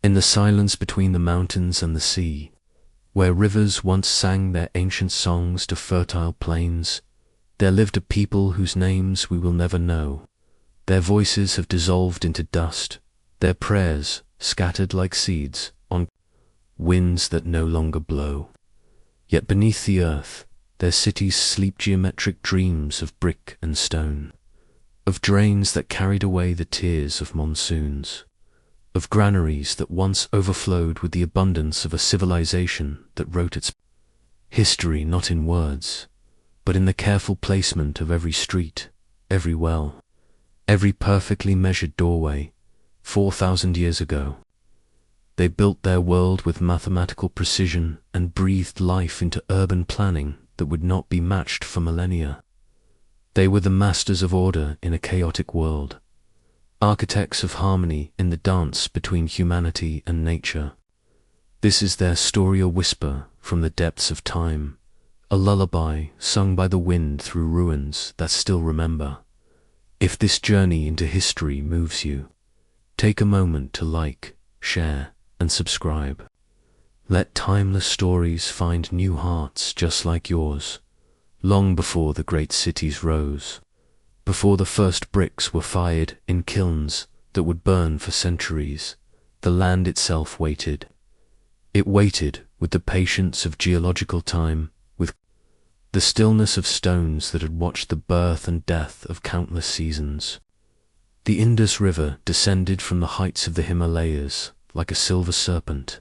In the silence between the mountains and the sea, where rivers once sang their ancient songs to fertile plains, there lived a people whose names we will never know. Their voices have dissolved into dust, their prayers scattered like seeds on winds that no longer blow. Yet beneath the earth, their cities sleep geometric dreams of brick and stone, of drains that carried away the tears of monsoons, of granaries that once overflowed with the abundance of a civilization that wrote its history not in words, but in the careful placement of every street, every well, every perfectly measured doorway. 4,000 years ago, they built their world with mathematical precision and breathed life into urban planning that would not be matched for millennia. They were the masters of order in a chaotic world, architects of harmony in the dance between humanity and nature. This is their story, a whisper from the depths of time, a lullaby sung by the wind through ruins that still remember. If this journey into history moves you, take a moment to like, share, and subscribe. Let timeless stories find new hearts just like yours, long before the great cities rose, before the first bricks were fired in kilns that would burn for centuries. The land itself waited. It waited with the patience of geological time, with the stillness of stones that had watched the birth and death of countless seasons. The Indus River descended from the heights of the Himalayas like a silver serpent,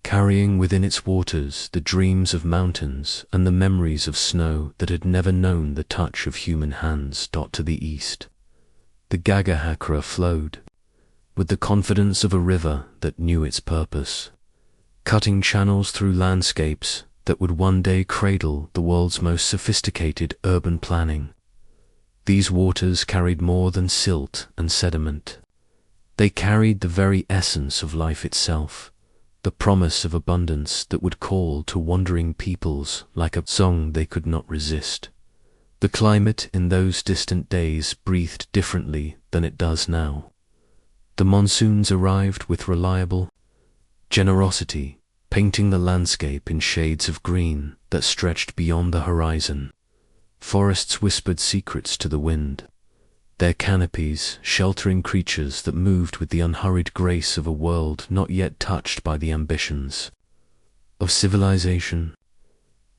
carrying within its waters the dreams of mountains and the memories of snow that had never known the touch of human hands. To the east, the Gagahakra flowed, with the confidence of a river that knew its purpose, cutting channels through landscapes that would one day cradle the world's most sophisticated urban planning. These waters carried more than silt and sediment. They carried the very essence of life itself, the promise of abundance that would call to wandering peoples like a song they could not resist. The climate in those distant days breathed differently than it does now. The monsoons arrived with reliable generosity, painting the landscape in shades of green that stretched beyond the horizon. Forests whispered secrets to the wind, their canopies sheltering creatures that moved with the unhurried grace of a world not yet touched by the ambitions of civilization.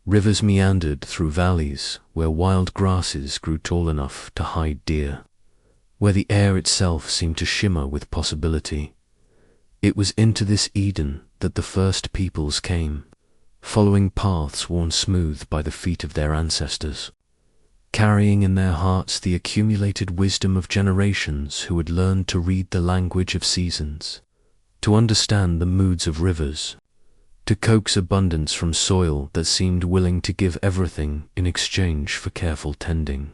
Rivers meandered through valleys where wild grasses grew tall enough to hide deer, where the air itself seemed to shimmer with possibility. It was into this Eden that the first peoples came, following paths worn smooth by the feet of their ancestors, carrying in their hearts the accumulated wisdom of generations who had learned to read the language of seasons, to understand the moods of rivers, to coax abundance from soil that seemed willing to give everything in exchange for careful tending.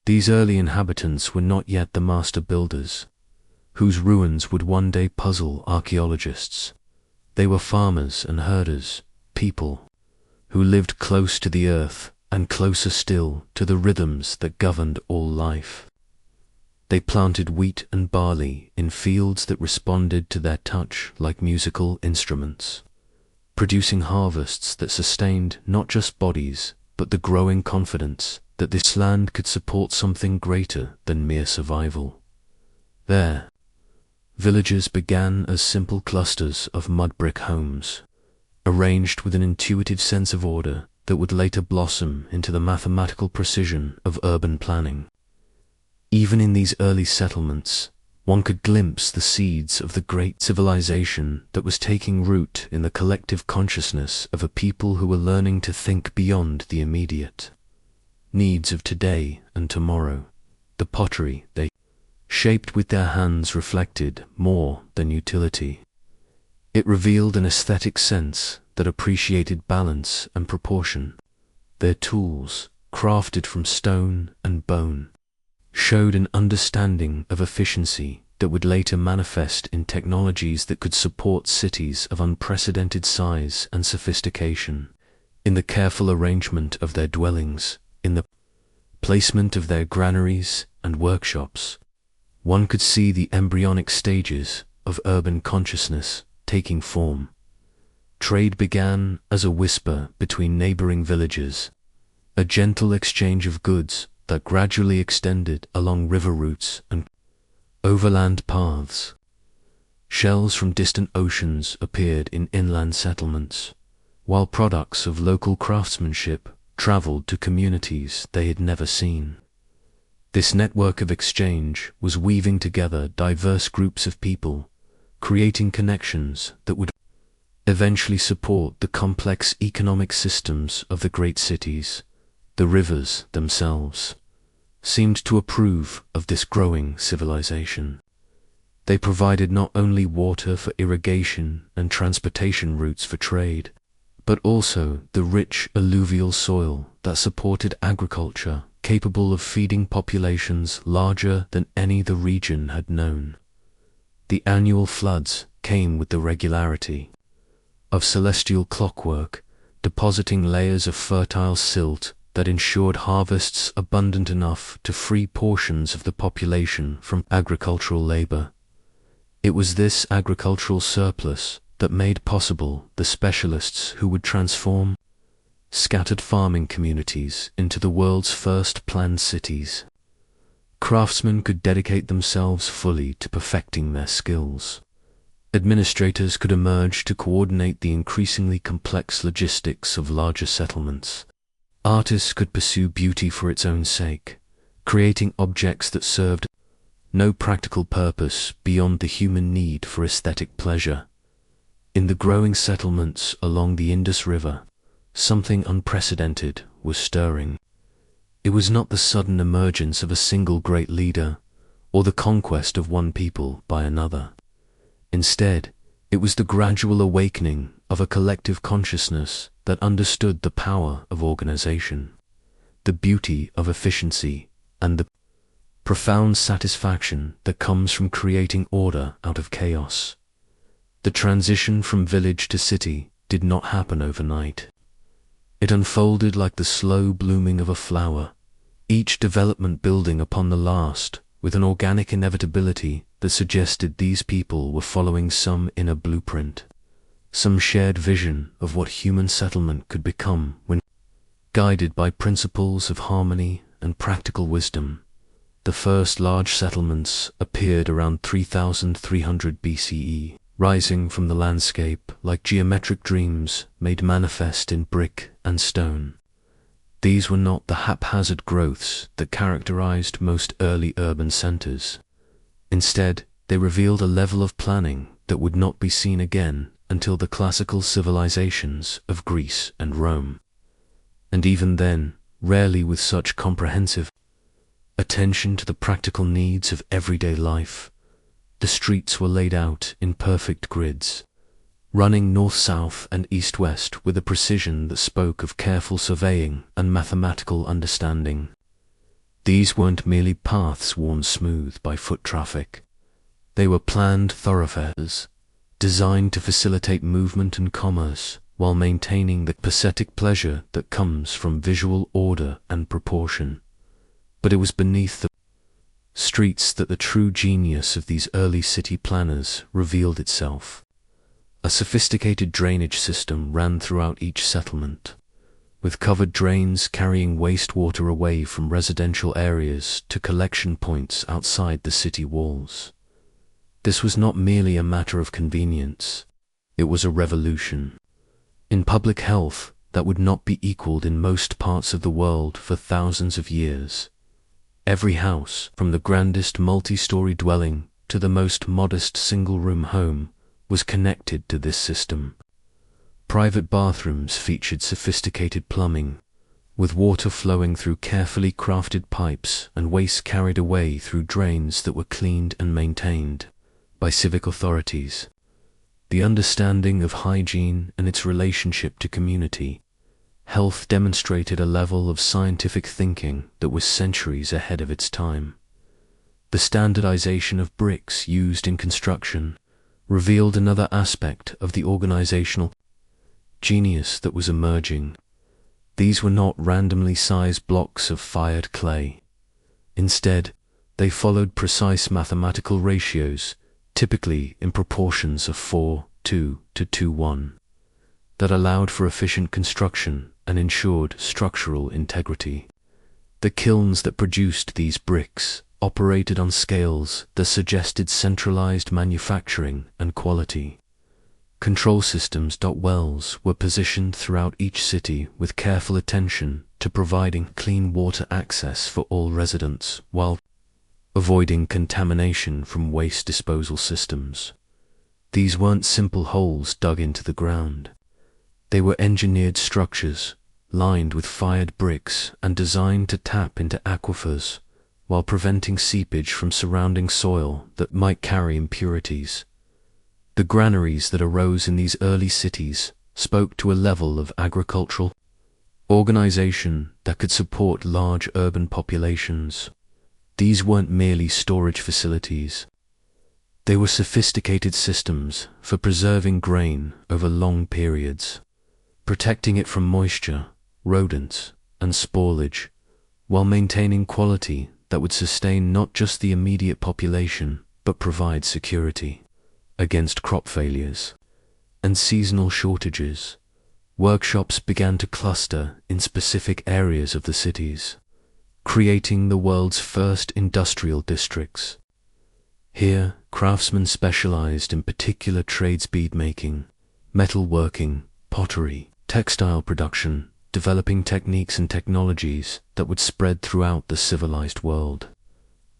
These early inhabitants were not yet the master builders, whose ruins would one day puzzle archaeologists. They were farmers and herders, people who lived close to the earth and closer still to the rhythms that governed all life. They planted wheat and barley in fields that responded to their touch like musical instruments, producing harvests that sustained not just bodies, but the growing confidence that this land could support something greater than mere survival. There, villages began as simple clusters of mud brick homes, arranged with an intuitive sense of order that would later blossom into the mathematical precision of urban planning. Even in these early settlements, one could glimpse the seeds of the great civilization that was taking root in the collective consciousness of a people who were learning to think beyond the immediate needs of today and tomorrow. The pottery they shaped with their hands reflected more than utility. It revealed an aesthetic sense that appreciated balance and proportion. Their tools, crafted from stone and bone, showed an understanding of efficiency that would later manifest in technologies that could support cities of unprecedented size and sophistication. In the careful arrangement of their dwellings, in the placement of their granaries and workshops, one could see the embryonic stages of urban consciousness taking form. Trade began as a whisper between neighboring villages, a gentle exchange of goods that gradually extended along river routes and overland paths. Shells from distant oceans appeared in inland settlements, while products of local craftsmanship traveled to communities they had never seen. This network of exchange was weaving together diverse groups of people, creating connections that would eventually support the complex economic systems of the great cities. The rivers themselves seemed to approve of this growing civilization. They provided not only water for irrigation and transportation routes for trade, but also the rich alluvial soil that supported agriculture capable of feeding populations larger than any the region had known. The annual floods came with the regularity of celestial clockwork, depositing layers of fertile silt that ensured harvests abundant enough to free portions of the population from agricultural labor. It was this agricultural surplus that made possible the specialists who would transform scattered farming communities into the world's first planned cities. Craftsmen could dedicate themselves fully to perfecting their skills. Administrators could emerge to coordinate the increasingly complex logistics of larger settlements. Artists could pursue beauty for its own sake, creating objects that served no practical purpose beyond the human need for aesthetic pleasure. In the growing settlements along the Indus River, something unprecedented was stirring. It was not the sudden emergence of a single great leader, or the conquest of one people by another. Instead, it was the gradual awakening of a collective consciousness that understood the power of organization, the beauty of efficiency, and the profound satisfaction that comes from creating order out of chaos. The transition from village to city did not happen overnight. It unfolded like the slow blooming of a flower, each development building upon the last with an organic inevitability that suggested these people were following some inner blueprint, some shared vision of what human settlement could become when guided by principles of harmony and practical wisdom. The first large settlements appeared around 3300 BCE, rising from the landscape like geometric dreams made manifest in brick and stone. These were not the haphazard growths that characterized most early urban centers. Instead, they revealed a level of planning that would not be seen again until the classical civilizations of Greece and Rome. And even then, rarely with such comprehensive attention to the practical needs of everyday life. The streets were laid out in perfect grids, running north-south and east-west with a precision that spoke of careful surveying and mathematical understanding. These weren't merely paths worn smooth by foot traffic. They were planned thoroughfares, designed to facilitate movement and commerce while maintaining the aesthetic pleasure that comes from visual order and proportion. But it was beneath the streets that the true genius of these early city planners revealed itself. A sophisticated drainage system ran throughout each settlement, with covered drains carrying wastewater away from residential areas to collection points outside the city walls. This was not merely a matter of convenience, it was a revolution in public health that would not be equaled in most parts of the world for thousands of years. Every house, from the grandest multi-story dwelling to the most modest single-room home, was connected to this system. Private bathrooms featured sophisticated plumbing, with water flowing through carefully crafted pipes and waste carried away through drains that were cleaned and maintained by civic authorities. The understanding of hygiene and its relationship to community health demonstrated a level of scientific thinking that was centuries ahead of its time. The standardization of bricks used in construction revealed another aspect of the organizational genius that was emerging. These were not randomly sized blocks of fired clay. Instead, they followed precise mathematical ratios typically in proportions of 4:2 to 2:1, that allowed for efficient construction and ensured structural integrity. The kilns that produced these bricks operated on scales that suggested centralized manufacturing and quality. Control systems. Wells were positioned throughout each city with careful attention to providing clean water access for all residents while avoiding contamination from waste disposal systems. These weren't simple holes dug into the ground. They were engineered structures lined with fired bricks and designed to tap into aquifers while preventing seepage from surrounding soil that might carry impurities. The granaries that arose in these early cities spoke to a level of agricultural organization that could support large urban populations. These weren't merely storage facilities. They were sophisticated systems for preserving grain over long periods, protecting it from moisture, rodents, and spoilage, while maintaining quality that would sustain not just the immediate population, but provide security against crop failures and seasonal shortages. Workshops began to cluster in specific areas of the cities, creating the world's first industrial districts. Here, craftsmen specialized in particular trades: beadmaking, metalworking, pottery, textile production, developing techniques and technologies that would spread throughout the civilized world.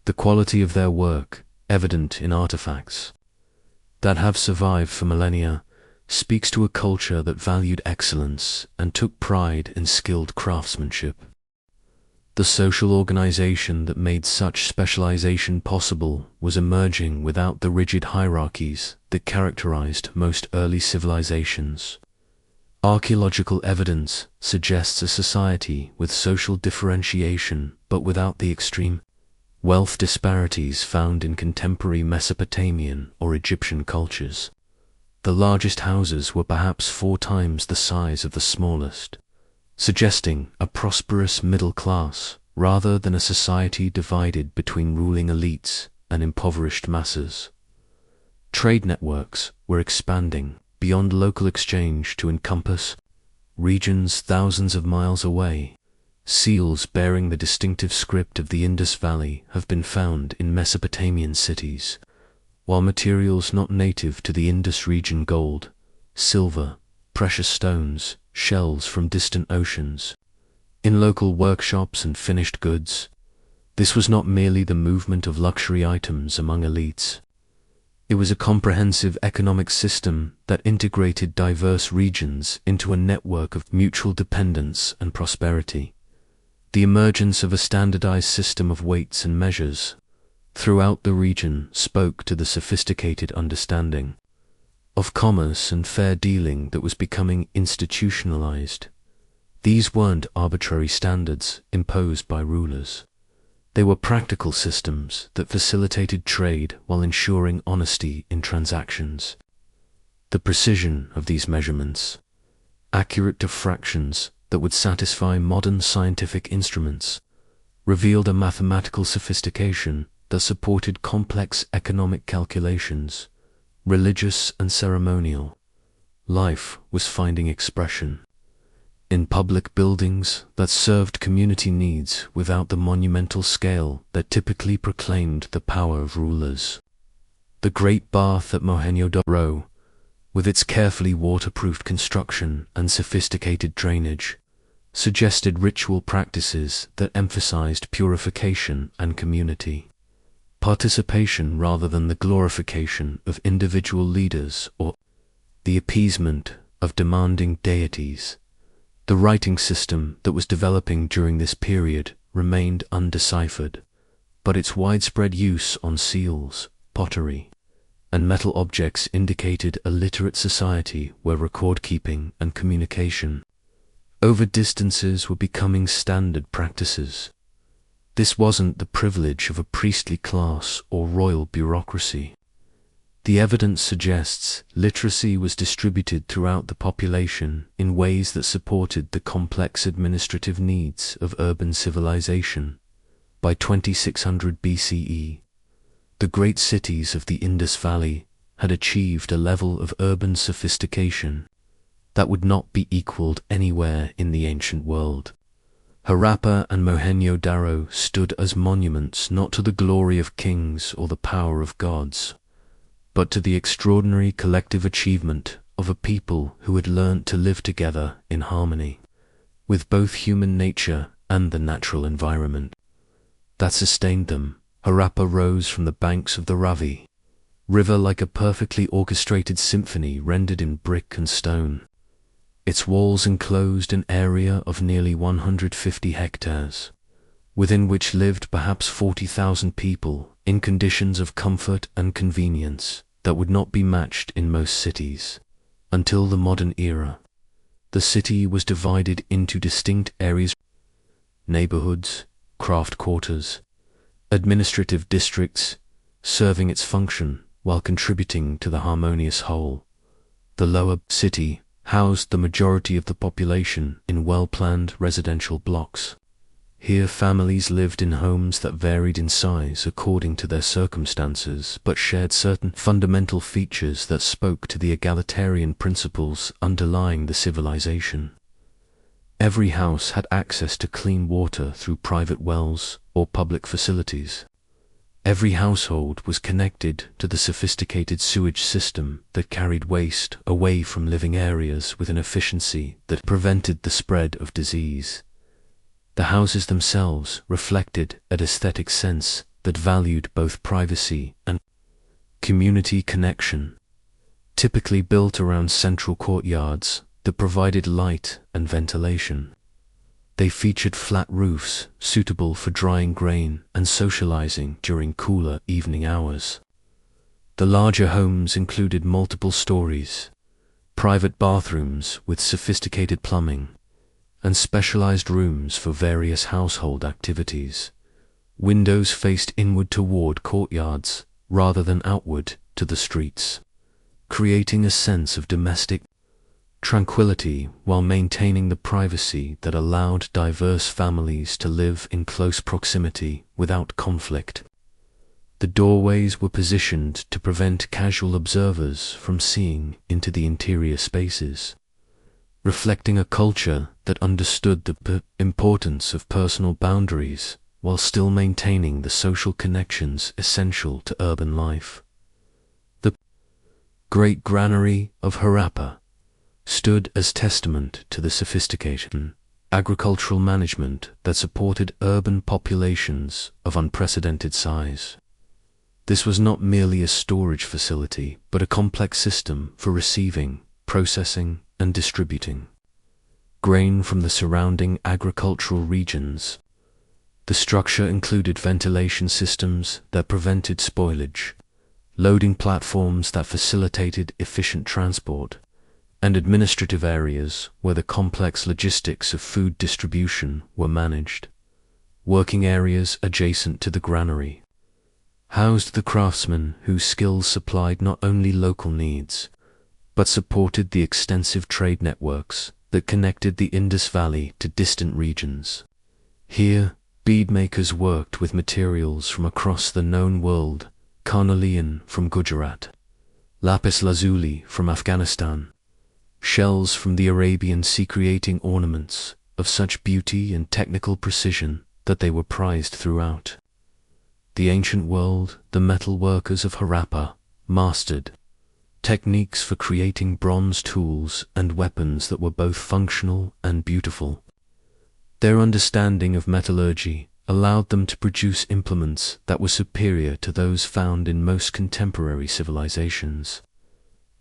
The quality of their work, evident in artifacts that have survived for millennia, speaks to a culture that valued excellence and took pride in skilled craftsmanship. The social organization that made such specialization possible was emerging without the rigid hierarchies that characterized most early civilizations. Archaeological evidence suggests a society with social differentiation but without the extreme wealth disparities found in contemporary Mesopotamian or Egyptian cultures. The largest houses were perhaps 4 times the size of the smallest, suggesting a prosperous middle class rather than a society divided between ruling elites and impoverished masses. Trade networks were expanding beyond local exchange to encompass regions thousands of miles away. Seals bearing the distinctive script of the Indus Valley have been found in Mesopotamian cities, while materials not native to the Indus region, gold, silver, precious stones, shells from distant oceans, in local workshops and finished goods. This was not merely the movement of luxury items among elites. It was a comprehensive economic system that integrated diverse regions into a network of mutual dependence and prosperity. The emergence of a standardized system of weights and measures throughout the region spoke to the sophisticated understanding of commerce and fair dealing that was becoming institutionalized. These weren't arbitrary standards imposed by rulers. They were practical systems that facilitated trade while ensuring honesty in transactions. The precision of these measurements, accurate to fractions that would satisfy modern scientific instruments, revealed a mathematical sophistication that supported complex economic calculations. Religious and ceremonial life was finding expression in public buildings that served community needs without the monumental scale that typically proclaimed the power of rulers. The Great Bath at Mohenjo-daro, with its carefully waterproofed construction and sophisticated drainage, suggested ritual practices that emphasized purification and community participation rather than the glorification of individual leaders or the appeasement of demanding deities. The writing system that was developing during this period remained undeciphered, but its widespread use on seals, pottery, and metal objects indicated a literate society where record-keeping and communication over distances were becoming standard practices. This wasn't the privilege of a priestly class or royal bureaucracy. The evidence suggests literacy was distributed throughout the population in ways that supported the complex administrative needs of urban civilization. By 2600 BCE, The great cities of the Indus Valley had achieved a level of urban sophistication that would not be equaled anywhere in the ancient world. Harappa and Mohenjo-Daro stood as monuments not to the glory of kings or the power of gods, but to the extraordinary collective achievement of a people who had learnt to live together in harmony with both human nature and the natural environment that sustained them. Harappa rose from the banks of the Ravi River like a perfectly orchestrated symphony rendered in brick and stone. Its walls enclosed an area of nearly 150 hectares, within which lived perhaps 40,000 people in conditions of comfort and convenience that would not be matched in most cities. Until the modern era, the city was divided into distinct areas: neighborhoods, craft quarters, administrative districts, serving its function while contributing to the harmonious whole. The lower city housed the majority of the population in well-planned residential blocks. Here families lived in homes that varied in size according to their circumstances, but shared certain fundamental features that spoke to the egalitarian principles underlying the civilization. Every house had access to clean water through private wells or public facilities. Every household was connected to the sophisticated sewage system that carried waste away from living areas with an efficiency that prevented the spread of disease. The houses themselves reflected an aesthetic sense that valued both privacy and community connection, typically built around central courtyards that provided light and ventilation. They featured flat roofs suitable for drying grain and socializing during cooler evening hours. The larger homes included multiple stories, private bathrooms with sophisticated plumbing, and specialized rooms for various household activities. Windows faced inward toward courtyards rather than outward to the streets, creating a sense of domestic tranquility while maintaining the privacy that allowed diverse families to live in close proximity without conflict. The doorways were positioned to prevent casual observers from seeing into the interior spaces, reflecting a culture that understood the importance of personal boundaries while still maintaining the social connections essential to urban life. The Great Granary of Harappa stood as testament to the sophisticated agricultural management that supported urban populations of unprecedented size. This was not merely a storage facility, but a complex system for receiving, processing, and distributing grain from the surrounding agricultural regions. The structure included ventilation systems that prevented spoilage, loading platforms that facilitated efficient transport, and administrative areas where the complex logistics of food distribution were managed. Working areas adjacent to the granary housed the craftsmen whose skills supplied not only local needs, but supported the extensive trade networks that connected the Indus Valley to distant regions. Here, beadmakers worked with materials from across the known world: carnelian from Gujarat, lapis lazuli from Afghanistan, shells from the Arabian Sea, creating ornaments of such beauty and technical precision that they were prized throughout the ancient world. The metal workers of Harappa mastered techniques for creating bronze tools and weapons that were both functional and beautiful. Their understanding of metallurgy allowed them to produce implements that were superior to those found in most contemporary civilizations.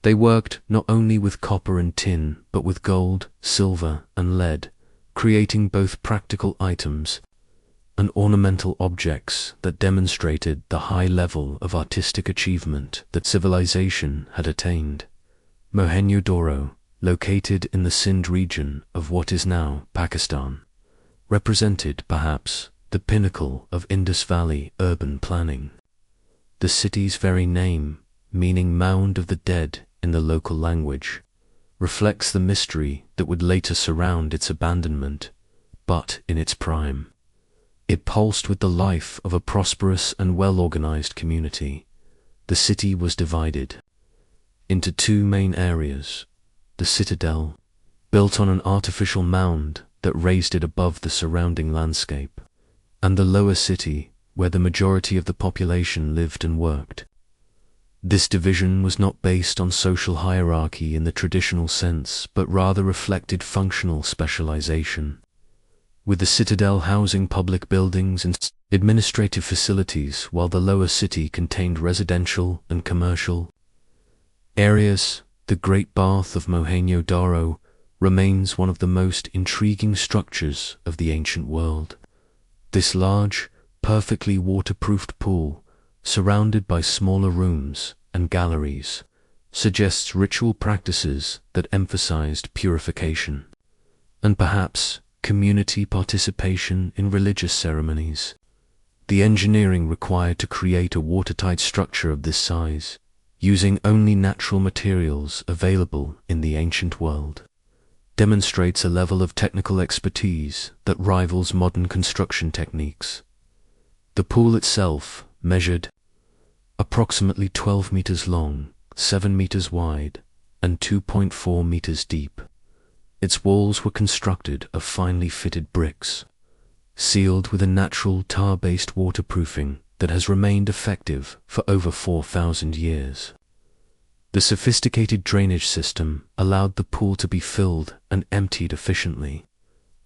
They worked not only with copper and tin, but with gold, silver, and lead, creating both practical items and ornamental objects that demonstrated the high level of artistic achievement that civilization had attained. Mohenjo-Daro, located in the Sindh region of what is now Pakistan, represented perhaps the pinnacle of Indus Valley urban planning. The city's very name, meaning mound of the dead in the local language, reflects the mystery that would later surround its abandonment. But in its prime, It pulsed with the life of a prosperous and well-organized community. The city was divided into two main areas: the citadel, built on an artificial mound that raised it above the surrounding landscape, and the lower city, where the majority of the population lived and worked. This division was not based on social hierarchy in the traditional sense, but rather reflected functional specialization, with the citadel housing public buildings and administrative facilities, while the lower city contained residential and commercial areas. The Great Bath of Mohenjo-Daro remains one of the most intriguing structures of the ancient world. This large, perfectly waterproofed pool, surrounded by smaller rooms and galleries, suggests ritual practices that emphasized purification, and perhaps community participation in religious ceremonies. The engineering required to create a watertight structure of this size, using only natural materials available in the ancient world, demonstrates a level of technical expertise that rivals modern construction techniques. The pool itself measured approximately 12 meters long, 7 meters wide, and 2.4 meters deep. Its walls were constructed of finely fitted bricks, sealed with a natural tar-based waterproofing that has remained effective for over 4,000 years. The sophisticated drainage system allowed the pool to be filled and emptied efficiently,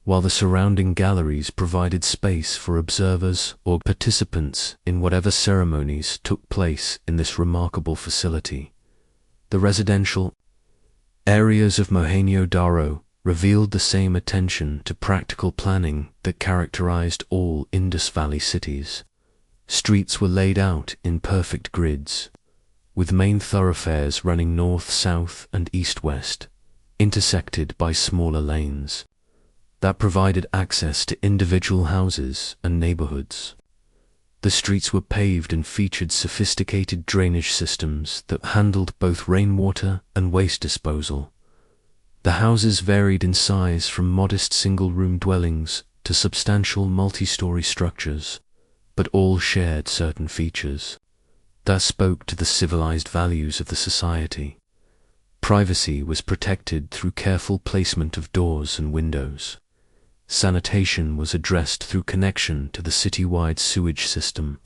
while the surrounding galleries provided space for observers or participants in whatever ceremonies took place in this remarkable facility. The residential areas of Mohenjo-Daro revealed the same attention to practical planning that characterized all Indus Valley cities. Streets were laid out in perfect grids, with main thoroughfares running north, south, and east-west, intersected by smaller lanes that provided access to individual houses and neighborhoods. The streets were paved and featured sophisticated drainage systems that handled both rainwater and waste disposal. The houses varied in size from modest single-room dwellings to substantial multi-story structures, but all shared certain features that spoke to the civilized values of the society. Privacy was protected through careful placement of doors and windows. Sanitation was addressed through connection to the citywide sewage system.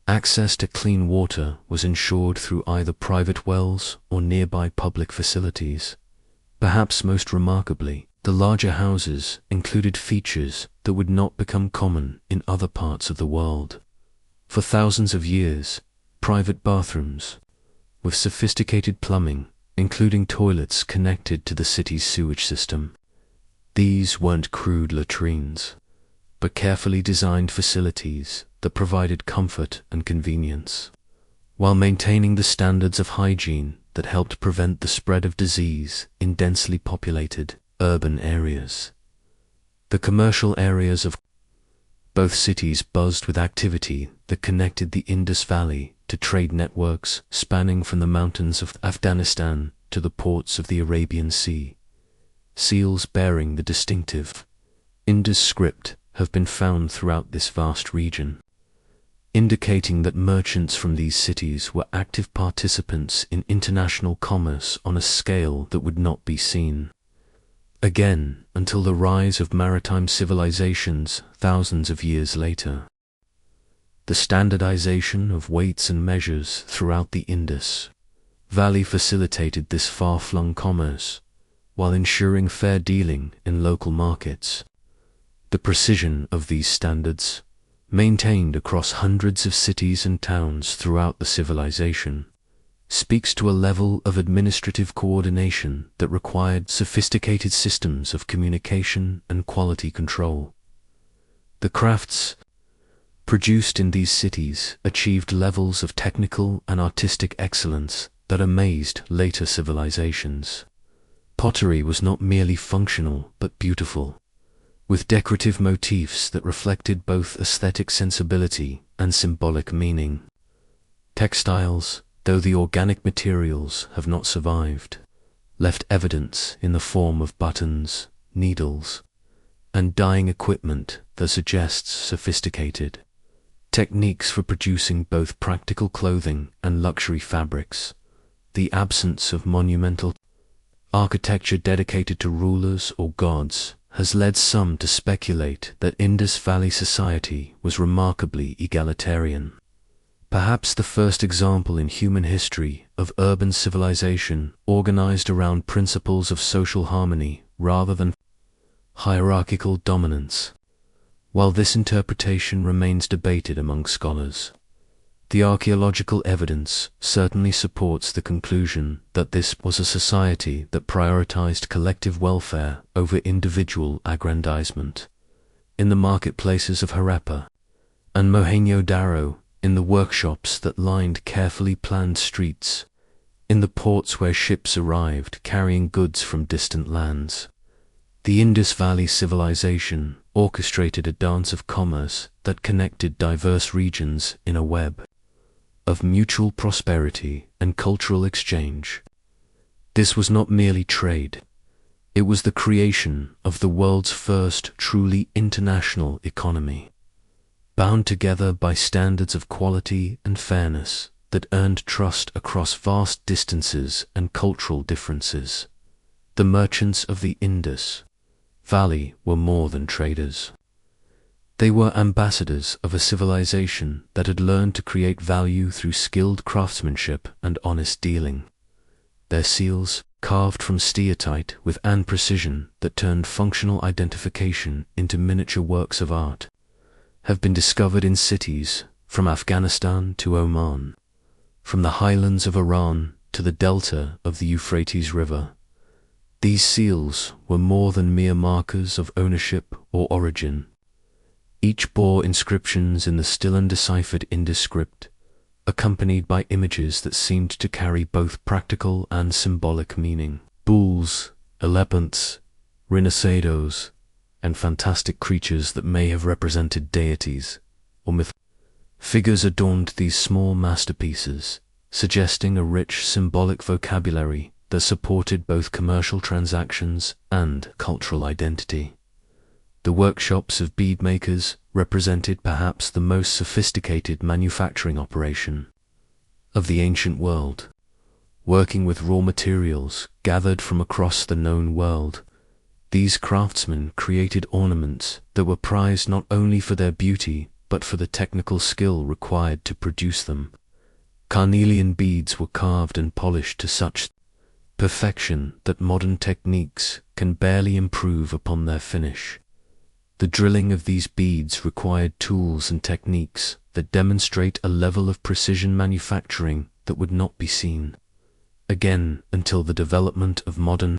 Access to clean water was ensured through either private wells or nearby public facilities. Perhaps most remarkably, the larger houses included features that would not become common in other parts of the world. For thousands of years, private bathrooms, with sophisticated plumbing, including toilets connected to the city's sewage system. These weren't crude latrines, but carefully designed facilities that provided comfort and convenience, while maintaining the standards of hygiene that helped prevent the spread of disease in densely populated urban areas. The commercial areas of both cities buzzed with activity that connected the Indus Valley to trade networks spanning from the mountains of Afghanistan to the ports of the Arabian Sea. Seals bearing the distinctive Indus script have been found throughout this vast region, indicating that merchants from these cities were active participants in international commerce on a scale that would not be seen again until the rise of maritime civilizations thousands of years later. The standardization of weights and measures throughout the Indus Valley facilitated this far-flung commerce, while ensuring fair dealing in local markets. The precision of these standards, maintained across hundreds of cities and towns throughout the civilization, speaks to a level of administrative coordination that required sophisticated systems of communication and quality control. The crafts produced in these cities achieved levels of technical and artistic excellence that amazed later civilizations. Pottery was not merely functional but beautiful, with decorative motifs that reflected both aesthetic sensibility and symbolic meaning. Textiles, though the organic materials have not survived, left evidence in the form of buttons, needles, and dyeing equipment that that suggests sophisticated techniques for producing both practical clothing and luxury fabrics. The absence of monumental architecture dedicated to rulers or gods has led some to speculate that Indus Valley society was remarkably egalitarian. Perhaps the first example in human history of urban civilization organized around principles of social harmony rather than hierarchical dominance. While this interpretation remains debated among scholars, the archaeological evidence certainly supports the conclusion that this was a society that prioritized collective welfare over individual aggrandizement. In the marketplaces of Harappa and Mohenjo-Daro, in the workshops that lined carefully planned streets, in the ports where ships arrived carrying goods from distant lands, the Indus Valley civilization orchestrated a dance of commerce that connected diverse regions in a web of mutual prosperity and cultural exchange. This was not merely trade, it was the creation of the world's first truly international economy, bound together by standards of quality and fairness that earned trust across vast distances and cultural differences. The merchants of the Indus Valley were more than traders. They were ambassadors of a civilization that had learned to create value through skilled craftsmanship and honest dealing. Their seals, carved from steatite with an precision that turned functional identification into miniature works of art, have been discovered in cities from Afghanistan to Oman, from the highlands of Iran to the delta of the Euphrates River. These seals were more than mere markers of ownership or origin. Each bore inscriptions in the still undeciphered Indus script, accompanied by images that seemed to carry both practical and symbolic meaning. Bulls, elephants, rhinoceros, and fantastic creatures that may have represented deities or myth figures adorned these small masterpieces, suggesting a rich symbolic vocabulary that supported both commercial transactions and cultural identity. The workshops of bead makers represented perhaps the most sophisticated manufacturing operation of the ancient world, working with raw materials gathered from across the known world. These craftsmen created ornaments that were prized not only for their beauty but for the technical skill required to produce them. Carnelian beads were carved and polished to such perfection that modern techniques can barely improve upon their finish. The drilling of these beads required tools and techniques that demonstrate a level of precision manufacturing that would not be seen again until the development of modern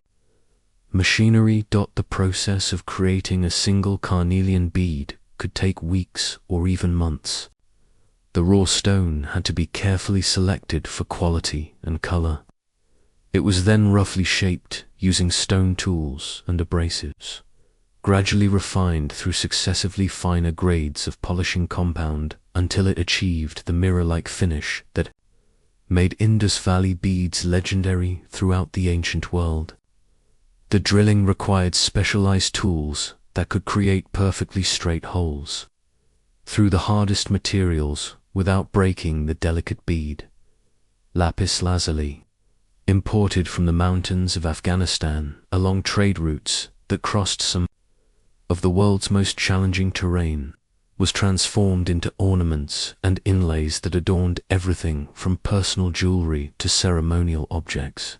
machinery. The process of creating a single carnelian bead could take weeks or even months. The raw stone had to be carefully selected for quality and color. It was then roughly shaped using stone tools and abrasives, gradually refined through successively finer grades of polishing compound until it achieved the mirror-like finish that made Indus Valley beads legendary throughout the ancient world. The drilling required specialized tools that could create perfectly straight holes through the hardest materials without breaking the delicate bead. Lapis lazuli, imported from the mountains of Afghanistan along trade routes that crossed some of the world's most challenging terrain, was transformed into ornaments and inlays that adorned everything from personal jewelry to ceremonial objects.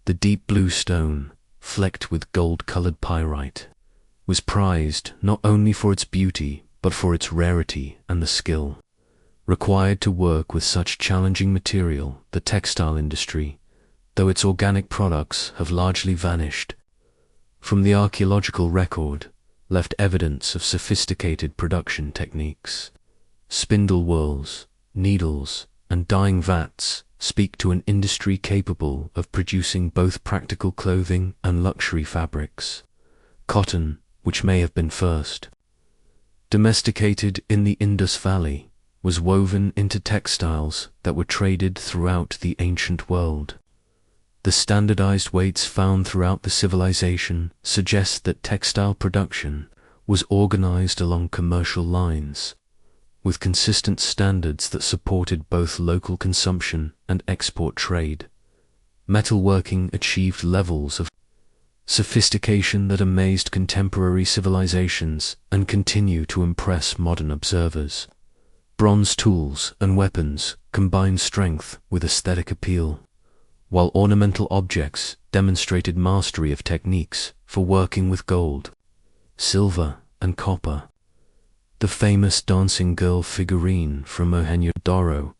The deep blue stone, flecked with gold-colored pyrite, was prized not only for its beauty but for its rarity and the skill required to work with such challenging material. The textile industry, though its organic products have largely vanished from the archaeological record, left evidence of sophisticated production techniques. Spindle whorls, needles, and dyeing vats speak to an industry capable of producing both practical clothing and luxury fabrics. Cotton, which may have been first domesticated in the Indus Valley, was woven into textiles that were traded throughout the ancient world. The standardized weights found throughout the civilization suggest that textile production was organized along commercial lines, with consistent standards that supported both local consumption and export trade. Metalworking achieved levels of sophistication that amazed contemporary civilizations and continue to impress modern observers. Bronze tools and weapons combined strength with aesthetic appeal, while ornamental objects demonstrated mastery of techniques for working with gold, silver, and copper. The famous dancing girl figurine from Mohenjo-Daro,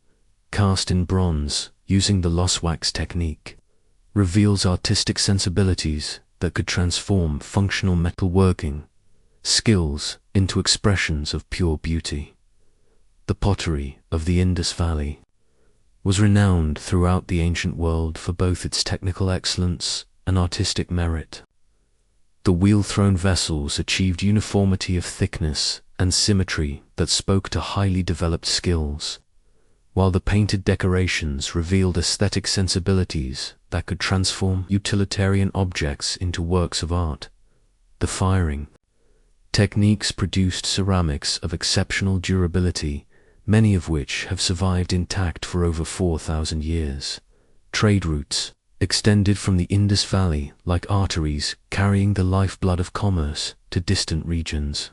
cast in bronze using the loss wax technique, reveals artistic sensibilities that could transform functional metalworking skills into expressions of pure beauty. The pottery of the Indus Valley was renowned throughout the ancient world for both its technical excellence and artistic merit. The wheel-thrown vessels achieved uniformity of thickness and symmetry that spoke to highly developed skills, while the painted decorations revealed aesthetic sensibilities that could transform utilitarian objects into works of art. The firing techniques produced ceramics of exceptional durability, many of which have survived intact for over 4,000 years. Trade routes extended from the Indus Valley like arteries carrying the lifeblood of commerce to distant regions.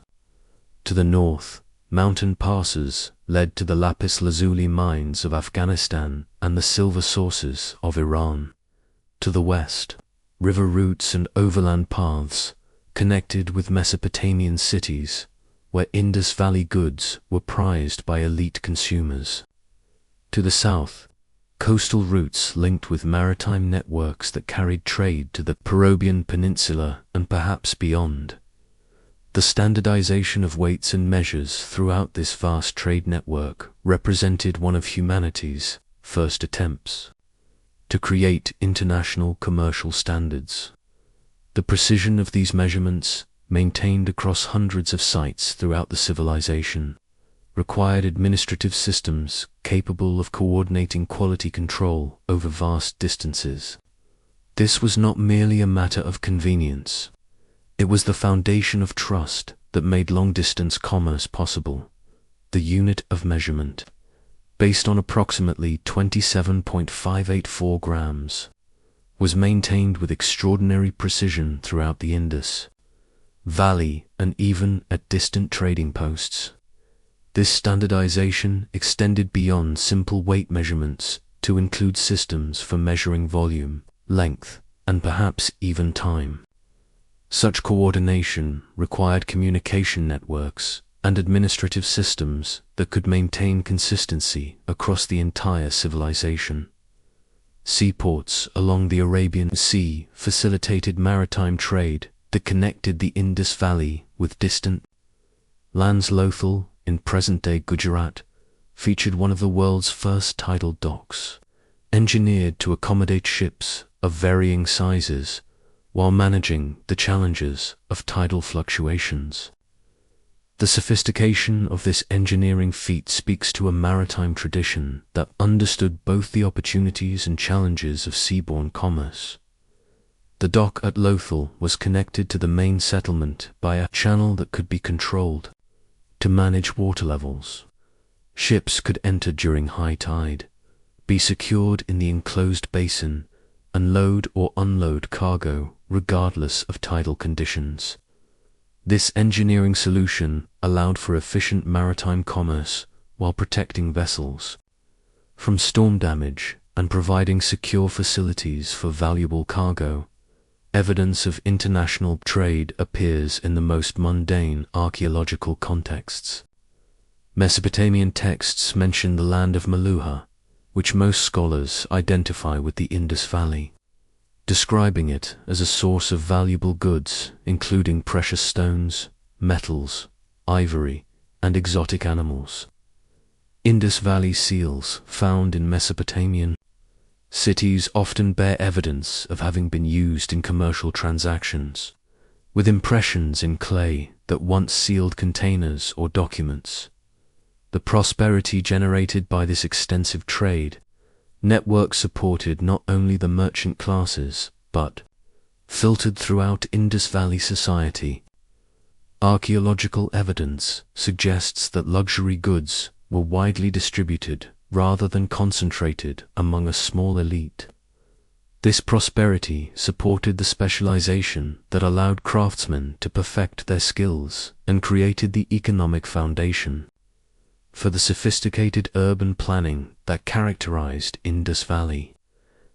To the north, mountain passes led to the lapis lazuli mines of Afghanistan and the silver sources of Iran. To the west, river routes and overland paths connected with Mesopotamian cities, where Indus Valley goods were prized by elite consumers. To the south, coastal routes linked with maritime networks that carried trade to the Peruvian Peninsula and perhaps beyond. The standardization of weights and measures throughout this vast trade network represented one of humanity's first attempts to create international commercial standards. The precision of these measurements, maintained across hundreds of sites throughout the civilization, required administrative systems capable of coordinating quality control over vast distances. This was not merely a matter of convenience. It was the foundation of trust that made long-distance commerce possible. The unit of measurement, based on approximately 27.584 grams, was maintained with extraordinary precision throughout the Indus Valley and even at distant trading posts. This standardization extended beyond simple weight measurements to include systems for measuring volume, length, and perhaps even time. Such coordination required communication networks and administrative systems that could maintain consistency across the entire civilization. Seaports along the Arabian Sea facilitated maritime trade that connected the Indus Valley with distant lands. Lothal, in present-day Gujarat, featured one of the world's first tidal docks, engineered to accommodate ships of varying sizes while managing the challenges of tidal fluctuations. The sophistication of this engineering feat speaks to a maritime tradition that understood both the opportunities and challenges of seaborne commerce. The dock at Lothal was connected to the main settlement by a channel that could be controlled to manage water levels. Ships could enter during high tide, be secured in the enclosed basin, and load or unload cargo regardless of tidal conditions. This engineering solution allowed for efficient maritime commerce while protecting vessels from storm damage and providing secure facilities for valuable cargo. Evidence of international trade appears in the most mundane archaeological contexts. Mesopotamian texts mention the land of Meluha, which most scholars identify with the Indus Valley, describing it as a source of valuable goods including precious stones, metals, ivory, and exotic animals. Indus Valley seals found in Mesopotamian cities often bear evidence of having been used in commercial transactions, with impressions in clay that once sealed containers or documents. The prosperity generated by this extensive trade network supported not only the merchant classes, but filtered throughout Indus Valley society. Archaeological evidence suggests that luxury goods were widely distributed rather than concentrated among a small elite. This prosperity supported the specialization that allowed craftsmen to perfect their skills and created the economic foundation for the sophisticated urban planning that characterized Indus Valley.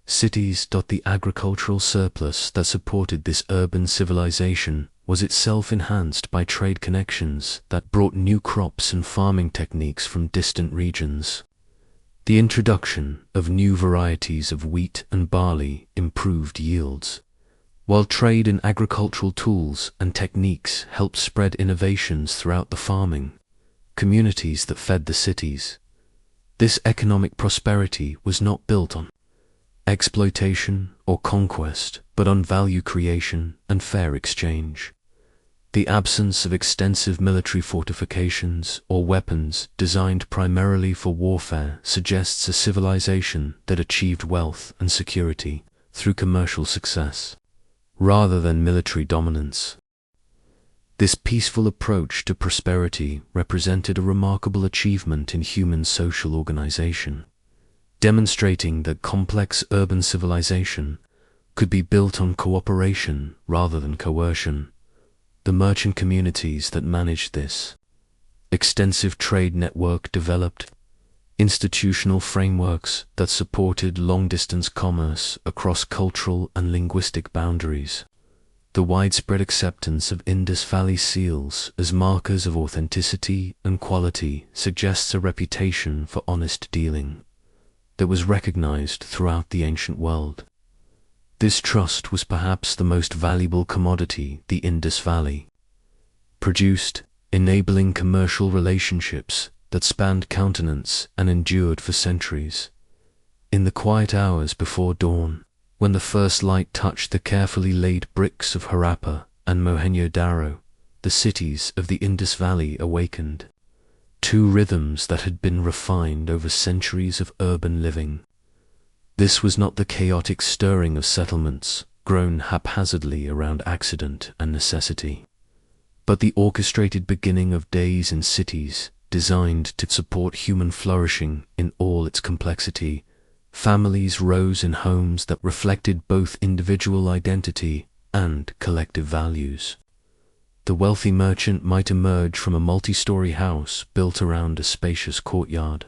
Cities. The agricultural surplus that supported this urban civilization was itself enhanced by trade connections that brought new crops and farming techniques from distant regions. The introduction of new varieties of wheat and barley improved yields, while trade in agricultural tools and techniques helped spread innovations throughout the farming communities that fed the cities. This economic prosperity was not built on exploitation or conquest, but on value creation and fair exchange. The absence of extensive military fortifications or weapons designed primarily for warfare suggests a civilization that achieved wealth and security through commercial success, rather than military dominance. This peaceful approach to prosperity represented a remarkable achievement in human social organization, demonstrating that complex urban civilization could be built on cooperation rather than coercion. The merchant communities that managed this extensive trade network developed institutional frameworks that supported long-distance commerce across cultural and linguistic boundaries. The widespread acceptance of Indus Valley seals as markers of authenticity and quality suggests a reputation for honest dealing that was recognized throughout the ancient world. This trust was perhaps the most valuable commodity the Indus Valley produced, enabling commercial relationships that spanned continents and endured for centuries. In the quiet hours before dawn, when the first light touched the carefully laid bricks of Harappa and Mohenjo-Daro, the cities of the Indus Valley awakened. Two rhythms that had been refined over centuries of urban living. This was not the chaotic stirring of settlements grown haphazardly around accident and necessity, but the orchestrated beginning of days in cities designed to support human flourishing in all its complexity. Families rose in homes that reflected both individual identity and collective values. The wealthy merchant might emerge from a multi-story house built around a spacious courtyard,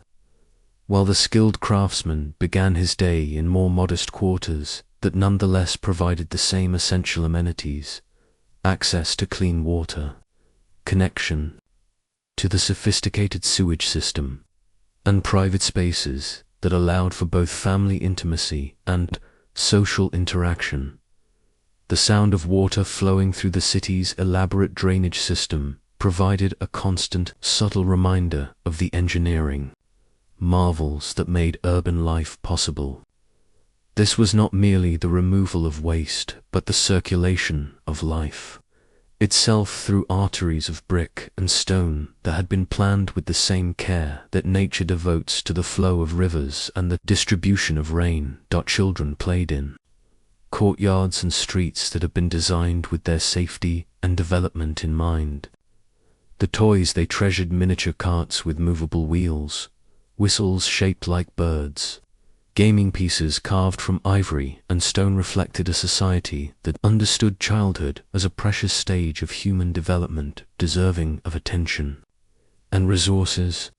while the skilled craftsman began his day in more modest quarters that nonetheless provided the same essential amenities: access to clean water, connection to the sophisticated sewage system, and private spaces that allowed for both family intimacy and social interaction. The sound of water flowing through the city's elaborate drainage system provided a constant, subtle reminder of the engineering marvels that made urban life possible. This was not merely the removal of waste, but the circulation of life itself through arteries of brick and stone that had been planned with the same care that nature devotes to the flow of rivers and the distribution of rain. Children played in courtyards and streets that had been designed with their safety and development in mind. The toys they treasured: miniature carts with movable wheels, whistles shaped like birds, gaming pieces carved from ivory and stone reflected a society that understood childhood as a precious stage of human development deserving of attention and resources.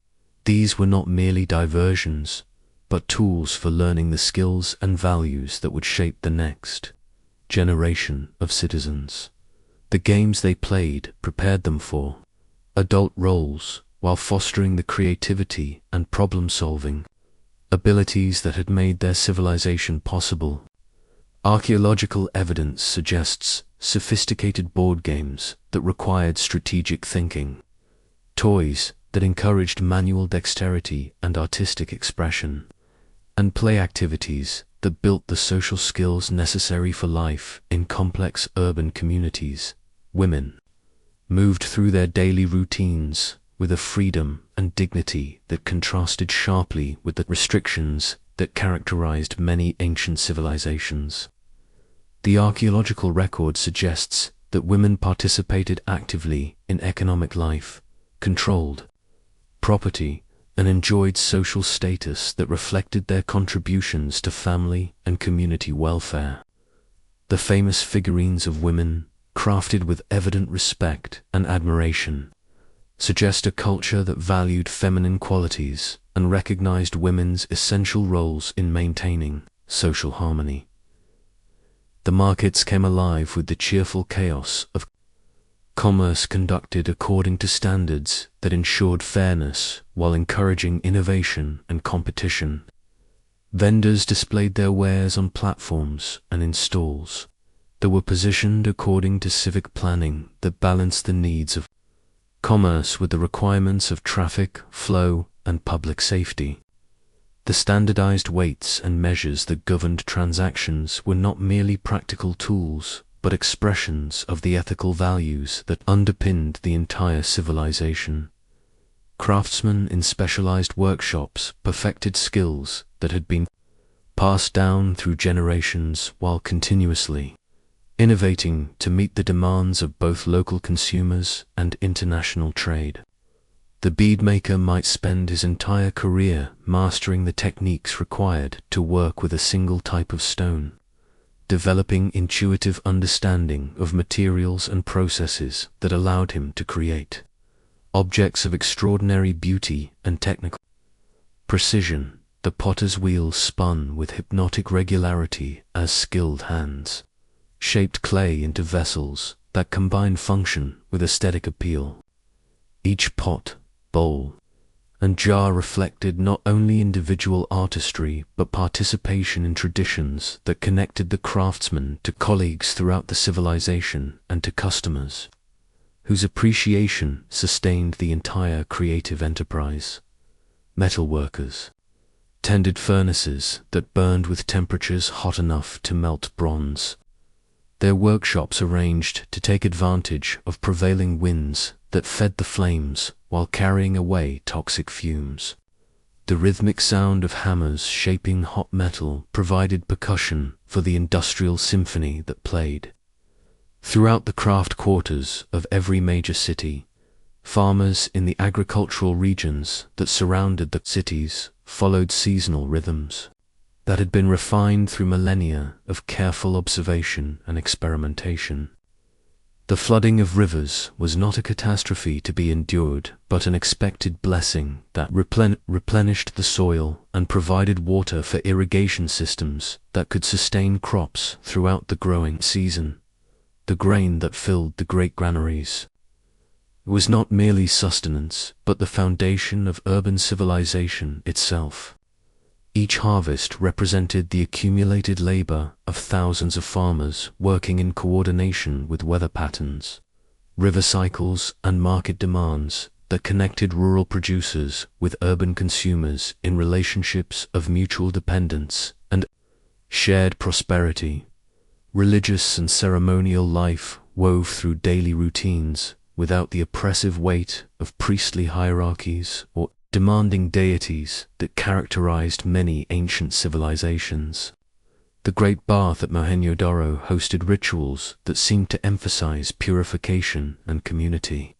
These were not merely diversions, but tools for learning the skills and values that would shape the next generation of citizens. The games they played prepared them for adult roles while fostering the creativity and problem-solving abilities that had made their civilization possible. Archaeological evidence suggests sophisticated board games that required strategic thinking, toys that encouraged manual dexterity and artistic expression, and play activities that built the social skills necessary for life in complex urban communities. Women moved through their daily routines with a freedom and dignity that contrasted sharply with the restrictions that characterized many ancient civilizations. The archaeological record suggests that that women participated actively in economic life, controlled property, and enjoyed social status that reflected their contributions to family and community welfare. The famous figurines of women, crafted with evident respect and admiration, suggest a culture that valued feminine qualities and recognized women's essential roles in maintaining social harmony. The markets came alive with the cheerful chaos of commerce conducted according to standards that ensured fairness while encouraging innovation and competition. Vendors displayed their wares on platforms and in stalls that were positioned according to civic planning that balanced the needs of commerce with the requirements of traffic, flow, and public safety. The standardized weights and measures that governed transactions were not merely practical tools, but expressions of the ethical values that underpinned the entire civilization. Craftsmen in specialized workshops perfected skills that had been passed down through generations while continuously innovating to meet the demands of both local consumers and international trade. The beadmaker might spend his entire career mastering the techniques required to work with a single type of stone, developing intuitive understanding of materials and processes that allowed him to create objects of extraordinary beauty and technical precision. The potter's wheel spun with hypnotic regularity as skilled hands shaped clay into vessels that combined function with aesthetic appeal. Each pot, bowl, and jar reflected not only individual artistry but participation in traditions that connected the craftsman to colleagues throughout the civilization and to customers, whose appreciation sustained the entire creative enterprise. Metalworkers tended furnaces that burned with temperatures hot enough to melt bronze, their workshops arranged to take advantage of prevailing winds that fed the flames while carrying away toxic fumes. The rhythmic sound of hammers shaping hot metal provided percussion for the industrial symphony that played. Throughout the craft quarters of every major city, farmers in the agricultural regions that surrounded the cities followed seasonal rhythms that had been refined through millennia of careful observation and experimentation. The flooding of rivers was not a catastrophe to be endured, but an expected blessing that replenished the soil and provided water for irrigation systems that could sustain crops throughout the growing season. The grain that filled the great granaries was not merely sustenance, but the foundation of urban civilization itself. Each harvest represented the accumulated labor of thousands of farmers working in coordination with weather patterns, river cycles, and market demands that connected rural producers with urban consumers in relationships of mutual dependence and shared prosperity. Religious and ceremonial life wove through daily routines without the oppressive weight of priestly hierarchies or demanding deities that characterized many ancient civilizations. The Great Bath at Mohenjo-daro hosted rituals that seemed to emphasize purification and community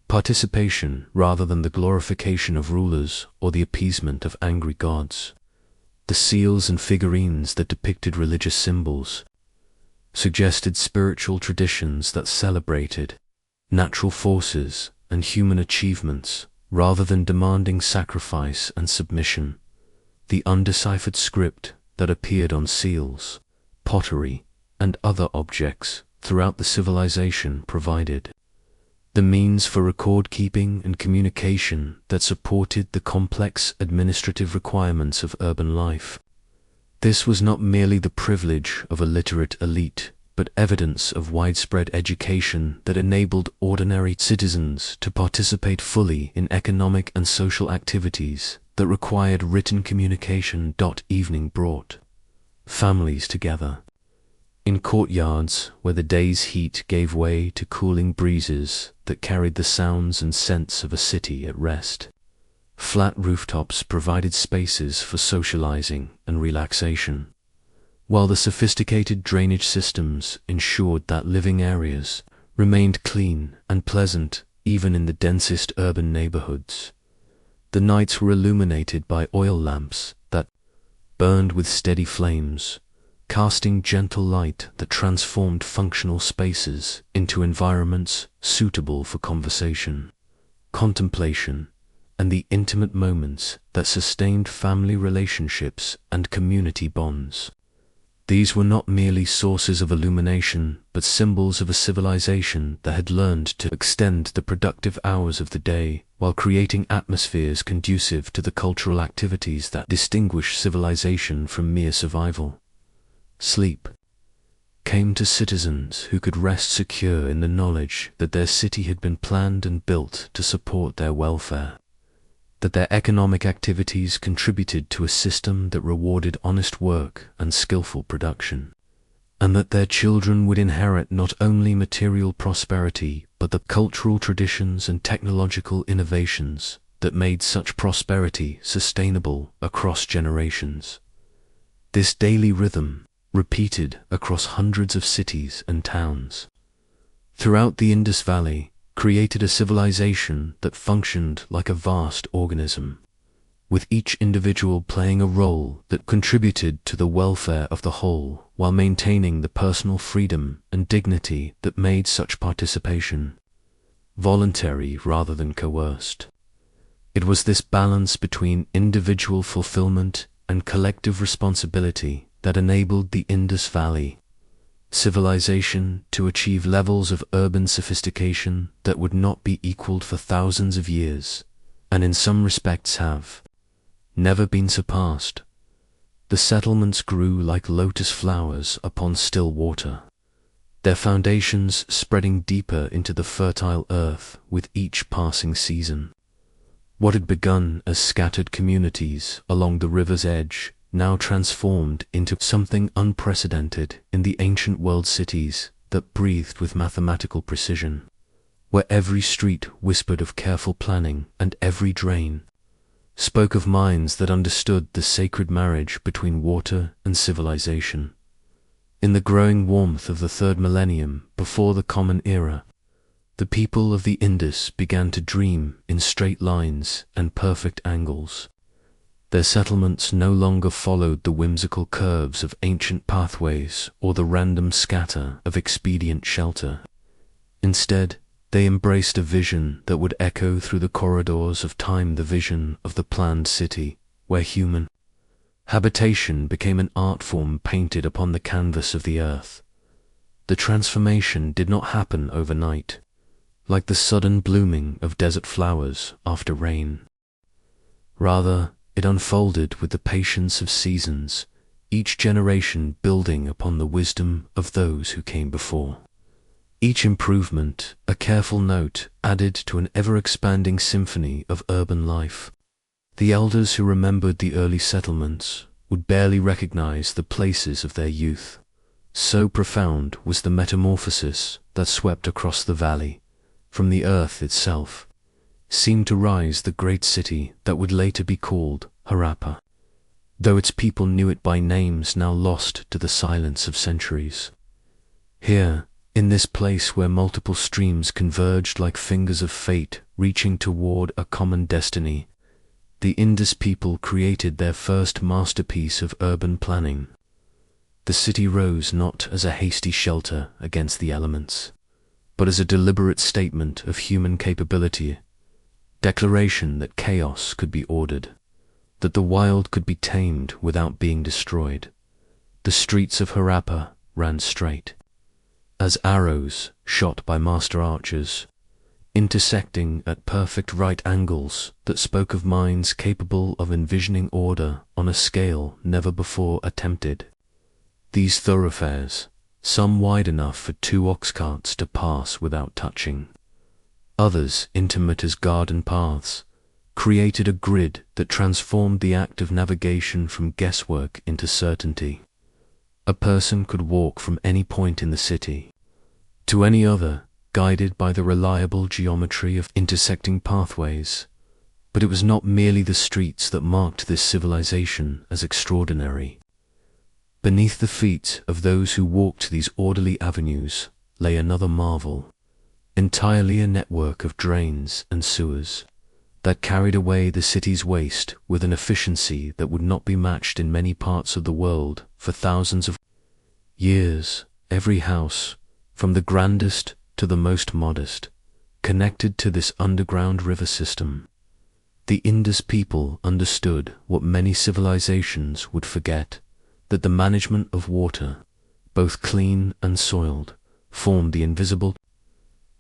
participation rather than the glorification of rulers or the appeasement of angry gods. The seals and figurines that depicted religious symbols suggested spiritual traditions that celebrated natural forces and human achievements rather than demanding sacrifice and submission. The undeciphered script that appeared on seals, pottery, and other objects throughout the civilization provided the means for record-keeping and communication that supported the complex administrative requirements of urban life. This was not merely the privilege of a literate elite, but evidence of widespread education that enabled ordinary citizens to participate fully in economic and social activities that required written communication. Evening brought families together. In courtyards where the day's heat gave way to cooling breezes that carried the sounds and scents of a city at rest, flat rooftops provided spaces for socializing and relaxation, while the sophisticated drainage systems ensured that living areas remained clean and pleasant even in the densest urban neighborhoods. The nights were illuminated by oil lamps that burned with steady flames, casting gentle light that transformed functional spaces into environments suitable for conversation, contemplation, and the intimate moments that sustained family relationships and community bonds. These were not merely sources of illumination, but symbols of a civilization that had learned to extend the productive hours of the day while creating atmospheres conducive to the cultural activities that distinguish civilization from mere survival. Sleep came to citizens who could rest secure in the knowledge that their city had been planned and built to support their welfare, that their economic activities contributed to a system that rewarded honest work and skillful production, and that their children would inherit not only material prosperity but the cultural traditions and technological innovations that made such prosperity sustainable across generations. This daily rhythm, repeated across hundreds of cities and towns throughout the Indus Valley, created a civilization that functioned like a vast organism, with each individual playing a role that contributed to the welfare of the whole while maintaining the personal freedom and dignity that made such participation voluntary rather than coerced. It was this balance between individual fulfillment and collective responsibility that enabled the Indus Valley civilization to achieve levels of urban sophistication that would not be equaled for thousands of years, and in some respects have never been surpassed. The settlements grew like lotus flowers upon still water, their foundations spreading deeper into the fertile earth with each passing season. What had begun as scattered communities along the river's edge now transformed into something unprecedented in the ancient world cities that breathed with mathematical precision, where every street whispered of careful planning and every drain spoke of minds that understood the sacred marriage between water and civilization. In the growing warmth of the third millennium before the Common Era, the people of the Indus began to dream in straight lines and perfect angles. Their settlements no longer followed the whimsical curves of ancient pathways or the random scatter of expedient shelter. Instead, they embraced a vision that would echo through the corridors of time, the vision of the planned city, where human habitation became an art form painted upon the canvas of the earth. The transformation did not happen overnight, like the sudden blooming of desert flowers after rain. Rather, it unfolded with the patience of seasons, each generation building upon the wisdom of those who came before. Each improvement, a careful note added to an ever-expanding symphony of urban life. The elders who remembered the early settlements would barely recognize the places of their youth. So profound was the metamorphosis that swept across the valley. From the earth itself seemed to rise the great city that would later be called Harappa, though its people knew it by names now lost to the silence of centuries. Here, in this place where multiple streams converged like fingers of fate reaching toward a common destiny, the Indus people created their first masterpiece of urban planning. The city rose not as a hasty shelter against the elements, but as a deliberate statement of human capability, declaration that chaos could be ordered, that the wild could be tamed without being destroyed. The streets of Harappa ran straight, as arrows shot by master archers, intersecting at perfect right angles that spoke of minds capable of envisioning order on a scale never before attempted. These thoroughfares, some wide enough for 2 ox carts to pass without touching, others intimate as garden paths, created a grid that transformed the act of navigation from guesswork into certainty. A person could walk from any point in the city to any other, guided by the reliable geometry of intersecting pathways. But it was not merely the streets that marked this civilization as extraordinary. Beneath the feet of those who walked these orderly avenues lay another marvel, entirely a network of drains and sewers that carried away the city's waste with an efficiency that would not be matched in many parts of the world for thousands of years. Every house, from the grandest to the most modest, connected to this underground river system. The Indus people understood what many civilizations would forget, that the management of water, both clean and soiled, formed the invisible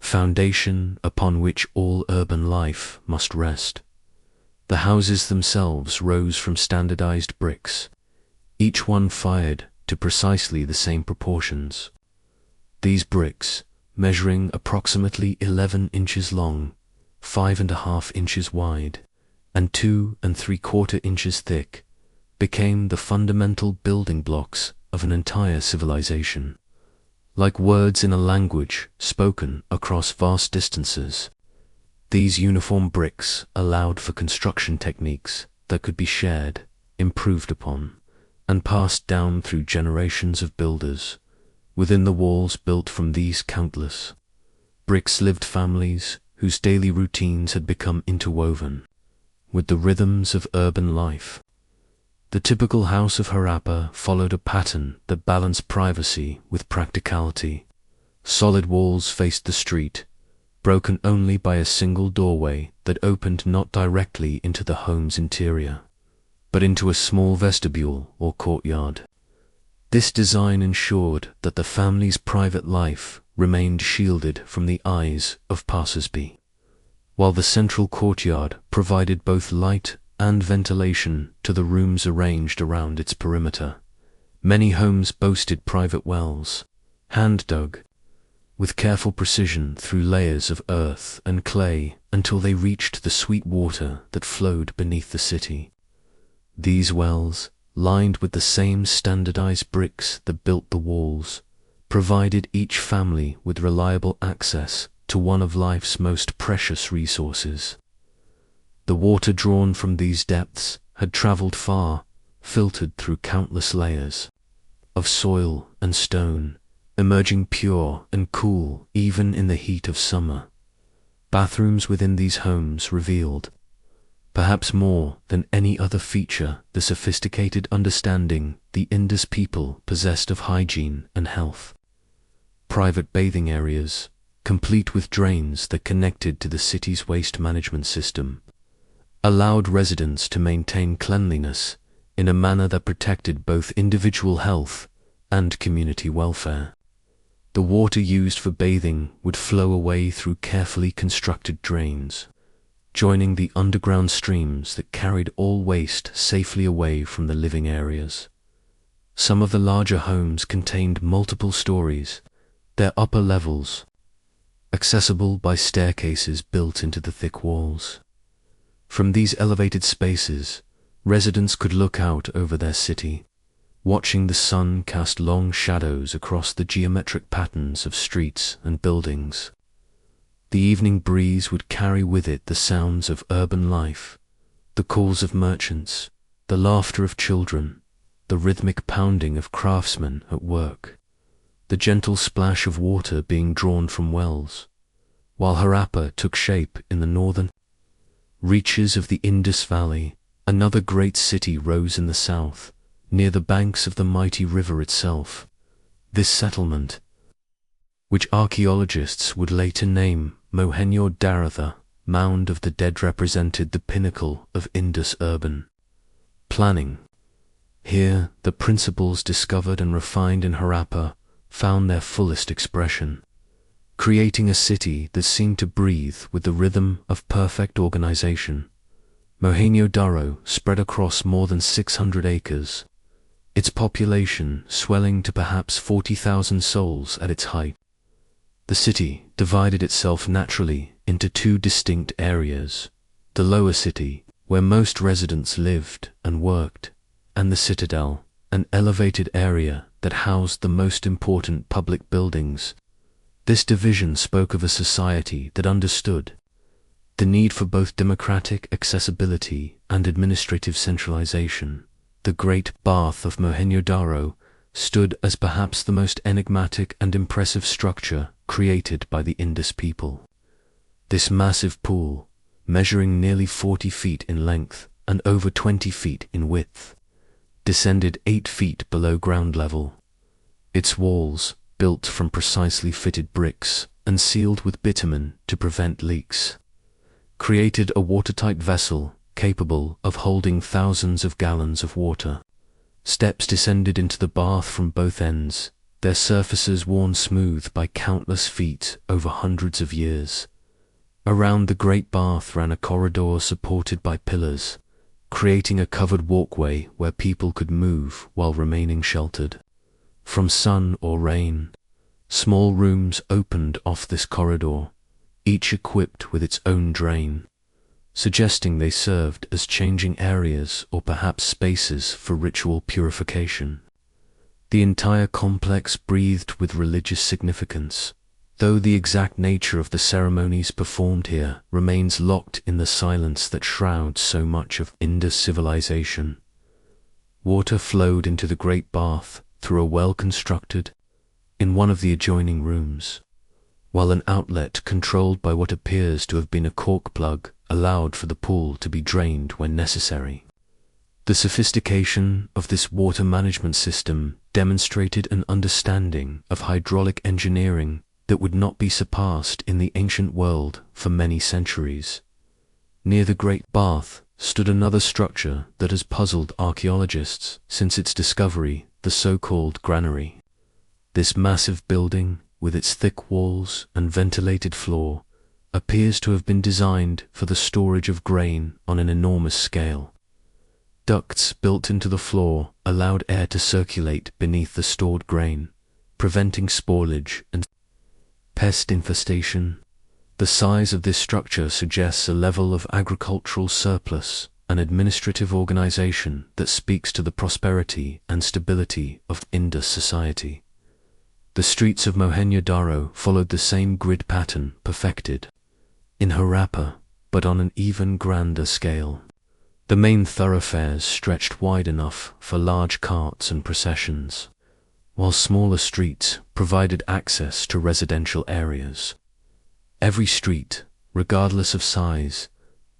foundation upon which all urban life must rest. The houses themselves rose from standardized bricks, each one fired to precisely the same proportions. These bricks, measuring approximately 11 inches long, 5.5 inches wide, and 2 3/4 inches thick, became the fundamental building blocks of an entire civilization. Like words in a language spoken across vast distances, these uniform bricks allowed for construction techniques that could be shared, improved upon, and passed down through generations of builders. Within the walls built from these countless bricks lived families whose daily routines had become interwoven with the rhythms of urban life. The typical house of Harappa followed a pattern that balanced privacy with practicality. Solid walls faced the street, broken only by a single doorway that opened not directly into the home's interior, but into a small vestibule or courtyard. This design ensured that the family's private life remained shielded from the eyes of passers-by, while the central courtyard provided both light and ventilation to the rooms arranged around its perimeter. Many homes boasted private wells, hand-dug, with careful precision through layers of earth and clay until they reached the sweet water that flowed beneath the city. These wells, lined with the same standardized bricks that built the walls, provided each family with reliable access to one of life's most precious resources. The water drawn from these depths had traveled far, filtered through countless layers of soil and stone, emerging pure and cool even in the heat of summer. Bathrooms within these homes revealed, perhaps more than any other feature, the sophisticated understanding the Indus people possessed of hygiene and health. Private bathing areas, complete with drains that connected to the city's waste management system, allowed residents to maintain cleanliness in a manner that protected both individual health and community welfare. The water used for bathing would flow away through carefully constructed drains, joining the underground streams that carried all waste safely away from the living areas. Some of the larger homes contained multiple stories, their upper levels accessible by staircases built into the thick walls. From these elevated spaces, residents could look out over their city, watching the sun cast long shadows across the geometric patterns of streets and buildings. The evening breeze would carry with it the sounds of urban life, the calls of merchants, the laughter of children, the rhythmic pounding of craftsmen at work, the gentle splash of water being drawn from wells, while Harappa took shape in the northern reaches of the Indus Valley. Another great city rose in the south, near the banks of the mighty river itself. This settlement, which archaeologists would later name Mohenjo-Daro, the Mound of the Dead, represented the pinnacle of Indus urban planning. Here, the principles discovered and refined in Harappa found their fullest expression, creating a city that seemed to breathe with the rhythm of perfect organization. Mohenjo-Daro spread across more than 600 acres, its population swelling to perhaps 40,000 souls at its height. The city divided itself naturally into two distinct areas: the lower city, where most residents lived and worked, and the citadel, an elevated area that housed the most important public buildings. This division spoke of a society that understood the need for both democratic accessibility and administrative centralization. The Great Bath of Mohenjo-Daro stood as perhaps the most enigmatic and impressive structure created by the Indus people. This massive pool, measuring nearly 40 feet in length and over 20 feet in width, descended 8 feet below ground level. Its walls, built from precisely fitted bricks and sealed with bitumen to prevent leaks, created a watertight vessel capable of holding thousands of gallons of water. Steps descended into the bath from both ends, their surfaces worn smooth by countless feet over hundreds of years. Around the great bath ran a corridor supported by pillars, creating a covered walkway where people could move while remaining sheltered from sun or rain. Small rooms opened off this corridor, each equipped with its own drain, suggesting they served as changing areas or perhaps spaces for ritual purification. The entire complex breathed with religious significance, though the exact nature of the ceremonies performed here remains locked in the silence that shrouds so much of Indus civilization. Water flowed into the great bath through a well-constructed, in one of the adjoining rooms, while an outlet controlled by what appears to have been a cork plug allowed for the pool to be drained when necessary. The sophistication of this water management system demonstrated an understanding of hydraulic engineering that would not be surpassed in the ancient world for many centuries. Near the great bath stood another structure that has puzzled archaeologists since its discovery, the so-called granary. This massive building, with its thick walls and ventilated floor, appears to have been designed for the storage of grain on an enormous scale. Ducts built into the floor allowed air to circulate beneath the stored grain, preventing spoilage and pest infestation. The size of this structure suggests a level of agricultural surplus and administrative organization that speaks to the prosperity and stability of Indus society. The streets of Mohenjo-Daro followed the same grid pattern perfected in Harappa, but on an even grander scale. The main thoroughfares stretched wide enough for large carts and processions, while smaller streets provided access to residential areas. Every street, regardless of size,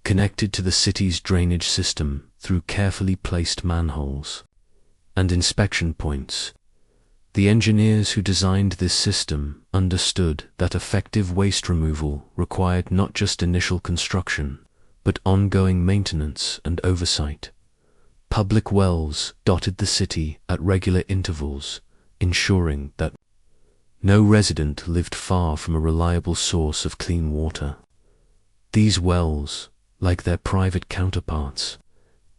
connected to the city's drainage system through carefully placed manholes and inspection points. The engineers who designed this system understood that effective waste removal required not just initial construction, but ongoing maintenance and oversight. Public wells dotted the city at regular intervals, ensuring that no resident lived far from a reliable source of clean water. These wells, like their private counterparts,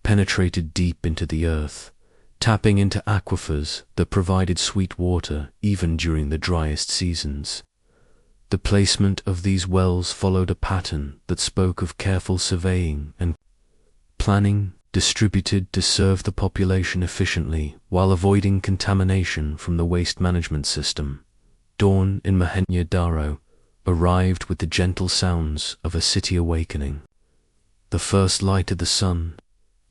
penetrated deep into the earth, tapping into aquifers that provided sweet water even during the driest seasons. The placement of these wells followed a pattern that spoke of careful surveying and planning, distributed to serve the population efficiently while avoiding contamination from the waste management system. Dawn in Mohenjo-Daro arrived with the gentle sounds of a city awakening. The first light of the sun,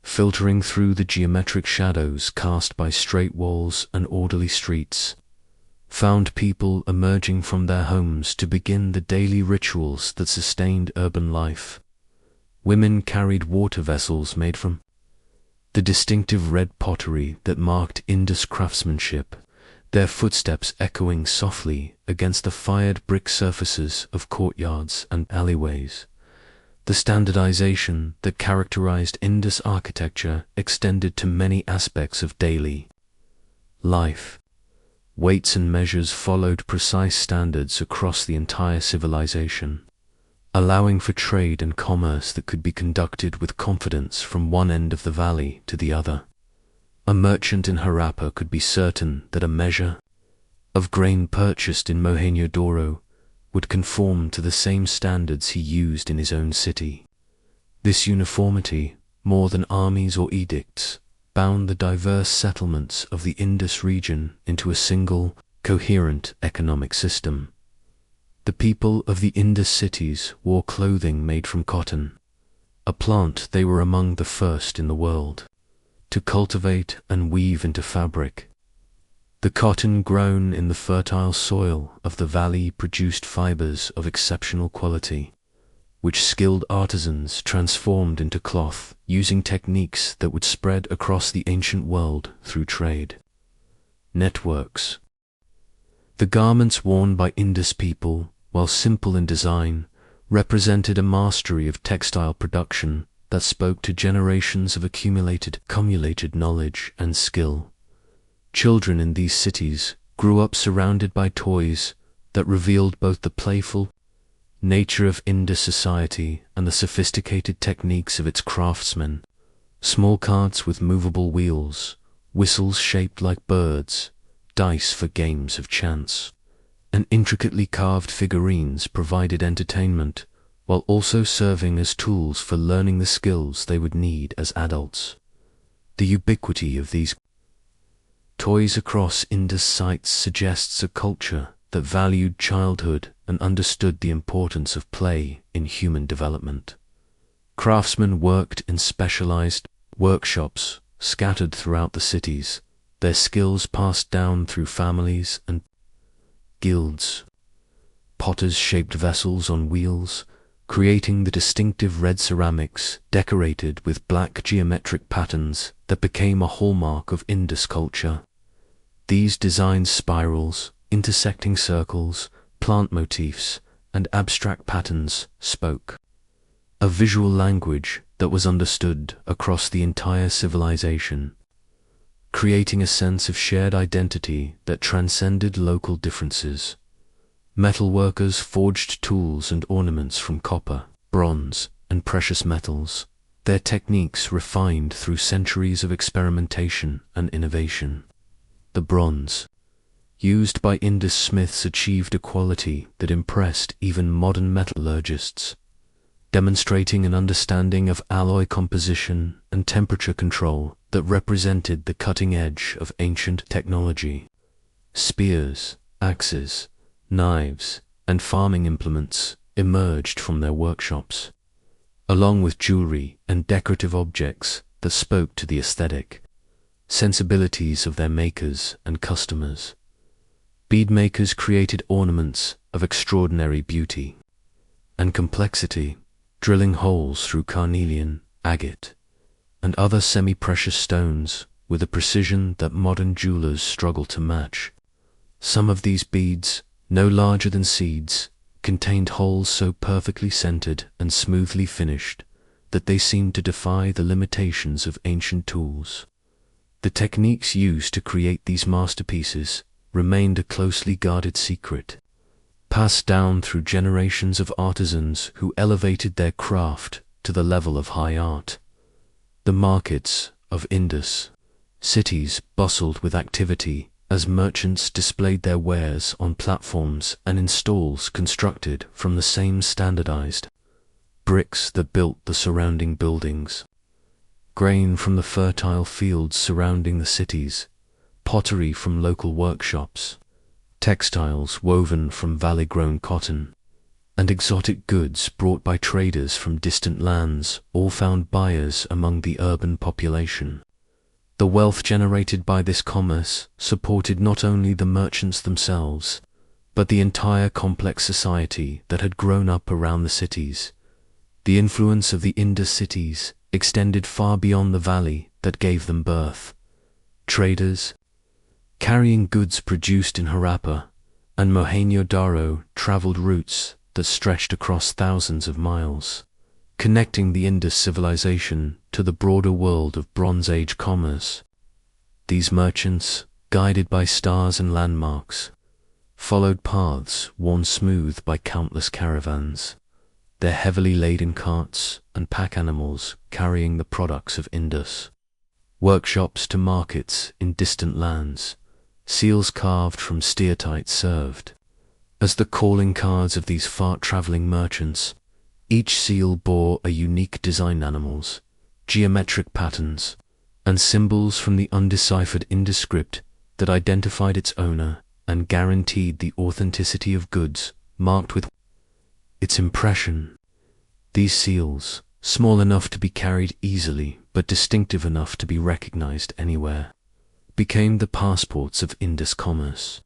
filtering through the geometric shadows cast by straight walls and orderly streets, found people emerging from their homes to begin the daily rituals that sustained urban life. Women carried water vessels made from the distinctive red pottery that marked Indus craftsmanship, their footsteps echoing softly against the fired brick surfaces of courtyards and alleyways. The standardization that characterized Indus architecture extended to many aspects of daily life. Weights and measures followed precise standards across the entire civilization, allowing for trade and commerce that could be conducted with confidence from one end of the valley to the other. A merchant in Harappa could be certain that a measure of grain purchased in Mohenjo-Daro would conform to the same standards he used in his own city. This uniformity, more than armies or edicts, bound the diverse settlements of the Indus region into a single, coherent economic system. The people of the Indus cities wore clothing made from cotton, a plant they were among the first in the world to cultivate and weave into fabric. The cotton grown in the fertile soil of the valley produced fibers of exceptional quality, which skilled artisans transformed into cloth using techniques that would spread across the ancient world through trade networks. The garments worn by Indus people, while simple in design, represented a mastery of textile production that spoke to generations of accumulated knowledge and skill. Children in these cities grew up surrounded by toys that revealed both the playful nature of Indus society and the sophisticated techniques of its craftsmen. Small carts with movable wheels, whistles shaped like birds, dice for games of chance, and intricately carved figurines provided entertainment, while also serving as tools for learning the skills they would need as adults. The ubiquity of these toys across Indus sites suggests a culture that valued childhood and understood the importance of play in human development. Craftsmen worked in specialized workshops scattered throughout the cities, their skills passed down through families and guilds. Potters shaped vessels on wheels, creating the distinctive red ceramics decorated with black geometric patterns that became a hallmark of Indus culture. These designed spirals, intersecting circles, plant motifs, and abstract patterns spoke a visual language that was understood across the entire civilization, creating a sense of shared identity that transcended local differences. Metalworkers forged tools and ornaments from copper, bronze, and precious metals, their techniques refined through centuries of experimentation and innovation. The bronze used by Indus smiths achieved a quality that impressed even modern metallurgists, demonstrating an understanding of alloy composition and temperature control that represented the cutting edge of ancient technology. Spears, axes, knives, and farming implements emerged from their workshops, along with jewelry and decorative objects that spoke to the aesthetic sensibilities of their makers and customers. Bead makers created ornaments of extraordinary beauty and complexity, drilling holes through carnelian, agate, and other semi-precious stones with a precision that modern jewelers struggle to match. Some of these beads, no larger than seeds, contained holes so perfectly centered and smoothly finished that they seemed to defy the limitations of ancient tools. The techniques used to create these masterpieces remained a closely guarded secret, passed down through generations of artisans who elevated their craft to the level of high art. The markets of Indus cities bustled with activity as merchants displayed their wares on platforms and in stalls constructed from the same standardized bricks that built the surrounding buildings. Grain from the fertile fields surrounding the cities, pottery from local workshops, textiles woven from valley-grown cotton, and exotic goods brought by traders from distant lands all found buyers among the urban population. The wealth generated by this commerce supported not only the merchants themselves, but the entire complex society that had grown up around the cities. The influence of the Indus cities extended far beyond the valley that gave them birth. Traders, carrying goods produced in Harappa and Mohenjo-Daro, traveled routes that stretched across thousands of miles, connecting the Indus civilization to the broader world of Bronze Age commerce. These merchants, guided by stars and landmarks, followed paths worn smooth by countless caravans, their heavily laden carts and pack animals carrying the products of Indus. Workshops to markets in distant lands, seals carved from steatite served as the calling cards of these far-traveling merchants. Each seal bore a unique design, animals, geometric patterns, and symbols from the undeciphered Indus script that identified its owner and guaranteed the authenticity of goods marked with its impression. These seals, small enough to be carried easily but distinctive enough to be recognized anywhere, became the passports of Indus commerce,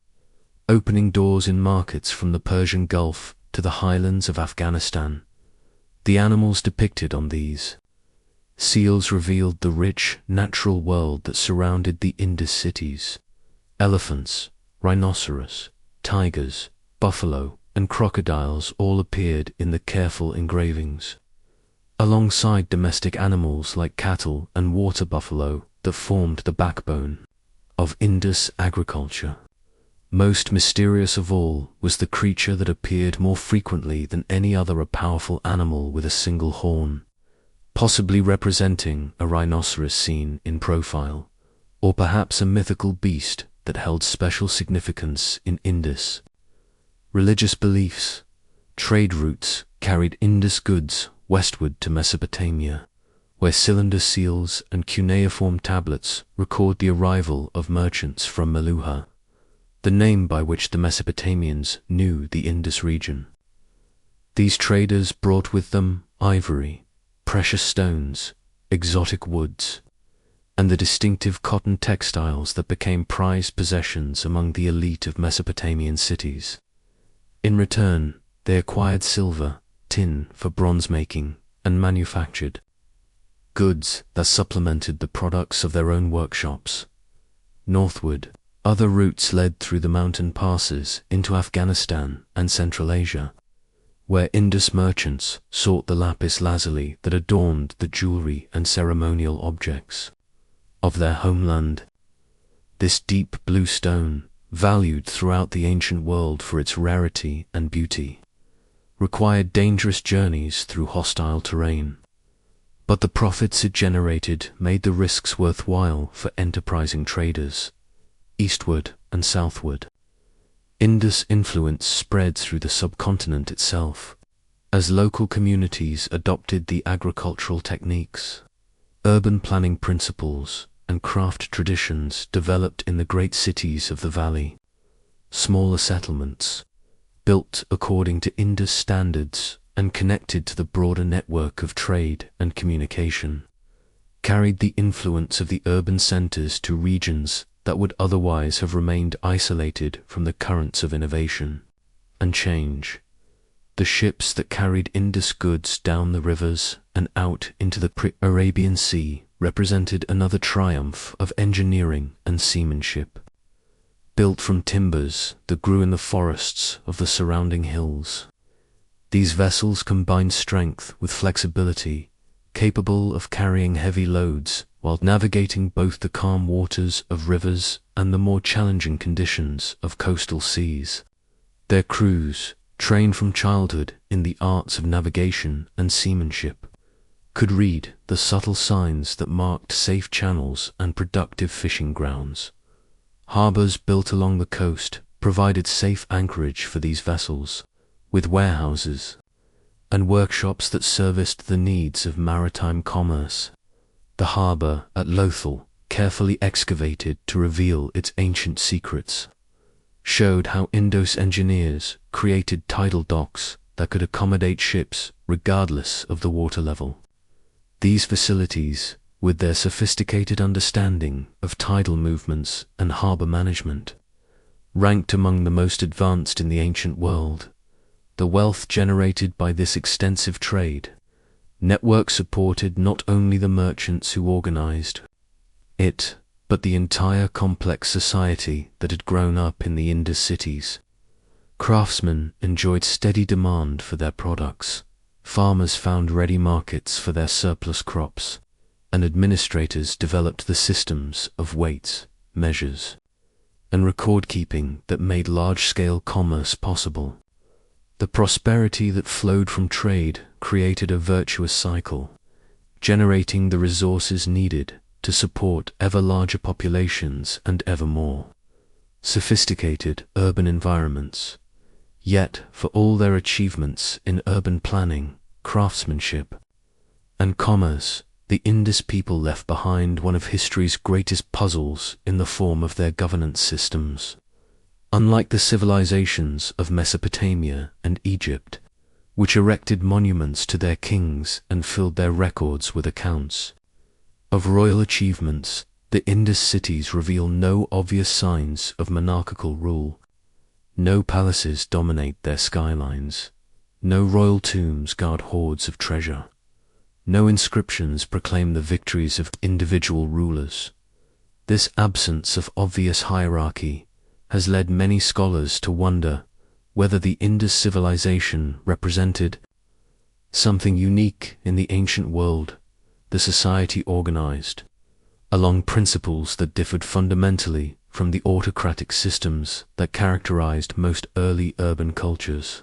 opening doors in markets from the Persian Gulf to the highlands of Afghanistan. The animals depicted on these seals revealed the rich, natural world that surrounded the Indus cities. Elephants, rhinoceros, tigers, buffalo, and crocodiles all appeared in the careful engravings, alongside domestic animals like cattle and water buffalo that formed the backbone of Indus agriculture. Most mysterious of all was the creature that appeared more frequently than any other, a powerful animal with a single horn, possibly representing a rhinoceros seen in profile, or perhaps a mythical beast that held special significance in Indus. Religious beliefs, trade routes carried Indus goods westward to Mesopotamia, where cylinder seals and cuneiform tablets record the arrival of merchants from Meluha, the name by which the Mesopotamians knew the Indus region. These traders brought with them ivory, precious stones, exotic woods, and the distinctive cotton textiles that became prized possessions among the elite of Mesopotamian cities. In return, they acquired silver, tin for bronze making, and manufactured goods that supplemented the products of their own workshops. Northward, other routes led through the mountain passes into Afghanistan and Central Asia, where Indus merchants sought the lapis lazuli that adorned the jewelry and ceremonial objects of their homeland. This deep blue stone, valued throughout the ancient world for its rarity and beauty, required dangerous journeys through hostile terrain. But the profits it generated made the risks worthwhile for enterprising traders, eastward and southward. Indus influence spread through the subcontinent itself, as local communities adopted the agricultural techniques, urban planning principles, and craft traditions developed in the great cities of the valley. Smaller settlements, built according to Indus standards and connected to the broader network of trade and communication, carried the influence of the urban centers to regions that would otherwise have remained isolated from the currents of innovation and change. The ships that carried Indus goods down the rivers and out into the Arabian Sea represented another triumph of engineering and seamanship. Built from timbers that grew in the forests of the surrounding hills, these vessels combined strength with flexibility, capable of carrying heavy loads while navigating both the calm waters of rivers and the more challenging conditions of coastal seas. Their crews, trained from childhood in the arts of navigation and seamanship, could read the subtle signs that marked safe channels and productive fishing grounds. Harbors built along the coast provided safe anchorage for these vessels, with warehouses and workshops that serviced the needs of maritime commerce. The harbor at Lothal, carefully excavated to reveal its ancient secrets, showed how Indus engineers created tidal docks that could accommodate ships regardless of the water level. These facilities, with their sophisticated understanding of tidal movements and harbor management, ranked among the most advanced in the ancient world. The wealth generated by this extensive trade network supported not only the merchants who organized it, but the entire complex society that had grown up in the Indus cities. Craftsmen enjoyed steady demand for their products, farmers found ready markets for their surplus crops, and administrators developed the systems of weights, measures, and record-keeping that made large-scale commerce possible. The prosperity that flowed from trade created a virtuous cycle, generating the resources needed to support ever larger populations and ever more sophisticated urban environments. Yet, for all their achievements in urban planning, craftsmanship, and commerce, the Indus people left behind one of history's greatest puzzles in the form of their governance systems. Unlike the civilizations of Mesopotamia and Egypt, which erected monuments to their kings and filled their records with accounts of royal achievements, The Indus cities reveal no obvious signs of monarchical rule. No palaces dominate their skylines. No royal tombs guard hoards of treasure. No inscriptions proclaim the victories of individual rulers. This absence of obvious hierarchy has led many scholars to wonder whether the Indus civilization represented something unique in the ancient world. The society organized along principles that differed fundamentally from the autocratic systems that characterized most early urban cultures.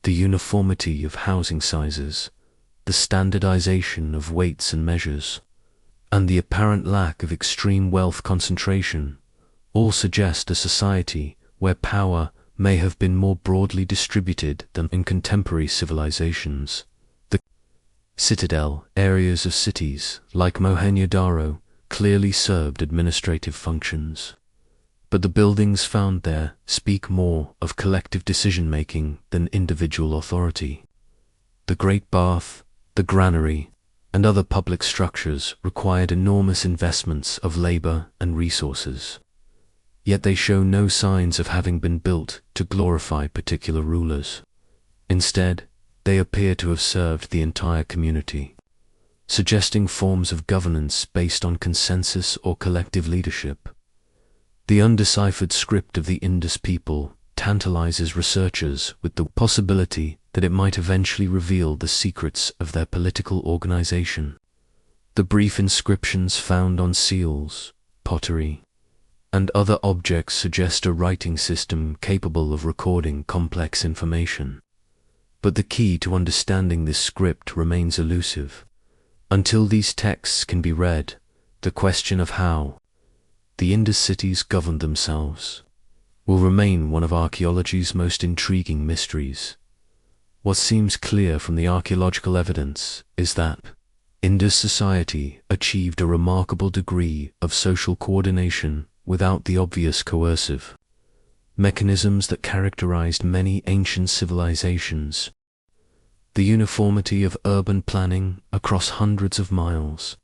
The uniformity of housing sizes, the standardization of weights and measures, and the apparent lack of extreme wealth concentration all suggest a society where power may have been more broadly distributed than in contemporary civilizations. The citadel areas of cities like Mohenjo-daro clearly served administrative functions, but the buildings found there speak more of collective decision-making than individual authority. The Great Bath, the granary, and other public structures required enormous investments of labor and resources. Yet they show no signs of having been built to glorify particular rulers. Instead, they appear to have served the entire community, suggesting forms of governance based on consensus or collective leadership. The undeciphered script of the Indus people tantalizes researchers with the possibility that it might eventually reveal the secrets of their political organization. The brief inscriptions found on seals, pottery, and other objects suggest a writing system capable of recording complex information. But the key to understanding this script remains elusive. Until these texts can be read, the question of how the Indus cities governed themselves will remain one of archaeology's most intriguing mysteries. What seems clear from the archaeological evidence is that Indus society achieved a remarkable degree of social coordination without the obvious coercive mechanisms that characterized many ancient civilizations. The uniformity of urban planning across hundreds of miles,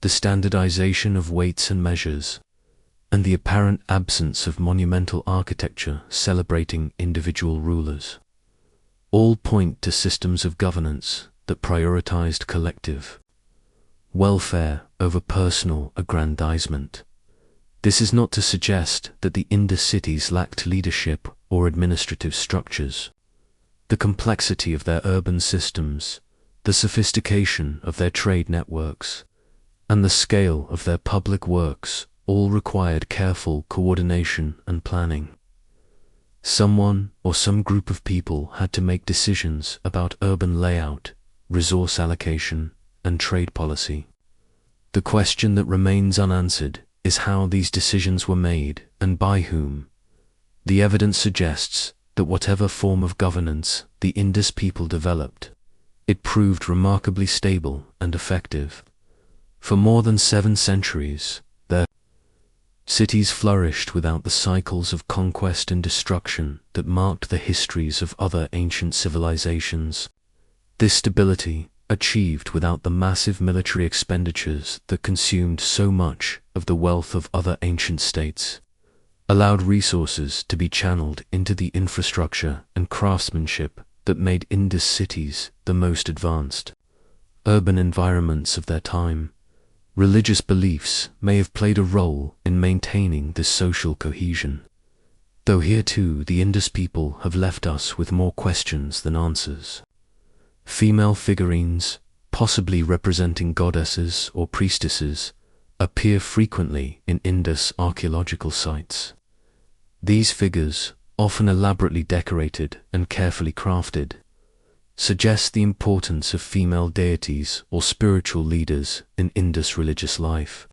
the standardization of weights and measures, and the apparent absence of monumental architecture celebrating individual rulers, all point to systems of governance that prioritized collective welfare over personal aggrandizement. This is not to suggest that the Indus cities lacked leadership or administrative structures. The complexity of their urban systems, the sophistication of their trade networks, and the scale of their public works all required careful coordination and planning. Someone or some group of people had to make decisions about urban layout, resource allocation, and trade policy. The question that remains unanswered is how these decisions were made and by whom. The evidence suggests that whatever form of governance the Indus people developed, it proved remarkably stable and effective. For more than 7 centuries, their cities flourished without the cycles of conquest and destruction that marked the histories of other ancient civilizations. This stability, achieved without the massive military expenditures that consumed so much of the wealth of other ancient states, allowed resources to be channeled into the infrastructure and craftsmanship that made Indus cities the most advanced urban environments of their time. Religious beliefs may have played a role in maintaining this social cohesion, though here too the Indus people have left us with more questions than answers. Female figurines, possibly representing goddesses or priestesses, appear frequently in Indus archaeological sites. These figures, often elaborately decorated and carefully crafted, suggest the importance of female deities or spiritual leaders in Indus religious life.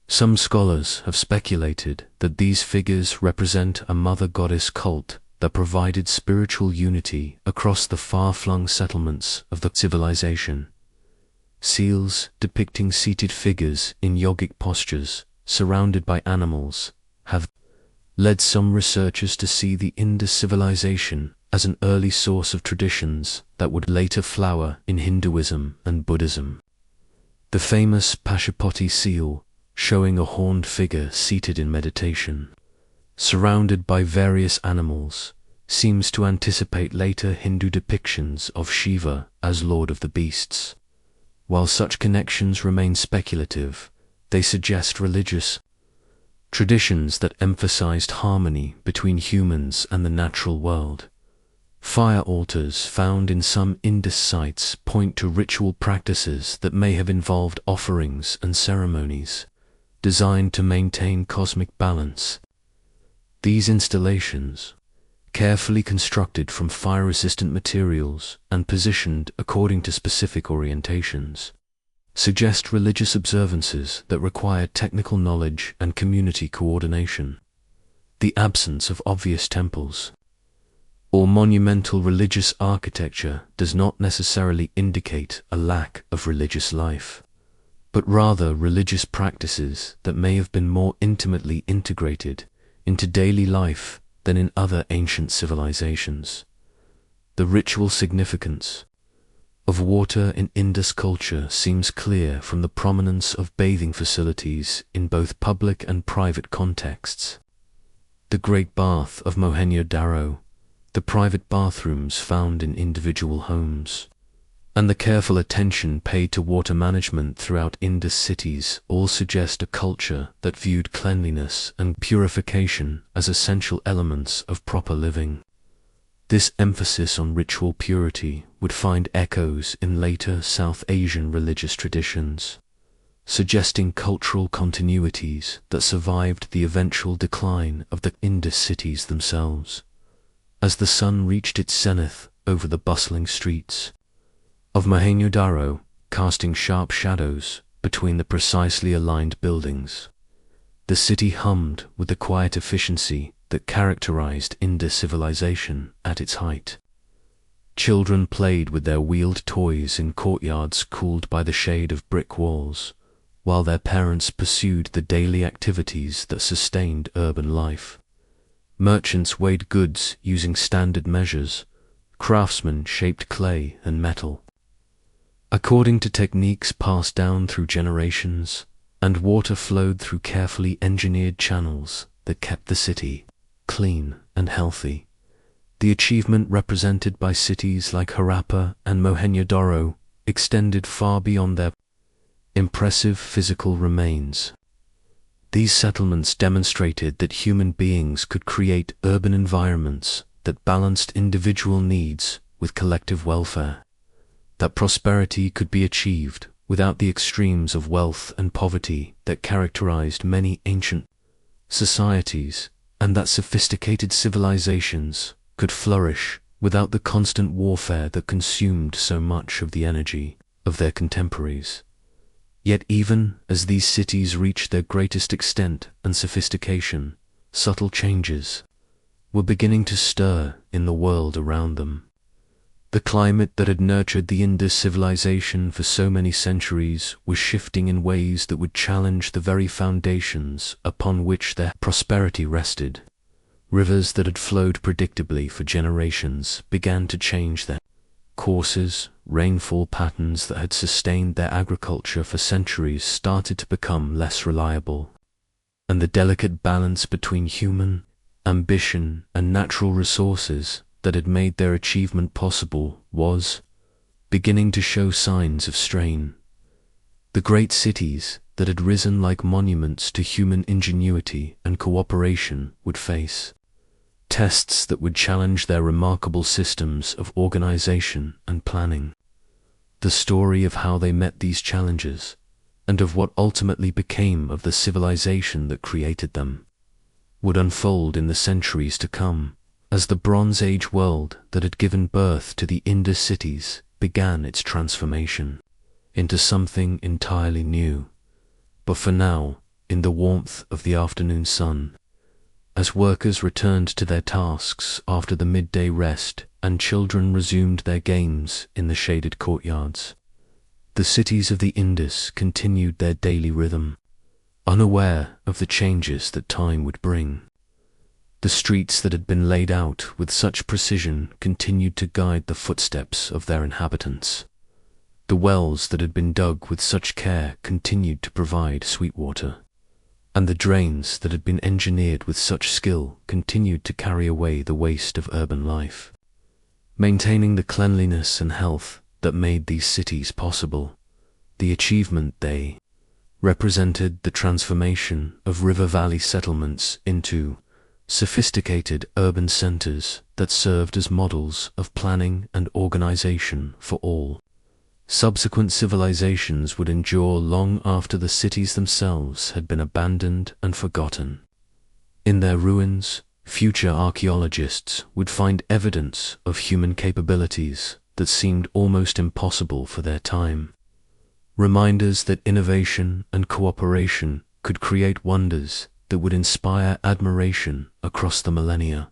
Some scholars have speculated that these figures represent a mother goddess cult that provided spiritual unity across the far-flung settlements of the civilization. Seals depicting seated figures in yogic postures, surrounded by animals, have led some researchers to see the Indus civilization as an early source of traditions that would later flower in Hinduism and Buddhism. The famous Pashupati seal, showing a horned figure seated in meditation, surrounded by various animals, seems to anticipate later Hindu depictions of Shiva as Lord of the Beasts. While such connections remain speculative, they suggest religious traditions that emphasized harmony between humans and the natural world. Fire altars found in some Indus sites point to ritual practices that may have involved offerings and ceremonies, designed to maintain cosmic balance. These installations, carefully constructed from fire-resistant materials and positioned according to specific orientations, suggest religious observances that require technical knowledge and community coordination. The absence of obvious temples or monumental religious architecture does not necessarily indicate a lack of religious life, but rather religious practices that may have been more intimately integrated into daily life than in other ancient civilizations. The ritual significance of water in Indus culture seems clear from the prominence of bathing facilities in both public and private contexts. The Great Bath of Mohenjo-daro, the private bathrooms found in individual homes, and the careful attention paid to water management throughout Indus cities all suggest a culture that viewed cleanliness and purification as essential elements of proper living. This emphasis on ritual purity would find echoes in later South Asian religious traditions, suggesting cultural continuities that survived the eventual decline of the Indus cities themselves. As the sun reached its zenith over the bustling streets of Mohenjo-daro, casting sharp shadows between the precisely aligned buildings, the city hummed with the quiet efficiency that characterized Indus civilization at its height. Children played with their wheeled toys in courtyards cooled by the shade of brick walls, while their parents pursued the daily activities that sustained urban life. Merchants weighed goods using standard measures, craftsmen shaped clay and metal according to techniques passed down through generations, and water flowed through carefully engineered channels that kept the city clean and healthy. The achievement represented by cities like Harappa and Mohenjo-daro extended far beyond their impressive physical remains. These settlements demonstrated that human beings could create urban environments that balanced individual needs with collective welfare, that prosperity could be achieved without the extremes of wealth and poverty that characterized many ancient societies, and that sophisticated civilizations could flourish without the constant warfare that consumed so much of the energy of their contemporaries. Yet even as these cities reached their greatest extent and sophistication, subtle changes were beginning to stir in the world around them. The climate that had nurtured the Indus civilization for so many centuries was shifting in ways that would challenge the very foundations upon which their prosperity rested. Rivers that had flowed predictably for generations began to change their courses, rainfall patterns that had sustained their agriculture for centuries started to become less reliable, and the delicate balance between human ambition and natural resources that had made their achievement possible was beginning to show signs of strain. The great cities that had risen like monuments to human ingenuity and cooperation would face tests that would challenge their remarkable systems of organization and planning. The story of how they met these challenges, and of what ultimately became of the civilization that created them, would unfold in the centuries to come, as the Bronze Age world that had given birth to the Indus cities began its transformation into something entirely new. But for now, in the warmth of the afternoon sun, as workers returned to their tasks after the midday rest and children resumed their games in the shaded courtyards, the cities of the Indus continued their daily rhythm, unaware of the changes that time would bring. The streets that had been laid out with such precision continued to guide the footsteps of their inhabitants. The wells that had been dug with such care continued to provide sweet water. and the drains that had been engineered with such skill continued to carry away the waste of urban life, maintaining the cleanliness and health that made these cities possible. The achievement they represented the transformation of river valley settlements into sophisticated urban centers that served as models of planning and organization for all. Subsequent civilizations would endure long after the cities themselves had been abandoned and forgotten. In their ruins, future archaeologists would find evidence of human capabilities that seemed almost impossible for their time. Reminders that innovation and cooperation could create wonders that would inspire admiration across the millennia.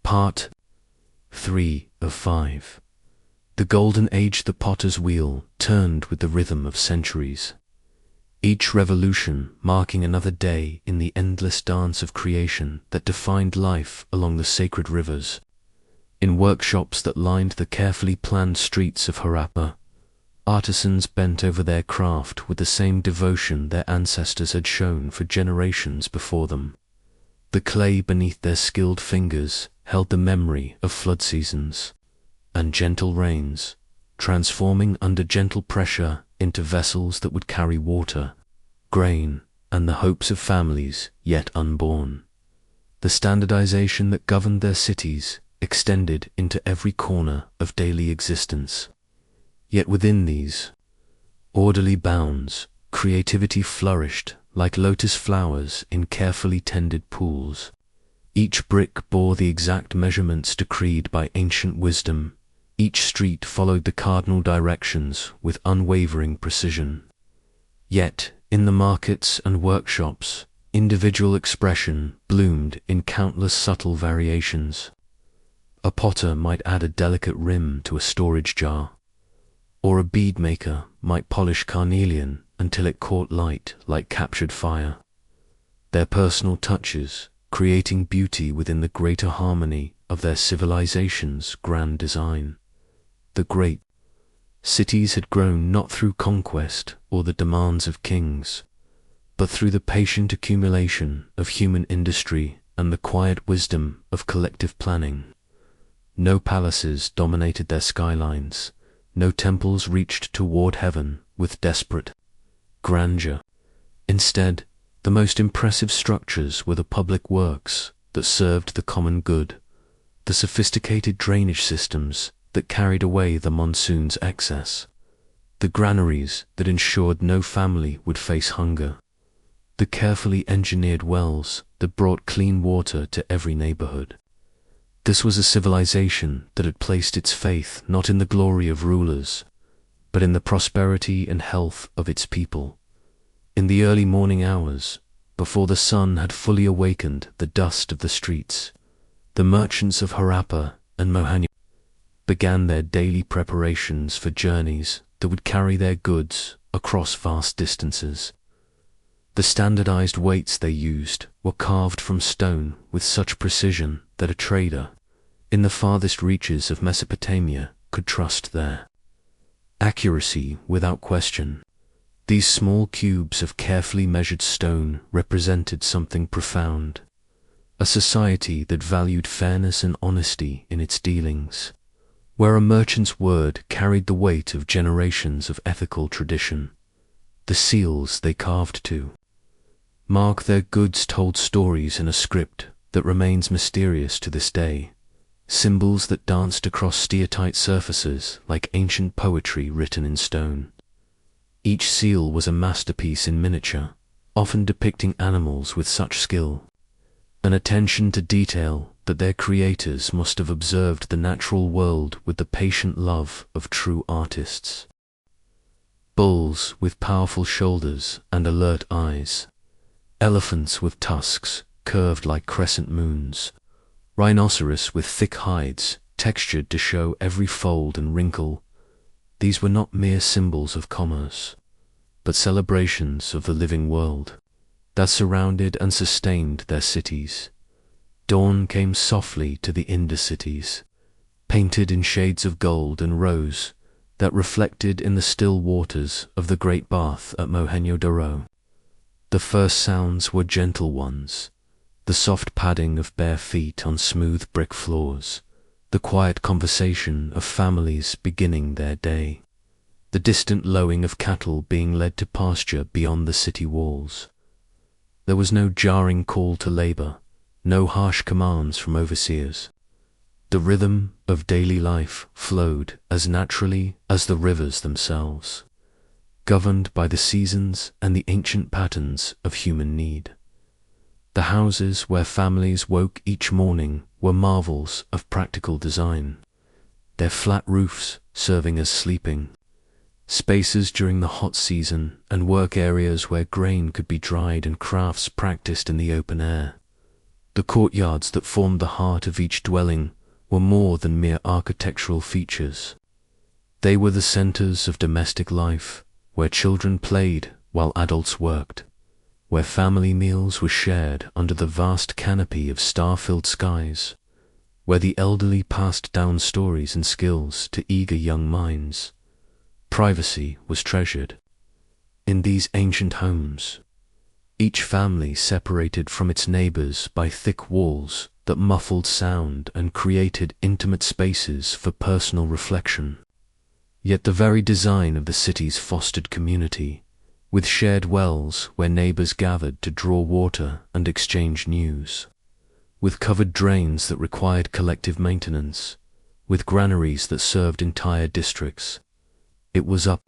Part 3 of 5. The Golden Age. The potter's wheel turned with the rhythm of centuries, each revolution marking another day in the endless dance of creation that defined life along the sacred rivers. In workshops that lined the carefully planned streets of Harappa, artisans bent over their craft with the same devotion their ancestors had shown for generations before them. The clay beneath their skilled fingers held the memory of flood seasons and gentle rains, transforming under gentle pressure into vessels that would carry water, grain, and the hopes of families yet unborn. The standardization that governed their cities extended into every corner of daily existence. Yet within these orderly bounds, creativity flourished like lotus flowers in carefully tended pools. Each brick bore the exact measurements decreed by ancient wisdom. Each street followed the cardinal directions with unwavering precision. Yet, in the markets and workshops, individual expression bloomed in countless subtle variations. A potter might add a delicate rim to a storage jar, or a bead maker might polish carnelian until it caught light like captured fire. Their personal touches, creating beauty within the greater harmony of their civilization's grand design. The great cities had grown not through conquest or the demands of kings, but through the patient accumulation of human industry and the quiet wisdom of collective planning. No palaces dominated their skylines, no temples reached toward heaven with desperate grandeur. Instead, the most impressive structures were the public works that served the common good, the sophisticated drainage systems that carried away the monsoon's excess, the granaries that ensured no family would face hunger, the carefully engineered wells that brought clean water to every neighborhood. This was a civilization that had placed its faith not in the glory of rulers, but in the prosperity and health of its people. In the early morning hours, before the sun had fully awakened the dust of the streets, the merchants of Harappa and Mohenjo began their daily preparations for journeys that would carry their goods across vast distances. The standardized weights they used were carved from stone with such precision that a trader in the farthest reaches of Mesopotamia could trust their accuracy without question. These small cubes of carefully measured stone represented something profound, a society that valued fairness and honesty in its dealings, where a merchant's word carried the weight of generations of ethical tradition. The seals they carved to mark their goods told stories in a script that remains mysterious to this day, symbols that danced across steatite surfaces like ancient poetry written in stone. Each seal was a masterpiece in miniature, often depicting animals with such skill, an attention to detail that their creators must have observed the natural world with the patient love of true artists. Bulls with powerful shoulders and alert eyes, elephants with tusks curved like crescent moons, rhinoceros with thick hides textured to show every fold and wrinkle. These were not mere symbols of commerce, but celebrations of the living world that surrounded and sustained their cities. Dawn came softly to the Indus cities, painted in shades of gold and rose that reflected in the still waters of the Great Bath at Mohenjo-Daro. The first sounds were gentle ones, the soft padding of bare feet on smooth brick floors, the quiet conversation of families beginning their day, the distant lowing of cattle being led to pasture beyond the city walls. There was no jarring call to labor, no harsh commands from overseers. The rhythm of daily life flowed as naturally as the rivers themselves, governed by the seasons and the ancient patterns of human need. The houses where families woke each morning were marvels of practical design, their flat roofs serving as sleeping spaces during the hot season and work areas where grain could be dried and crafts practiced in the open air. The courtyards that formed the heart of each dwelling were more than mere architectural features. They were the centers of domestic life, where children played while adults worked, where family meals were shared under the vast canopy of star-filled skies, where the elderly passed down stories and skills to eager young minds. Privacy was treasured. In these ancient homes, each family separated from its neighbors by thick walls that muffled sound and created intimate spaces for personal reflection. Yet the very design of the cities fostered community, with shared wells where neighbors gathered to draw water and exchange news, with covered drains that required collective maintenance, with granaries that served entire districts. It was a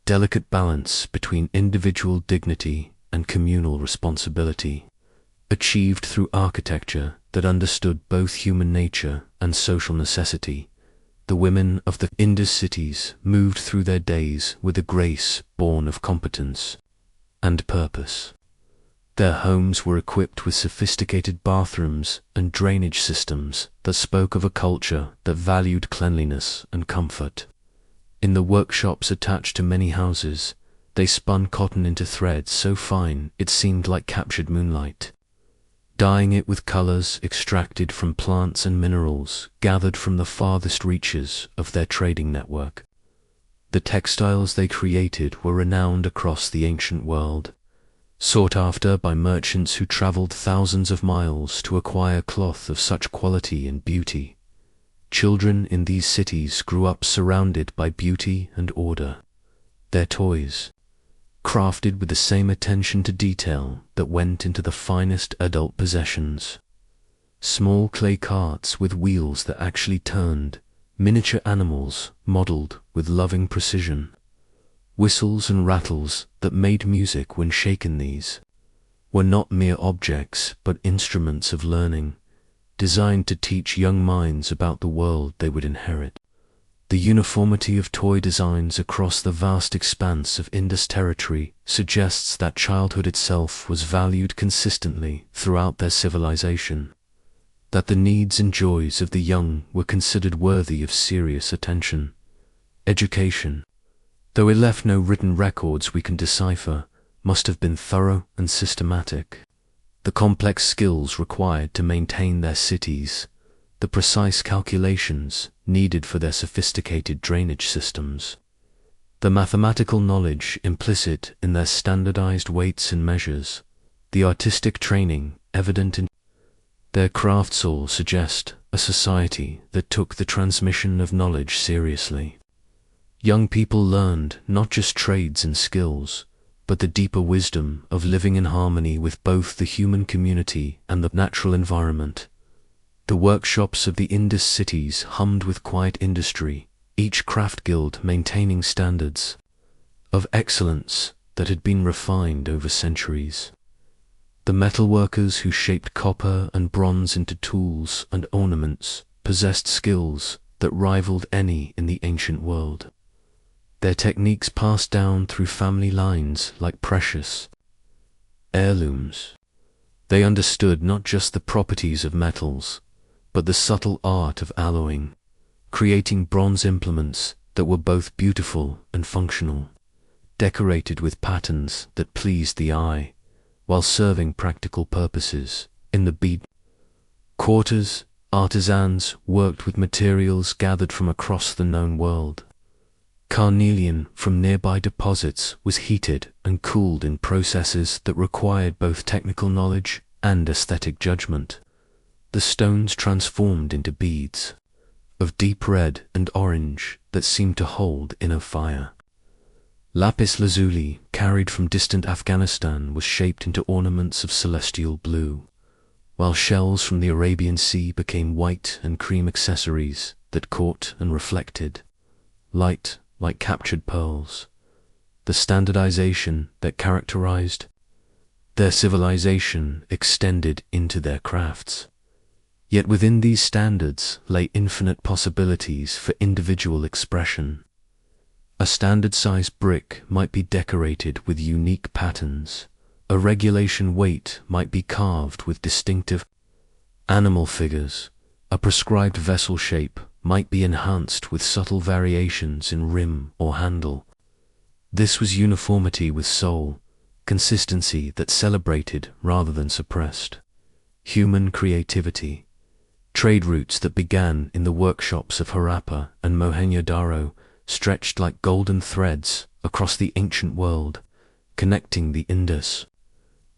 delicate balance between individual dignity and communal responsibility, achieved through architecture that understood both human nature and social necessity. The women of the Indus cities moved through their days with a grace born of competence and purpose. Their homes were equipped with sophisticated bathrooms and drainage systems that spoke of a culture that valued cleanliness and comfort. In the workshops attached to many houses, they spun cotton into threads so fine it seemed like captured moonlight, dyeing it with colors extracted from plants and minerals gathered from the farthest reaches of their trading network. The textiles they created were renowned across the ancient world, sought after by merchants who traveled thousands of miles to acquire cloth of such quality and beauty. Children in these cities grew up surrounded by beauty and order. Their toys, crafted with the same attention to detail that went into the finest adult possessions. Small clay carts with wheels that actually turned, miniature animals modeled with loving precision, whistles and rattles that made music when shaken. These were not mere objects but instruments of learning, designed to teach young minds about the world they would inherit. The uniformity of toy designs across the vast expanse of Indus territory suggests that childhood itself was valued consistently throughout their civilization, that the needs and joys of the young were considered worthy of serious attention. Education, though it left no written records we can decipher, must have been thorough and systematic. The complex skills required to maintain their cities, the precise calculations needed for their sophisticated drainage systems, the mathematical knowledge implicit in their standardized weights and measures, the artistic training evident in their crafts all suggest a society that took the transmission of knowledge seriously. Young people learned not just trades and skills, but the deeper wisdom of living in harmony with both the human community and the natural environment. The workshops of the Indus cities hummed with quiet industry, each craft guild maintaining standards of excellence that had been refined over centuries. The metalworkers who shaped copper and bronze into tools and ornaments possessed skills that rivaled any in the ancient world. Their techniques passed down through family lines like precious heirlooms. They understood not just the properties of metals, but the subtle art of alloying, creating bronze implements that were both beautiful and functional, decorated with patterns that pleased the eye, while serving practical purposes. In the bead quarters, artisans worked with materials gathered from across the known world. Carnelian from nearby deposits was heated and cooled in processes that required both technical knowledge and aesthetic judgment. The stones transformed into beads of deep red and orange that seemed to hold inner fire. Lapis lazuli, carried from distant Afghanistan, was shaped into ornaments of celestial blue, while shells from the Arabian Sea became white and cream accessories that caught and reflected light like captured pearls. The standardization that characterized their civilization extended into their crafts. Yet within these standards lay infinite possibilities for individual expression. A standard-sized brick might be decorated with unique patterns. A regulation weight might be carved with distinctive animal figures. A prescribed vessel shape might be enhanced with subtle variations in rim or handle. This was uniformity with soul, consistency that celebrated rather than suppressed. Human creativity. Trade routes that began in the workshops of Harappa and Mohenjo-daro stretched like golden threads across the ancient world, connecting the Indus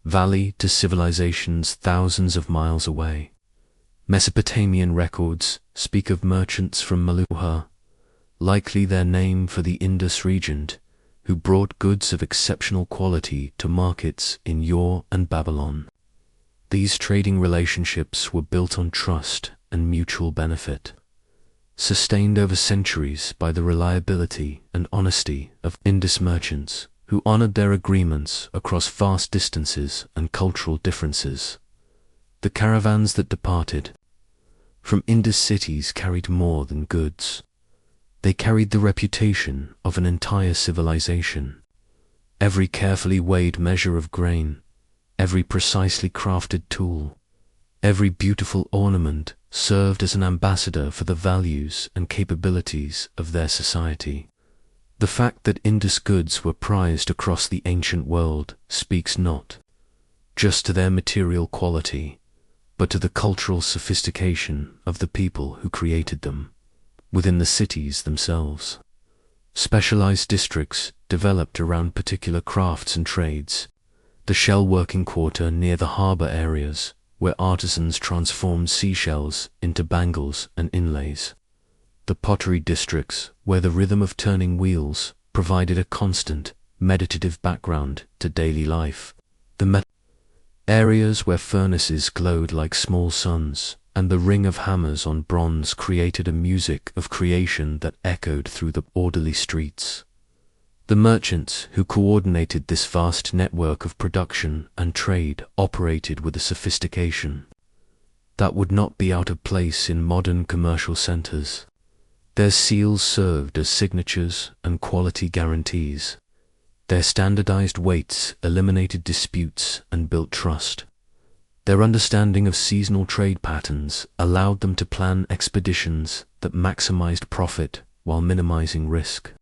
Valley to civilizations thousands of miles away. Mesopotamian records speak of merchants from Meluhha, likely their name for the Indus region, who brought goods of exceptional quality to markets in Ur and Babylon. These trading relationships were built on trust and mutual benefit, sustained over centuries by the reliability and honesty of Indus merchants who honored their agreements across vast distances and cultural differences. The caravans that departed from Indus cities carried more than goods. They carried the reputation of an entire civilization. Every carefully weighed measure of grain, every precisely crafted tool, every beautiful ornament served as an ambassador for the values and capabilities of their society. The fact that Indus goods were prized across the ancient world speaks not just to their material quality, but to the cultural sophistication of the people who created them. Within the cities themselves, specialized districts developed around particular crafts and trades. The shell-working quarter near the harbor areas, where artisans transformed seashells into bangles and inlays. The pottery districts, where the rhythm of turning wheels provided a constant, meditative background to daily life. The areas where furnaces glowed like small suns, and the ring of hammers on bronze created a music of creation that echoed through the orderly streets. The merchants who coordinated this vast network of production and trade operated with a sophistication that would not be out of place in modern commercial centers. Their seals served as signatures and quality guarantees. Their standardized weights eliminated disputes and built trust. Their understanding of seasonal trade patterns allowed them to plan expeditions that maximized profit while minimizing risk.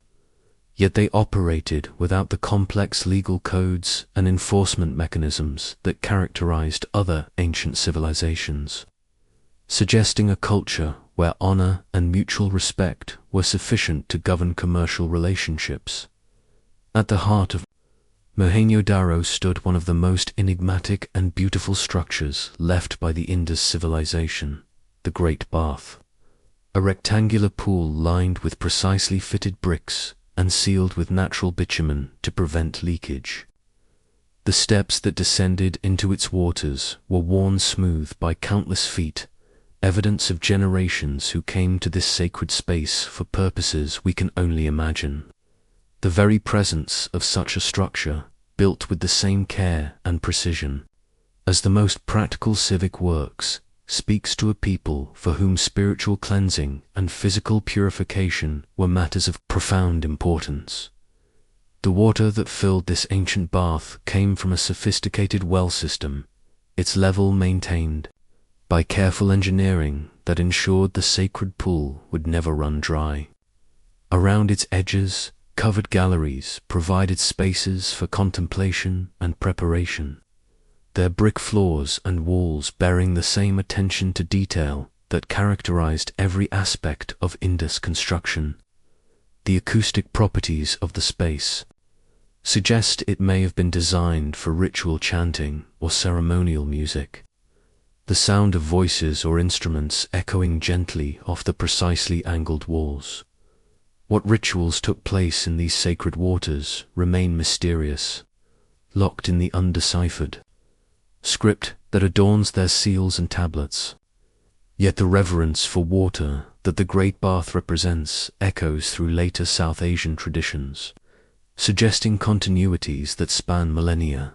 Yet they operated without the complex legal codes and enforcement mechanisms that characterized other ancient civilizations, suggesting a culture where honor and mutual respect were sufficient to govern commercial relationships. At the heart of Mohenjo-daro stood one of the most enigmatic and beautiful structures left by the Indus civilization, the Great Bath. A rectangular pool lined with precisely fitted bricks and sealed with natural bitumen to prevent leakage. The steps that descended into its waters were worn smooth by countless feet, evidence of generations who came to this sacred space for purposes we can only imagine. The very presence of such a structure, built with the same care and precision as the most practical civic works, speaks to a people for whom spiritual cleansing and physical purification were matters of profound importance. The water that filled this ancient bath came from a sophisticated well system, its level maintained by careful engineering that ensured the sacred pool would never run dry. Around its edges, covered galleries provided spaces for contemplation and preparation, their brick floors and walls bearing the same attention to detail that characterized every aspect of Indus construction. the acoustic properties of the space suggest it may have been designed for ritual chanting or ceremonial music, the sound of voices or instruments echoing gently off the precisely angled walls. What rituals took place in these sacred waters remain mysterious, locked in the undeciphered script that adorns their seals and tablets. Yet the reverence for water that the Great Bath represents echoes through later South Asian traditions, suggesting continuities that span millennia.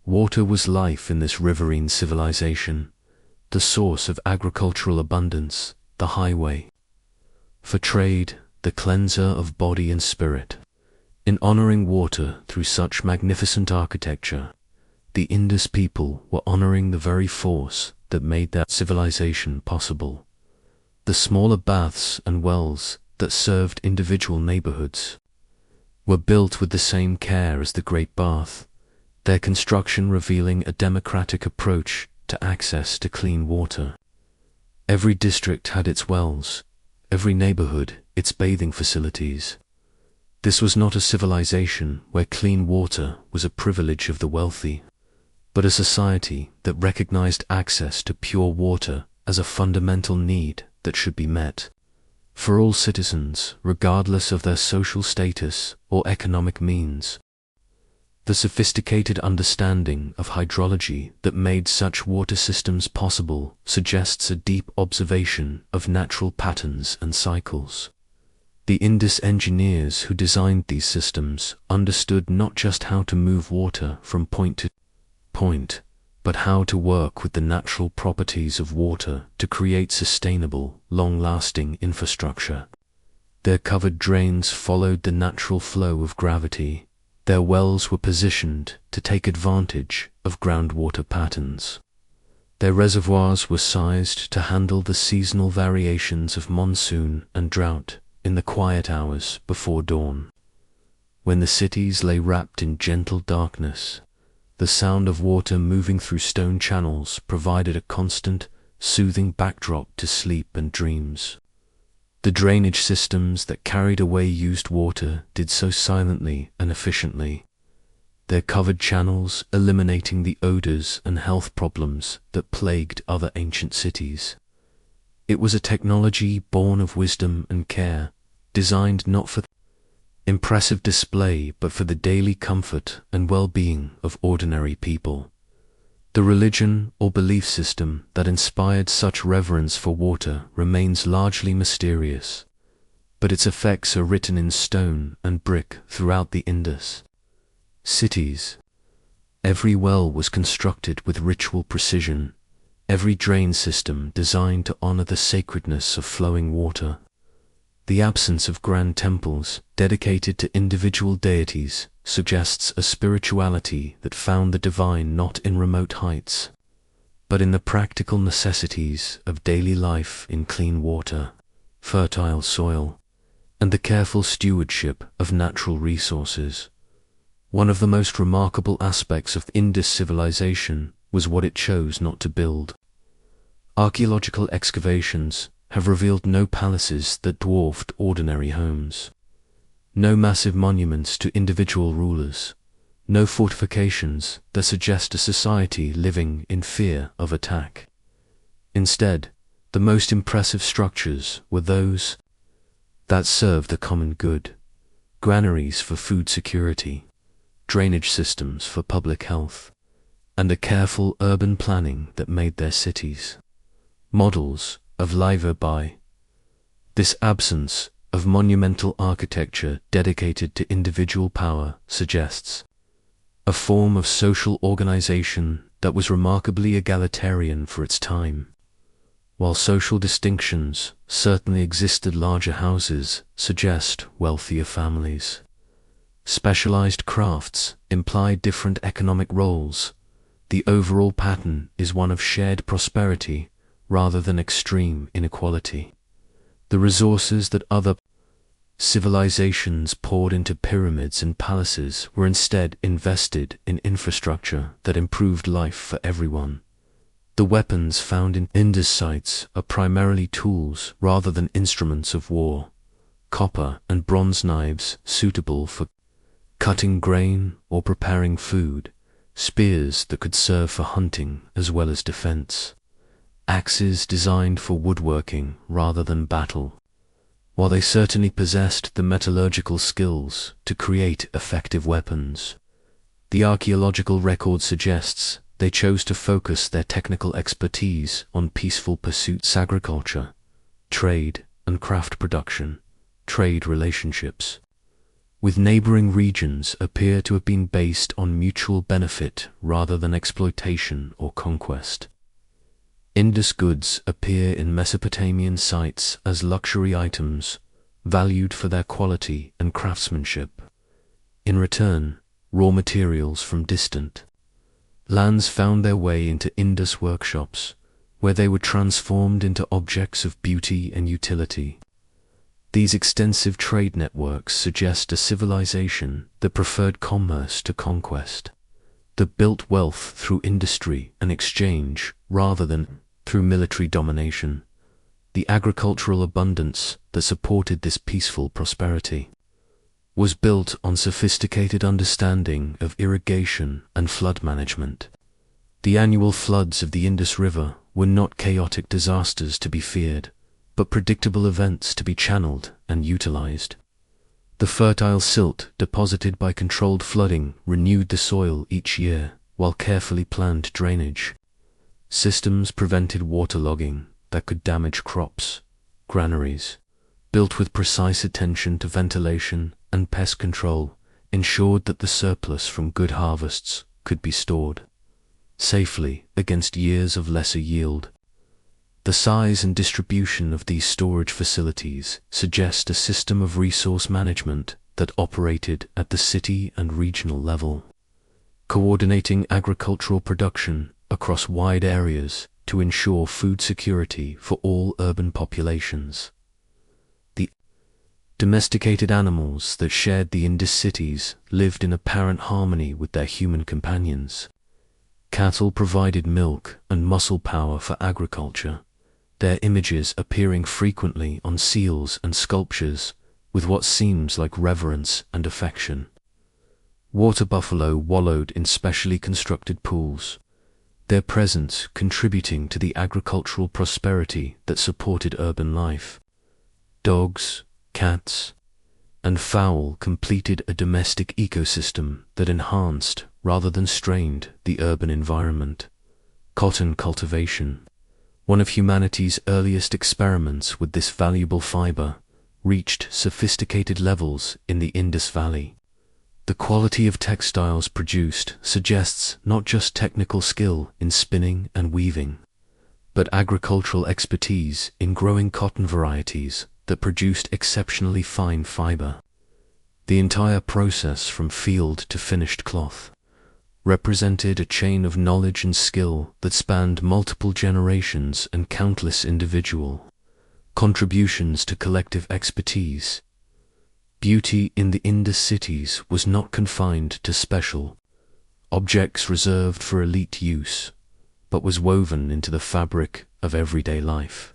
Water was life in this riverine civilization, the source of agricultural abundance, the highway for trade, the cleanser of body and spirit. In honoring water through such magnificent architecture, the Indus people were honoring the very force that made their civilization possible. The smaller baths and wells that served individual neighborhoods were built with the same care as the Great Bath, their construction revealing a democratic approach to access to clean water. Every district had its wells, every neighborhood its bathing facilities. This was not a civilization where clean water was a privilege of the wealthy, but a society that recognized access to pure water as a fundamental need that should be met for all citizens, regardless of their social status or economic means. The sophisticated understanding of hydrology that made such water systems possible suggests a deep observation of natural patterns and cycles. The Indus engineers who designed these systems understood not just how to move water from point to point, but how to work with the natural properties of water to create sustainable, long-lasting infrastructure. Their covered drains followed the natural flow of gravity. Their wells were positioned to take advantage of groundwater patterns. Their reservoirs were sized to handle the seasonal variations of monsoon and drought in the quiet hours before dawn. When the cities lay wrapped in gentle darkness, the sound of water moving through stone channels provided a constant, soothing backdrop to sleep and dreams. The drainage systems that carried away used water did so silently and efficiently, their covered channels eliminating the odors and health problems that plagued other ancient cities. It was a technology born of wisdom and care, designed not for impressive display but for the daily comfort and well-being of ordinary people. The religion or belief system that inspired such reverence for water remains largely mysterious, but its effects are written in stone and brick throughout the Indus cities. Every well was constructed with ritual precision, every drain system designed to honor the sacredness of flowing water. The absence of grand temples dedicated to individual deities suggests a spirituality that found the divine not in remote heights, but in the practical necessities of daily life in clean water, fertile soil, and the careful stewardship of natural resources. One of the most remarkable aspects of Indus civilization was what it chose not to build. Archaeological excavations have revealed no palaces that dwarfed ordinary homes, no massive monuments to individual rulers, no fortifications that suggest a society living in fear of attack. Instead, the most impressive structures were those that served the common good: granaries for food security, drainage systems for public health, and a careful urban planning that made their cities models of life by. This absence of monumental architecture dedicated to individual power suggests a form of social organization that was remarkably egalitarian for its time. While social distinctions certainly existed, larger houses suggest wealthier families. Specialized crafts imply different economic roles. The overall pattern is one of shared prosperity rather than extreme inequality. The resources that other civilizations poured into pyramids and palaces were instead invested in infrastructure that improved life for everyone. The weapons found in Indus sites are primarily tools rather than instruments of war, copper and bronze knives suitable for cutting grain or preparing food, spears that could serve for hunting as well as defense, axes designed for woodworking rather than battle. While they certainly possessed the metallurgical skills to create effective weapons, the archaeological record suggests they chose to focus their technical expertise on peaceful pursuits: agriculture, trade and craft production. Trade relationships with neighboring regions appear to have been based on mutual benefit rather than exploitation or conquest. Indus goods appear in Mesopotamian sites as luxury items, valued for their quality and craftsmanship. In return, raw materials from distant lands found their way into Indus workshops, where they were transformed into objects of beauty and utility. These extensive trade networks suggest a civilization that preferred commerce to conquest, that built wealth through industry and exchange rather than through military domination. The agricultural abundance that supported this peaceful prosperity was built on sophisticated understanding of irrigation and flood management. The annual floods of the Indus River were not chaotic disasters to be feared, but predictable events to be channeled and utilized. The fertile silt deposited by controlled flooding renewed the soil each year, while carefully planned drainage systems prevented waterlogging that could damage crops. Granaries, built with precise attention to ventilation and pest control, ensured that the surplus from good harvests could be stored safely against years of lesser yield. The size and distribution of these storage facilities suggest a system of resource management that operated at the city and regional level, coordinating agricultural production across wide areas to ensure food security for all urban populations. The domesticated animals that shared the Indus cities lived in apparent harmony with their human companions. Cattle provided milk and muscle power for agriculture, their images appearing frequently on seals and sculptures with what seems like reverence and affection. Water buffalo wallowed in specially constructed pools, their presence contributing to the agricultural prosperity that supported urban life. Dogs, cats, and fowl completed a domestic ecosystem that enhanced rather than strained the urban environment. Cotton cultivation, one of humanity's earliest experiments with this valuable fiber, reached sophisticated levels in the Indus Valley. The quality of textiles produced suggests not just technical skill in spinning and weaving, but agricultural expertise in growing cotton varieties that produced exceptionally fine fiber. The entire process from field to finished cloth represented a chain of knowledge and skill that spanned multiple generations and countless individual contributions to collective expertise. Beauty in the Indus cities was not confined to special objects reserved for elite use, but was woven into the fabric of everyday life.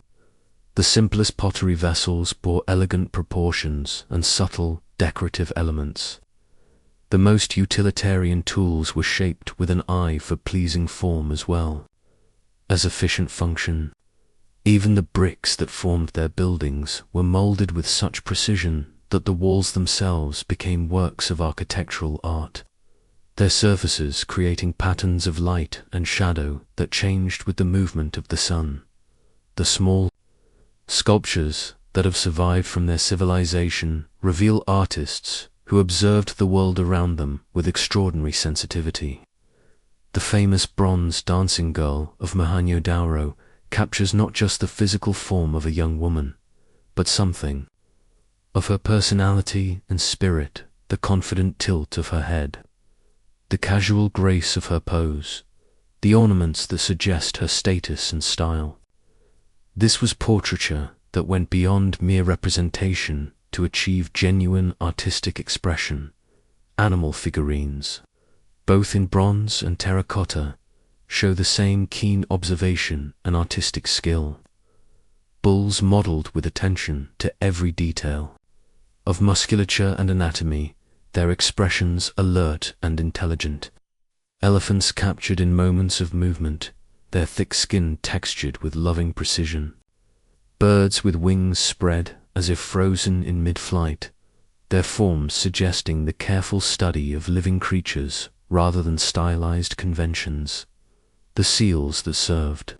The simplest pottery vessels bore elegant proportions and subtle decorative elements. The most utilitarian tools were shaped with an eye for pleasing form as well as efficient function. Even the bricks that formed their buildings were molded with such precision that the walls themselves became works of architectural art, their surfaces creating patterns of light and shadow that changed with the movement of the sun. The small sculptures that have survived from their civilization reveal artists who observed the world around them with extraordinary sensitivity. The famous bronze dancing girl of Mohenjo-Daro captures not just the physical form of a young woman, but something of her personality and spirit, the confident tilt of her head, the casual grace of her pose, the ornaments that suggest her status and style. This was portraiture that went beyond mere representation to achieve genuine artistic expression. Animal figurines, both in bronze and terracotta, show the same keen observation and artistic skill. Bulls modeled with attention to every detail, of musculature and anatomy, their expressions alert and intelligent. Elephants captured in moments of movement, their thick skin textured with loving precision. Birds with wings spread as if frozen in mid-flight, their forms suggesting the careful study of living creatures rather than stylized conventions. The seals that served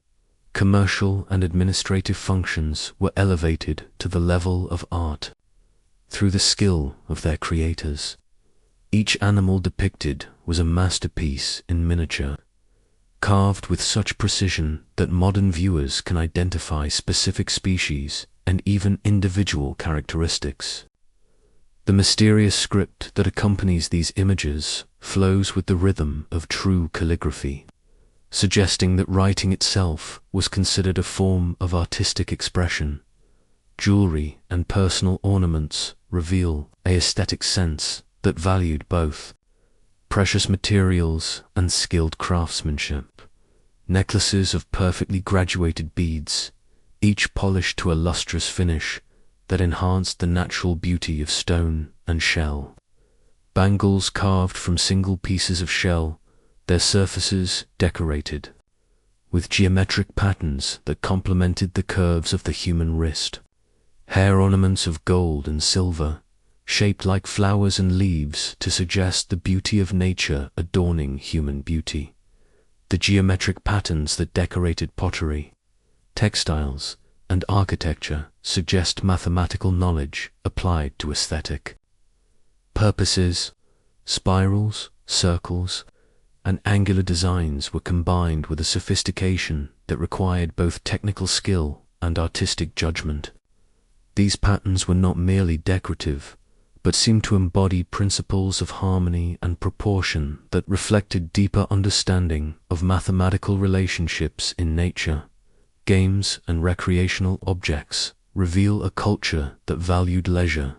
commercial and administrative functions were elevated to the level of art through the skill of their creators. Each animal depicted was a masterpiece in miniature, carved with such precision that modern viewers can identify specific species and even individual characteristics. The mysterious script that accompanies these images flows with the rhythm of true calligraphy, suggesting that writing itself was considered a form of artistic expression. Jewelry and personal ornaments reveal an aesthetic sense that valued both precious materials and skilled craftsmanship. Necklaces of perfectly graduated beads, each polished to a lustrous finish that enhanced the natural beauty of stone and shell. Bangles carved from single pieces of shell, their surfaces decorated with geometric patterns that complemented the curves of the human wrist. Hair ornaments of gold and silver, shaped like flowers and leaves to suggest the beauty of nature adorning human beauty. The geometric patterns that decorated pottery, textiles, and architecture suggest mathematical knowledge applied to aesthetic purposes. Spirals, circles, and angular designs were combined with a sophistication that required both technical skill and artistic judgment. These patterns were not merely decorative, but seemed to embody principles of harmony and proportion that reflected deeper understanding of mathematical relationships in nature. Games and recreational objects reveal a culture that valued leisure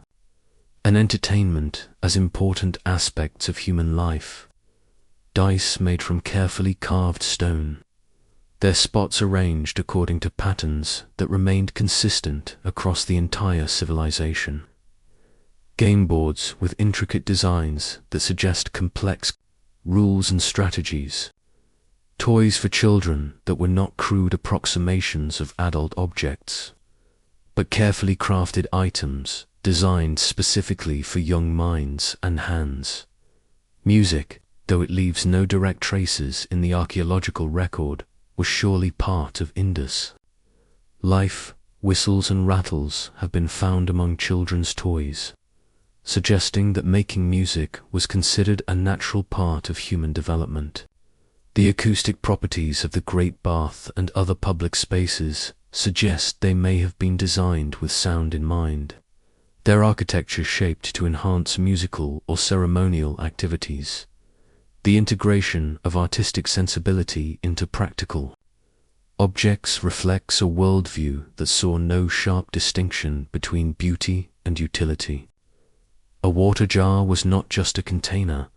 and entertainment as important aspects of human life. Dice made from carefully carved stone, their spots arranged according to patterns that remained consistent across the entire civilization. Game boards with intricate designs that suggest complex rules and strategies. Toys for children that were not crude approximations of adult objects, but carefully crafted items designed specifically for young minds and hands. Music, though it leaves no direct traces in the archaeological record, was surely part of Indus. Life, whistles and rattles have been found among children's toys, suggesting that making music was considered a natural part of human development. The acoustic properties of the Great Bath and other public spaces suggest they may have been designed with sound in mind, their architecture shaped to enhance musical or ceremonial activities. The integration of artistic sensibility into practical objects reflects a worldview that saw no sharp distinction between beauty and utility. A water jar was not just a container,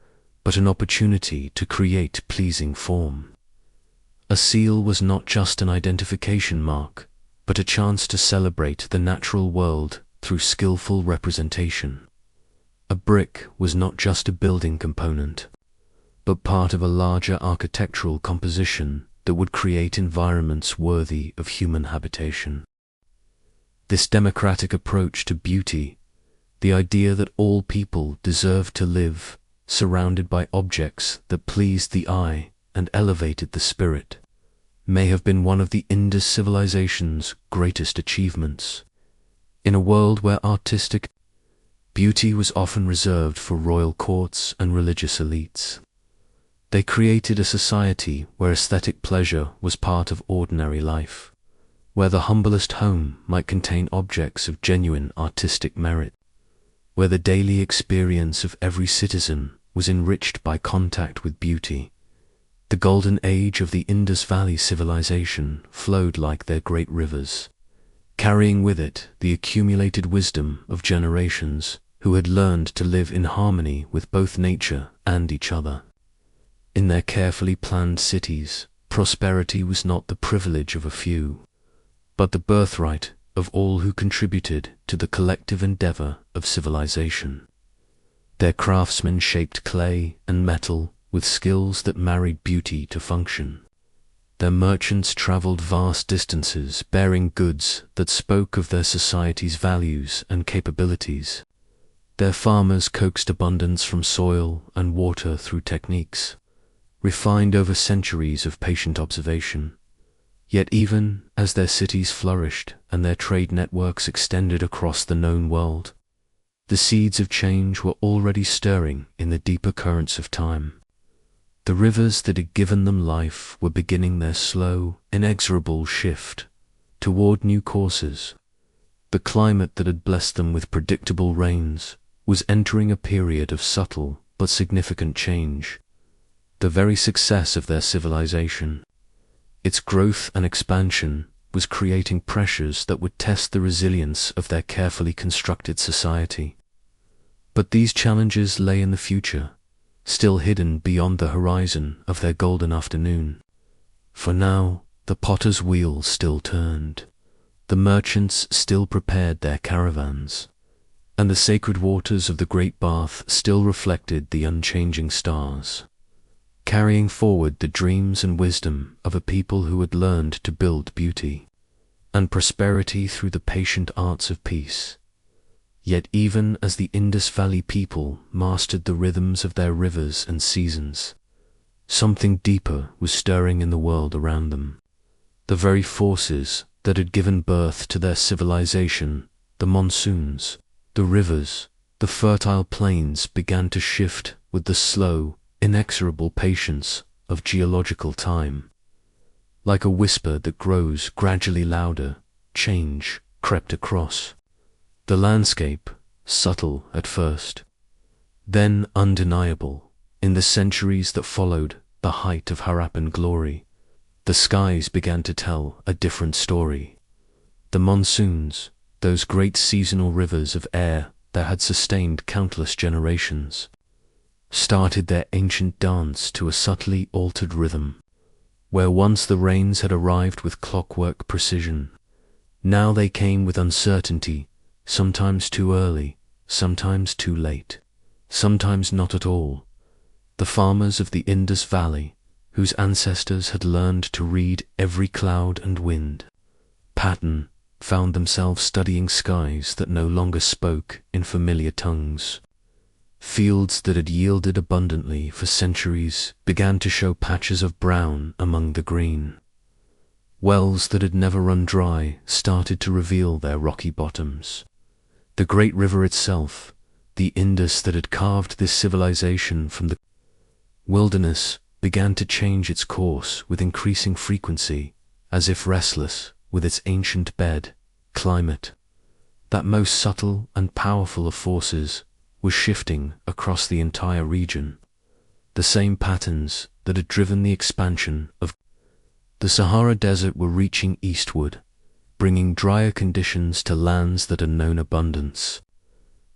but an opportunity to create pleasing form. A seal was not just an identification mark, but a chance to celebrate the natural world through skillful representation. A brick was not just a building component, but part of a larger architectural composition that would create environments worthy of human habitation. This democratic approach to beauty, the idea that all people deserve to live surrounded by objects that pleased the eye and elevated the spirit, may have been one of the Indus civilization's greatest achievements. In a world where artistic beauty was often reserved for royal courts and religious elites, they created a society where aesthetic pleasure was part of ordinary life, where the humblest home might contain objects of genuine artistic merit, where the daily experience of every citizen was enriched by contact with beauty. The golden age of the Indus Valley civilization flowed like their great rivers, carrying with it the accumulated wisdom of generations who had learned to live in harmony with both nature and each other. In their carefully planned cities, prosperity was not the privilege of a few, but the birthright of all who contributed to the collective endeavor of civilization. Their craftsmen shaped clay and metal with skills that married beauty to function. Their merchants traveled vast distances bearing goods that spoke of their society's values and capabilities. Their farmers coaxed abundance from soil and water through techniques refined over centuries of patient observation. Yet even as their cities flourished and their trade networks extended across the known world, the seeds of change were already stirring in the deeper currents of time. The rivers that had given them life were beginning their slow, inexorable shift toward new courses. The climate that had blessed them with predictable rains was entering a period of subtle but significant change. The very success of their civilization, its growth and expansion, was creating pressures that would test the resilience of their carefully constructed society. But these challenges lay in the future, still hidden beyond the horizon of their golden afternoon. For now, the potter's wheel still turned, the merchants still prepared their caravans, and the sacred waters of the great bath still reflected the unchanging stars, carrying forward the dreams and wisdom of a people who had learned to build beauty and prosperity through the patient arts of peace. Yet even as the Indus Valley people mastered the rhythms of their rivers and seasons, something deeper was stirring in the world around them. The very forces that had given birth to their civilization, the monsoons, the rivers, the fertile plains, began to shift with the slow, inexorable patience of geological time. Like a whisper that grows gradually louder, change crept across the landscape, subtle at first, then undeniable in the centuries that followed the height of Harappan glory. The skies began to tell a different story. The monsoons, those great seasonal rivers of air that had sustained countless generations, started their ancient dance to a subtly altered rhythm. Where once the rains had arrived with clockwork precision, now they came with uncertainty, sometimes too early, sometimes too late, sometimes not at all. The farmers of the Indus Valley, whose ancestors had learned to read every cloud and wind pattern, found themselves studying skies that no longer spoke in familiar tongues. Fields that had yielded abundantly for centuries began to show patches of brown among the green. Wells that had never run dry started to reveal their rocky bottoms. The great river itself, the Indus that had carved this civilization from the wilderness, began to change its course with increasing frequency, as if restless with its ancient bed, climate. That most subtle and powerful of forces was shifting across the entire region. The same patterns that had driven the expansion of the Sahara Desert were reaching eastward, bringing drier conditions to lands that had known abundance.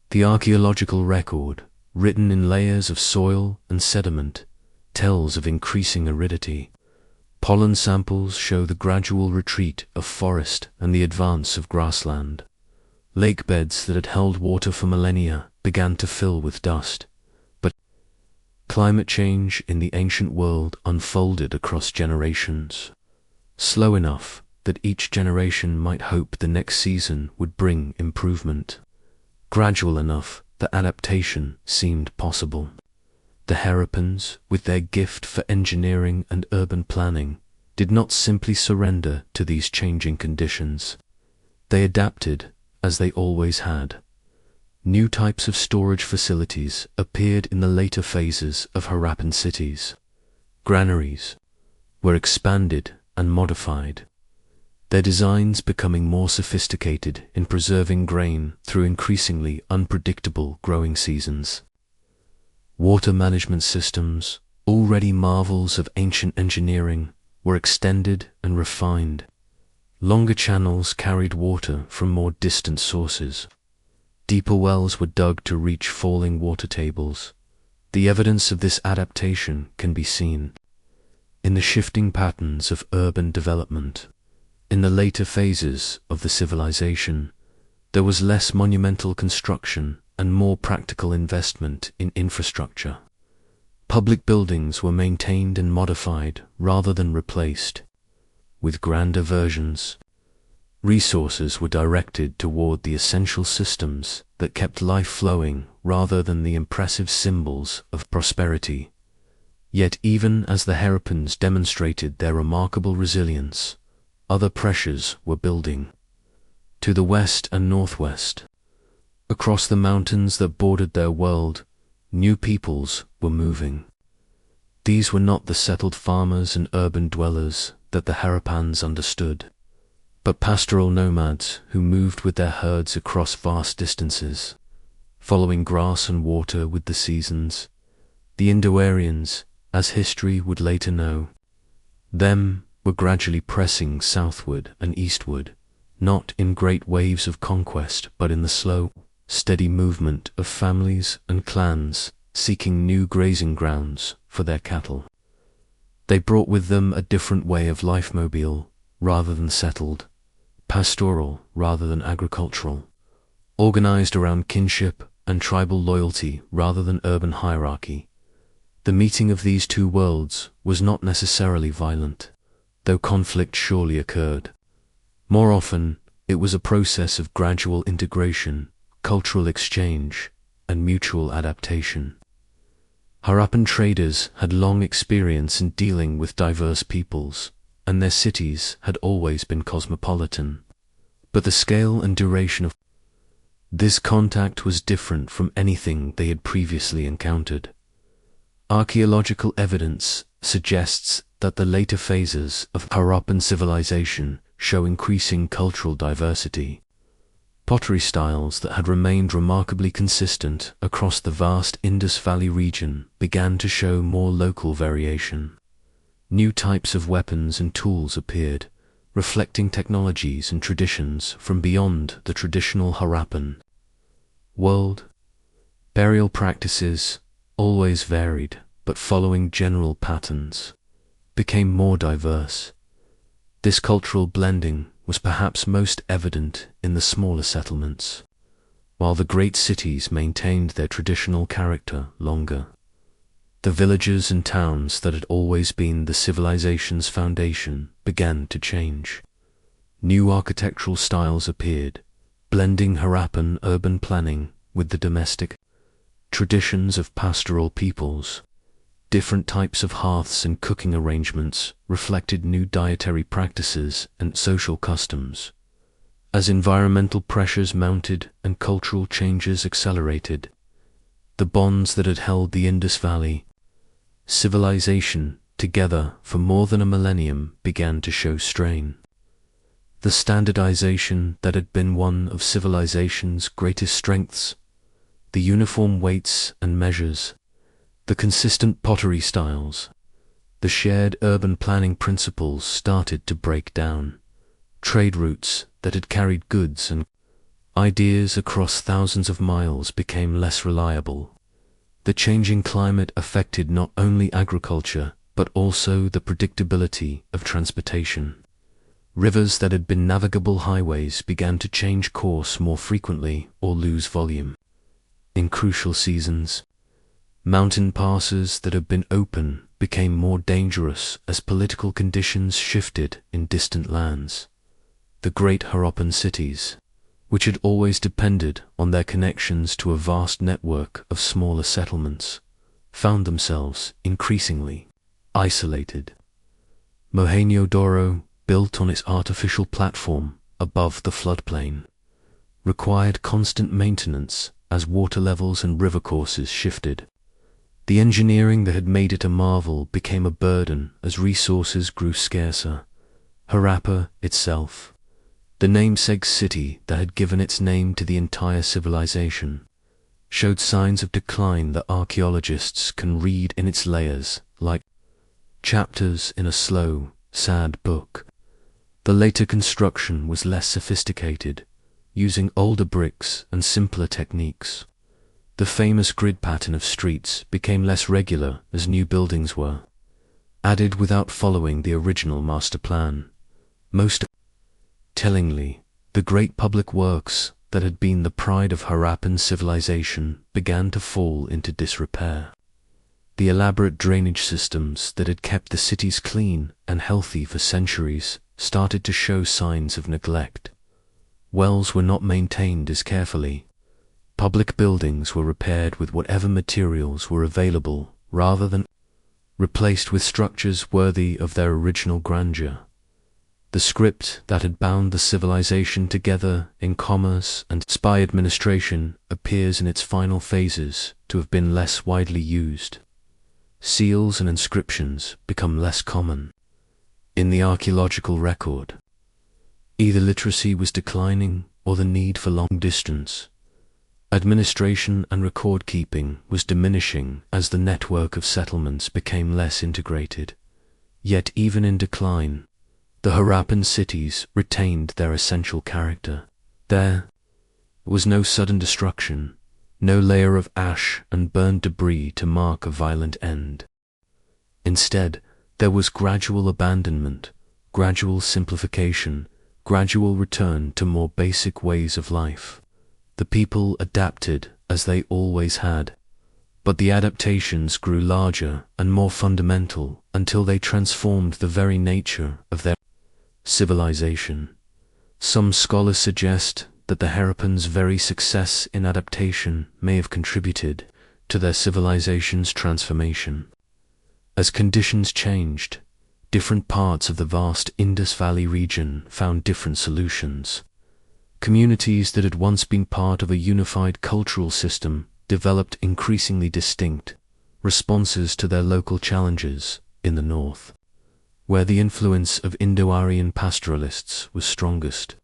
The archaeological record, written in layers of soil and sediment, tells of increasing aridity. Pollen samples show the gradual retreat of forest and the advance of grassland. Lake beds that had held water for millennia began to fill with dust. But climate change in the ancient world unfolded across generations, slow enough that each generation might hope the next season would bring improvement, gradual enough that adaptation seemed possible. The Harappans, with their gift for engineering and urban planning, did not simply surrender to these changing conditions. They adapted, as they always had. New types of storage facilities appeared in the later phases of Harappan cities. Granaries were expanded and modified, their designs becoming more sophisticated in preserving grain through increasingly unpredictable growing seasons. Water management systems, already marvels of ancient engineering, were extended and refined. Longer channels carried water from more distant sources. Deeper wells were dug to reach falling water tables. The evidence of this adaptation can be seen in the shifting patterns of urban development. In the later phases of the civilization, There was less monumental construction and more practical investment in infrastructure. Public buildings were maintained and modified rather than replaced with grander versions. Resources were directed toward the essential systems that kept life flowing rather than the impressive symbols of prosperity. Yet even as the Harappans demonstrated their remarkable resilience, other pressures were building. To the west and northwest, across the mountains that bordered their world, new peoples were moving. These were not the settled farmers and urban dwellers that the Harappans understood, but pastoral nomads who moved with their herds across vast distances, following grass and water with the seasons. The Indo-Aryans, as history would later know, them were gradually pressing southward and eastward, not in great waves of conquest, but in the slow, steady movement of families and clans seeking new grazing grounds for their cattle. They brought with them a different way of life, mobile rather than settled, pastoral rather than agricultural, organized around kinship and tribal loyalty rather than urban hierarchy. The meeting of these two worlds was not necessarily violent, though conflict surely occurred. More often, it was a process of gradual integration, cultural exchange, and mutual adaptation. Harappan traders had long experience in dealing with diverse peoples, and their cities had always been cosmopolitan. But the scale and duration of this contact was different from anything they had previously encountered. Archaeological evidence suggests that the later phases of Harappan civilization show increasing cultural diversity. Pottery styles that had remained remarkably consistent across the vast Indus Valley region began to show more local variation. New types of weapons and tools appeared, reflecting technologies and traditions from beyond the traditional Harappan world. Burial practices, always varied but following general patterns, became more diverse. This cultural blending was perhaps most evident in the smaller settlements, while the great cities maintained their traditional character longer. The villages and towns that had always been the civilization's foundation began to change. New architectural styles appeared, blending Harappan urban planning with the domestic traditions of pastoral peoples. Different types of hearths and cooking arrangements reflected new dietary practices and social customs. As environmental pressures mounted and cultural changes accelerated, the bonds that had held the Indus Valley civilization together for more than a millennium began to show strain. The standardization that had been one of civilization's greatest strengths, the uniform weights and measures, the consistent pottery styles, the shared urban planning principles started to break down. Trade routes that had carried goods and ideas across thousands of miles became less reliable. The changing climate affected not only agriculture, but also the predictability of transportation. Rivers that had been navigable highways began to change course more frequently or lose volume. In crucial seasons, mountain passes that had been open became more dangerous as political conditions shifted in distant lands. The great Harappan cities, which had always depended on their connections to a vast network of smaller settlements, found themselves increasingly isolated. Mohenjo-Daro, built on its artificial platform above the floodplain, required constant maintenance as water levels and river courses shifted. The engineering that had made it a marvel became a burden as resources grew scarcer. Harappa itself, the namesake city that had given its name to the entire civilization, showed signs of decline that archaeologists can read in its layers like chapters in a slow, sad book. The later construction was less sophisticated, using older bricks and simpler techniques. The famous grid pattern of streets became less regular as new buildings were added without following the original master plan. Most tellingly, the great public works that had been the pride of Harappan civilization began to fall into disrepair. The elaborate drainage systems that had kept the cities clean and healthy for centuries started to show signs of neglect. Wells were not maintained as carefully. Public buildings were repaired with whatever materials were available rather than replaced with structures worthy of their original grandeur. The script that had bound the civilization together in commerce and spy administration appears in its final phases to have been less widely used. Seals and inscriptions become less common. In the archaeological record, either literacy was declining or the need for long distance. Administration and record-keeping was diminishing as the network of settlements became less integrated. Yet even in decline, the Harappan cities retained their essential character. There was no sudden destruction, no layer of ash and burned debris to mark a violent end. Instead, there was gradual abandonment, gradual simplification, gradual return to more basic ways of life. The people adapted as they always had, but the adaptations grew larger and more fundamental until they transformed the very nature of their civilization. Some scholars suggest that the Harappans' very success in adaptation may have contributed to their civilization's transformation. As conditions changed, different parts of the vast Indus Valley region found different solutions. Communities that had once been part of a unified cultural system developed increasingly distinct responses to their local challenges in the north, where the influence of Indo-Aryan pastoralists was strongest.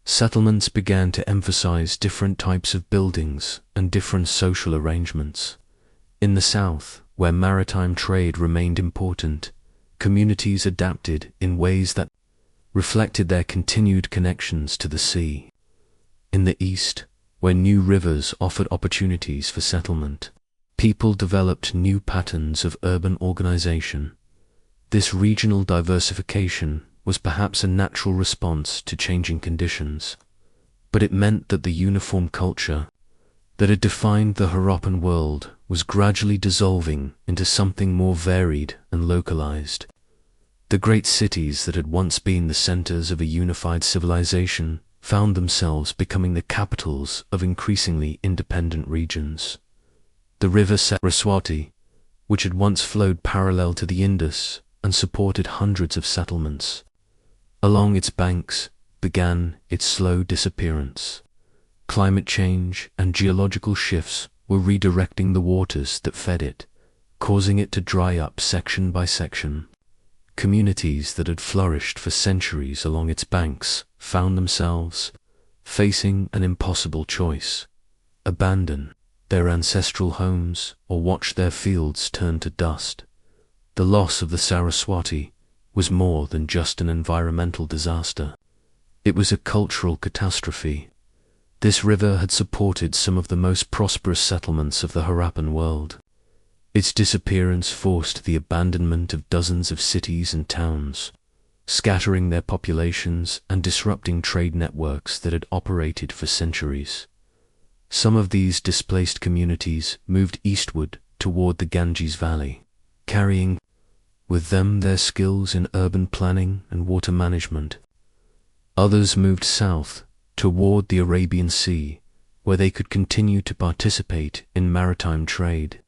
Settlements began to emphasize different types of buildings and different social arrangements. In the south, where maritime trade remained important, communities adapted in ways that reflected their continued connections to the sea. In the east, where new rivers offered opportunities for settlement, people developed new patterns of urban organization. This regional diversification was perhaps a natural response to changing conditions, but it meant that the uniform culture that had defined the Harappan world was gradually dissolving into something more varied and localized. The great cities that had once been the centers of a unified civilization found themselves becoming the capitals of increasingly independent regions. The river Saraswati, which had once flowed parallel to the Indus and supported hundreds of settlements, along its banks began its slow disappearance. Climate change and geological shifts were redirecting the waters that fed it, causing it to dry up section by section. Communities that had flourished for centuries along its banks found themselves facing an impossible choice: abandon their ancestral homes or watch their fields turn to dust. The loss of the Saraswati was more than just an environmental disaster. It was a cultural catastrophe. This river had supported some of the most prosperous settlements of the Harappan world. Its disappearance forced the abandonment of dozens of cities and towns, scattering their populations and disrupting trade networks that had operated for centuries. Some of these displaced communities moved eastward toward the Ganges Valley, carrying with them their skills in urban planning and water management. Others moved south toward the Arabian Sea, where they could continue to participate in maritime trade.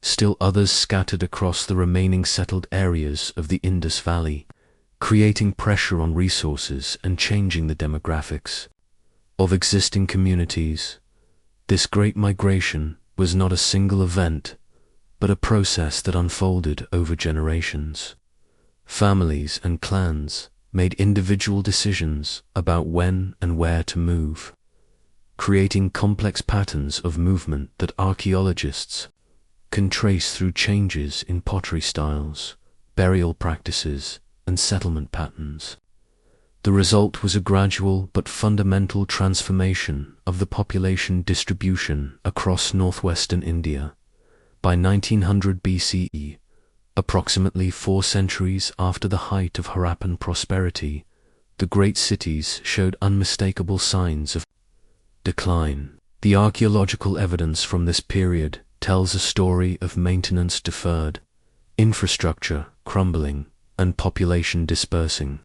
Still others scattered across the remaining settled areas of the Indus Valley, creating pressure on resources and changing the demographics of existing communities. This great migration was not a single event, but a process that unfolded over generations. Families and clans made individual decisions about when and where to move, creating complex patterns of movement that archaeologists can trace through changes in pottery styles, burial practices, and settlement patterns. The result was a gradual but fundamental transformation of the population distribution across northwestern India. By 1900 BCE, approximately 4 centuries after the height of Harappan prosperity, the great cities showed unmistakable signs of Decline. The archaeological evidence from this period tells a story of maintenance deferred, infrastructure crumbling, and population dispersing.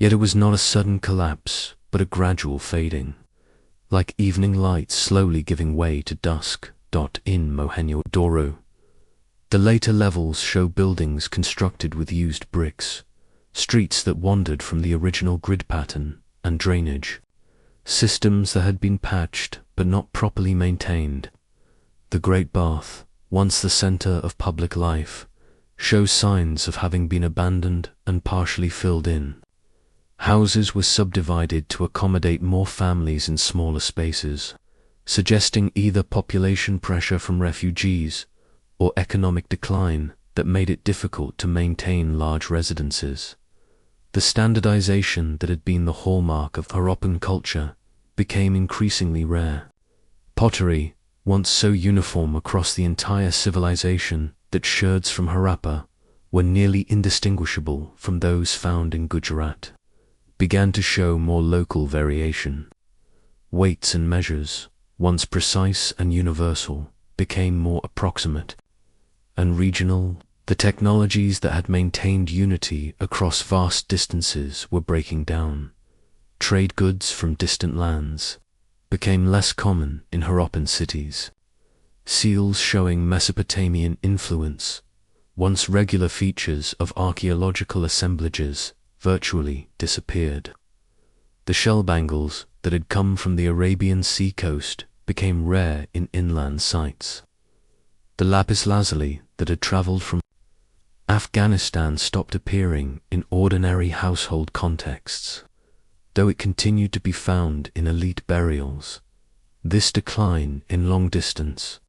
Yet it was not a sudden collapse, but a gradual fading, like evening light slowly giving way to dusk. In Mohenjo-Daro, the later levels show buildings constructed with used bricks, streets that wandered from the original grid pattern, and drainage systems that had been patched but not properly maintained. The Great Bath, once the center of public life, shows signs of having been abandoned and partially filled in. Houses were subdivided to accommodate more families in smaller spaces, suggesting either population pressure from refugees or economic decline that made it difficult to maintain large residences. The standardization that had been the hallmark of Harappan culture became increasingly rare. Pottery, once so uniform across the entire civilization that sherds from Harappa were nearly indistinguishable from those found in Gujarat, began to show more local variation. Weights and measures, once precise and universal, became more approximate and regional. The technologies that had maintained unity across vast distances were breaking down. Trade goods from distant lands became less common in Harappan cities. Seals showing Mesopotamian influence, once regular features of archaeological assemblages, virtually disappeared. The shell bangles that had come from the Arabian Sea coast became rare in inland sites. The lapis lazuli that had traveled from Afghanistan stopped appearing in ordinary household contexts, though it continued to be found in elite burials. This decline in long-distance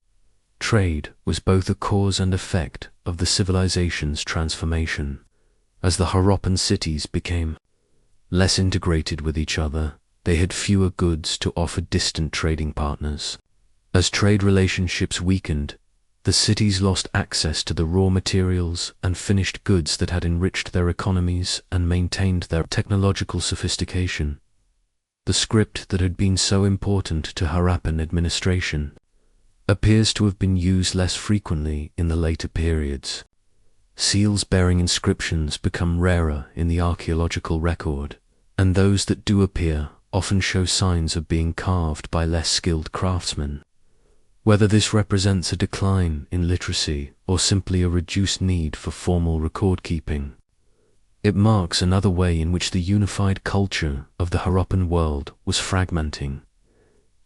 trade was both a cause and effect of the civilization's transformation. As the Harappan cities became less integrated with each other, they had fewer goods to offer distant trading partners. As trade relationships weakened, the cities lost access to the raw materials and finished goods that had enriched their economies and maintained their technological sophistication. The script that had been so important to Harappan administration appears to have been used less frequently in the later periods. Seals bearing inscriptions become rarer in the archaeological record, and those that do appear often show signs of being carved by less skilled craftsmen. Whether this represents a decline in literacy or simply a reduced need for formal record-keeping, it marks another way in which the unified culture of the Harappan world was fragmenting.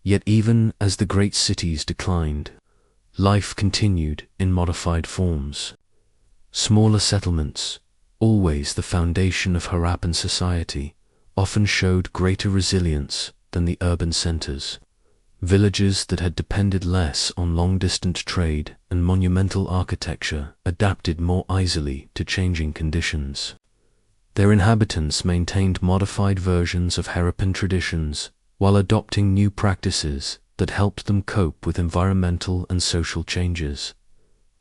Yet even as the great cities declined, life continued in modified forms. Smaller settlements, always the foundation of Harappan society, often showed greater resilience than the urban centers. Villages that had depended less on long-distance trade and monumental architecture adapted more easily to changing conditions. Their inhabitants maintained modified versions of Harappan traditions while adopting new practices that helped them cope with environmental and social changes.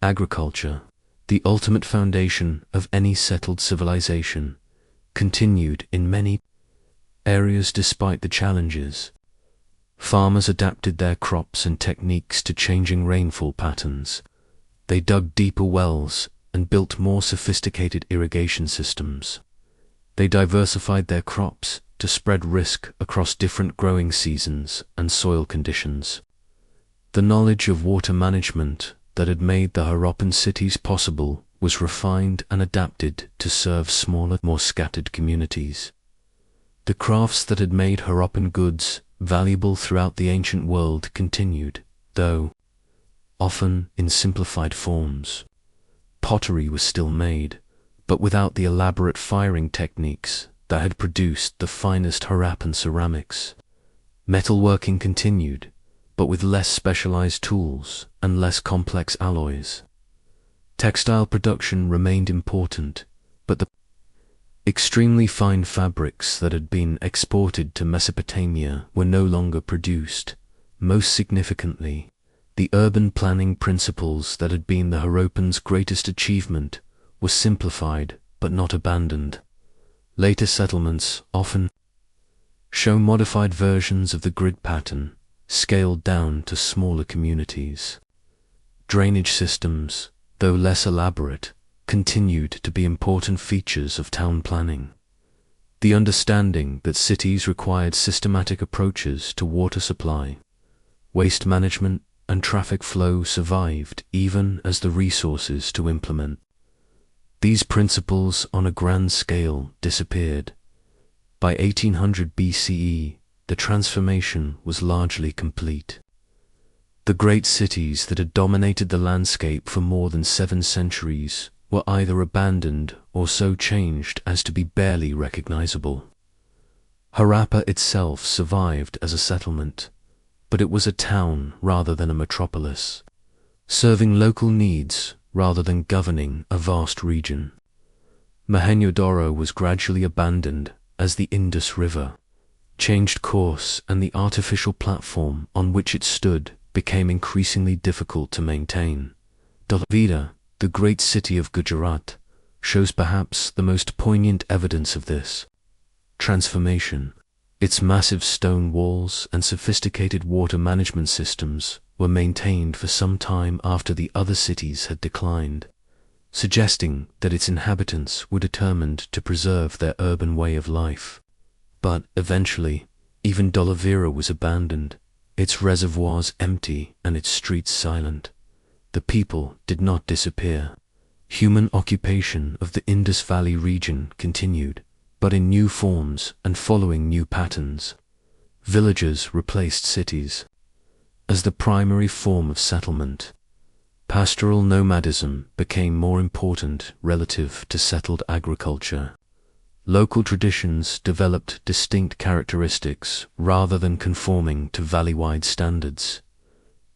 Agriculture, the ultimate foundation of any settled civilization, continued in many areas despite the challenges. Farmers adapted their crops and techniques to changing rainfall patterns. They dug deeper wells and built more sophisticated irrigation systems. They diversified their crops to spread risk across different growing seasons and soil conditions. The knowledge of water management that had made the Harappan cities possible was refined and adapted to serve smaller, more scattered communities. The crafts that had made Harappan goods valuable throughout the ancient world continued, though often in simplified forms. Pottery was still made, but without the elaborate firing techniques that had produced the finest Harappan ceramics. Metalworking continued, but with less specialized tools and less complex alloys. Textile production remained important, but the extremely fine fabrics that had been exported to Mesopotamia were no longer produced. Most significantly, the urban planning principles that had been the Harappans' greatest achievement were simplified but not abandoned. Later settlements often show modified versions of the grid pattern, scaled down to smaller communities. Drainage systems, though less elaborate, continued to be important features of town planning. The understanding that cities required systematic approaches to water supply, waste management, and traffic flow survived even as the resources to implement these principles on a grand scale disappeared. By 1800 BCE, the transformation was largely complete. The great cities that had dominated the landscape for more than 7 centuries were either abandoned or so changed as to be barely recognizable. Harappa itself survived as a settlement, but it was a town rather than a metropolis, serving local needs rather than governing a vast region. Mohenjo-daro was gradually abandoned as the Indus River changed course and the artificial platform on which it stood became increasingly difficult to maintain. Vida, the great city of Gujarat, shows perhaps the most poignant evidence of this transformation. Its massive stone walls and sophisticated water management systems were maintained for some time after the other cities had declined, suggesting that its inhabitants were determined to preserve their urban way of life. But eventually, even Dolavira was abandoned, its reservoirs empty and its streets silent. The people did not disappear. Human occupation of the Indus Valley region continued, but in new forms and following new patterns. Villages replaced cities as the primary form of settlement. Pastoral nomadism became more important relative to settled agriculture. Local traditions developed distinct characteristics rather than conforming to valley-wide standards.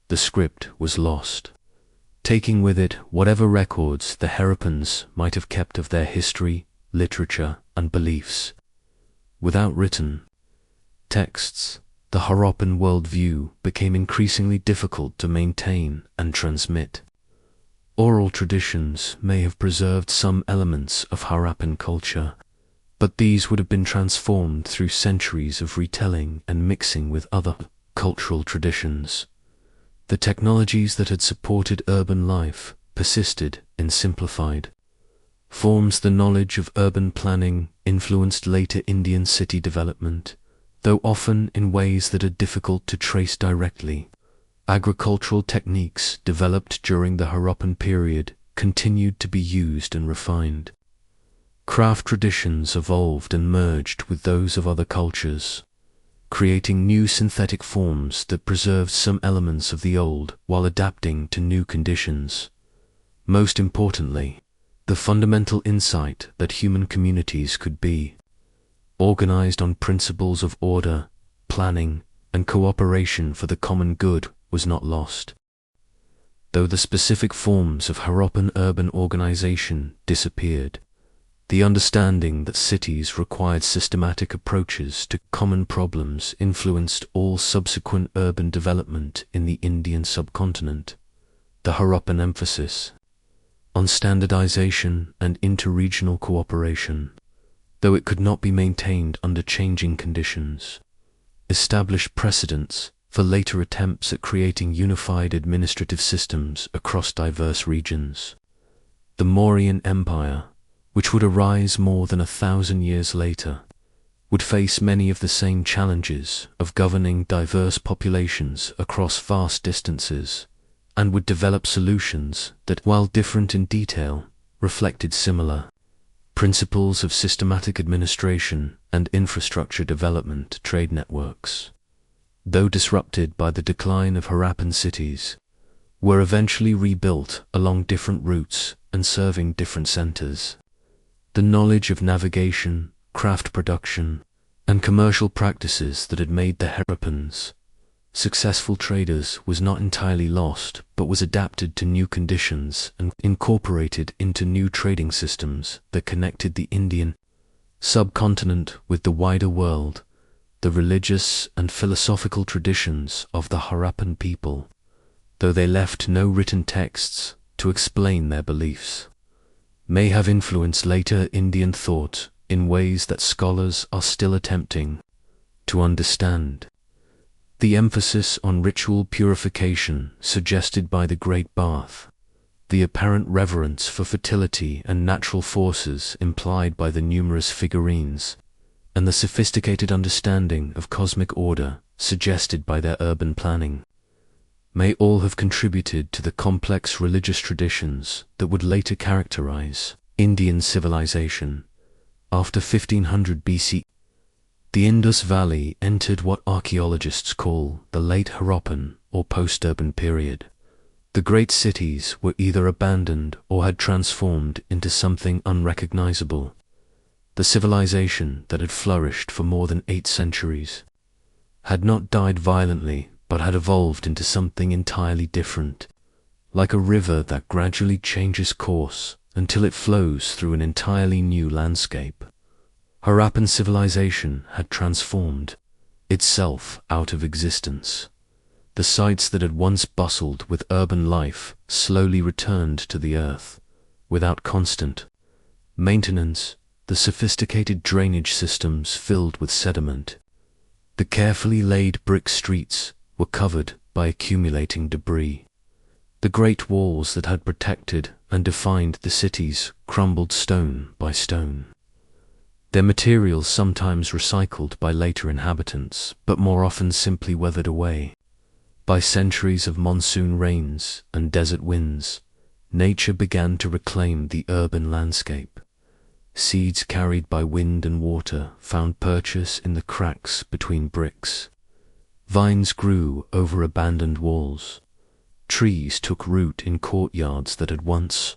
The script was lost, taking with it whatever records the Harappans might have kept of their history, literature, and beliefs. Without written texts, the Harappan worldview became increasingly difficult to maintain and transmit. Oral traditions may have preserved some elements of Harappan culture, but these would have been transformed through centuries of retelling and mixing with other cultural traditions. The technologies that had supported urban life persisted in simplified forms. The knowledge of urban planning influenced later Indian city development, though often in ways that are difficult to trace directly. Agricultural techniques developed during the Harappan period continued to be used and refined. Craft traditions evolved and merged with those of other cultures, creating new synthetic forms that preserved some elements of the old while adapting to new conditions. Most importantly, the fundamental insight that human communities could be organized on principles of order, planning, and cooperation for the common good was not lost. Though the specific forms of Harappan urban organization disappeared, the understanding that cities required systematic approaches to common problems influenced all subsequent urban development in the Indian subcontinent. The Harappan emphasis on standardization and interregional cooperation, though it could not be maintained under changing conditions, established precedents for later attempts at creating unified administrative systems across diverse regions. The Mauryan Empire, which would arise more than 1,000 years later, would face many of the same challenges of governing diverse populations across vast distances, and would develop solutions that, while different in detail, reflected similar principles of systematic administration and infrastructure development. Trade networks, though disrupted by the decline of Harappan cities, were eventually rebuilt along different routes and serving different centers. The knowledge of navigation, craft production, and commercial practices that had made the Harappans successful traders was not entirely lost, but was adapted to new conditions and incorporated into new trading systems that connected the Indian subcontinent with the wider world. The religious and philosophical traditions of the Harappan people, though they left no written texts to explain their beliefs, may have influenced later Indian thought in ways that scholars are still attempting to understand. The emphasis on ritual purification suggested by the Great Bath, the apparent reverence for fertility and natural forces implied by the numerous figurines, and the sophisticated understanding of cosmic order suggested by their urban planning, may all have contributed to the complex religious traditions that would later characterize Indian civilization. After 1500 BC, the Indus Valley entered what archaeologists call the late Harappan or post-urban period. The great cities were either abandoned or had transformed into something unrecognizable. The civilization that had flourished for more than 8 centuries had not died violently, but had evolved into something entirely different, like a river that gradually changes course until it flows through an entirely new landscape. Harappan civilization had transformed itself out of existence. The sites that had once bustled with urban life slowly returned to the earth, without constant maintenance, the sophisticated drainage systems filled with sediment. The carefully laid brick streets were covered by accumulating debris. The great walls that had protected and defined the cities crumbled stone by stone. Their materials sometimes recycled by later inhabitants, but more often simply weathered away. By centuries of monsoon rains and desert winds, nature began to reclaim the urban landscape. Seeds carried by wind and water found purchase in the cracks between bricks. Vines grew over abandoned walls. Trees took root in courtyards that had once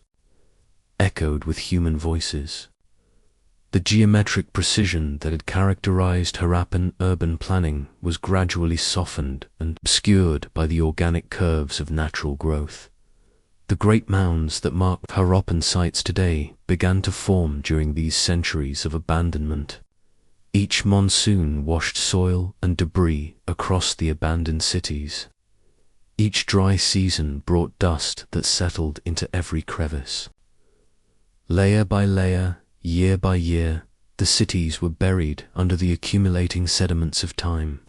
echoed with human voices. The geometric precision that had characterized Harappan urban planning was gradually softened and obscured by the organic curves of natural growth. The great mounds that mark Harappan sites today began to form during these centuries of abandonment. Each monsoon washed soil and debris across the abandoned cities. Each dry season brought dust that settled into every crevice. Layer by layer, year by year, the cities were buried under the accumulating sediments of time,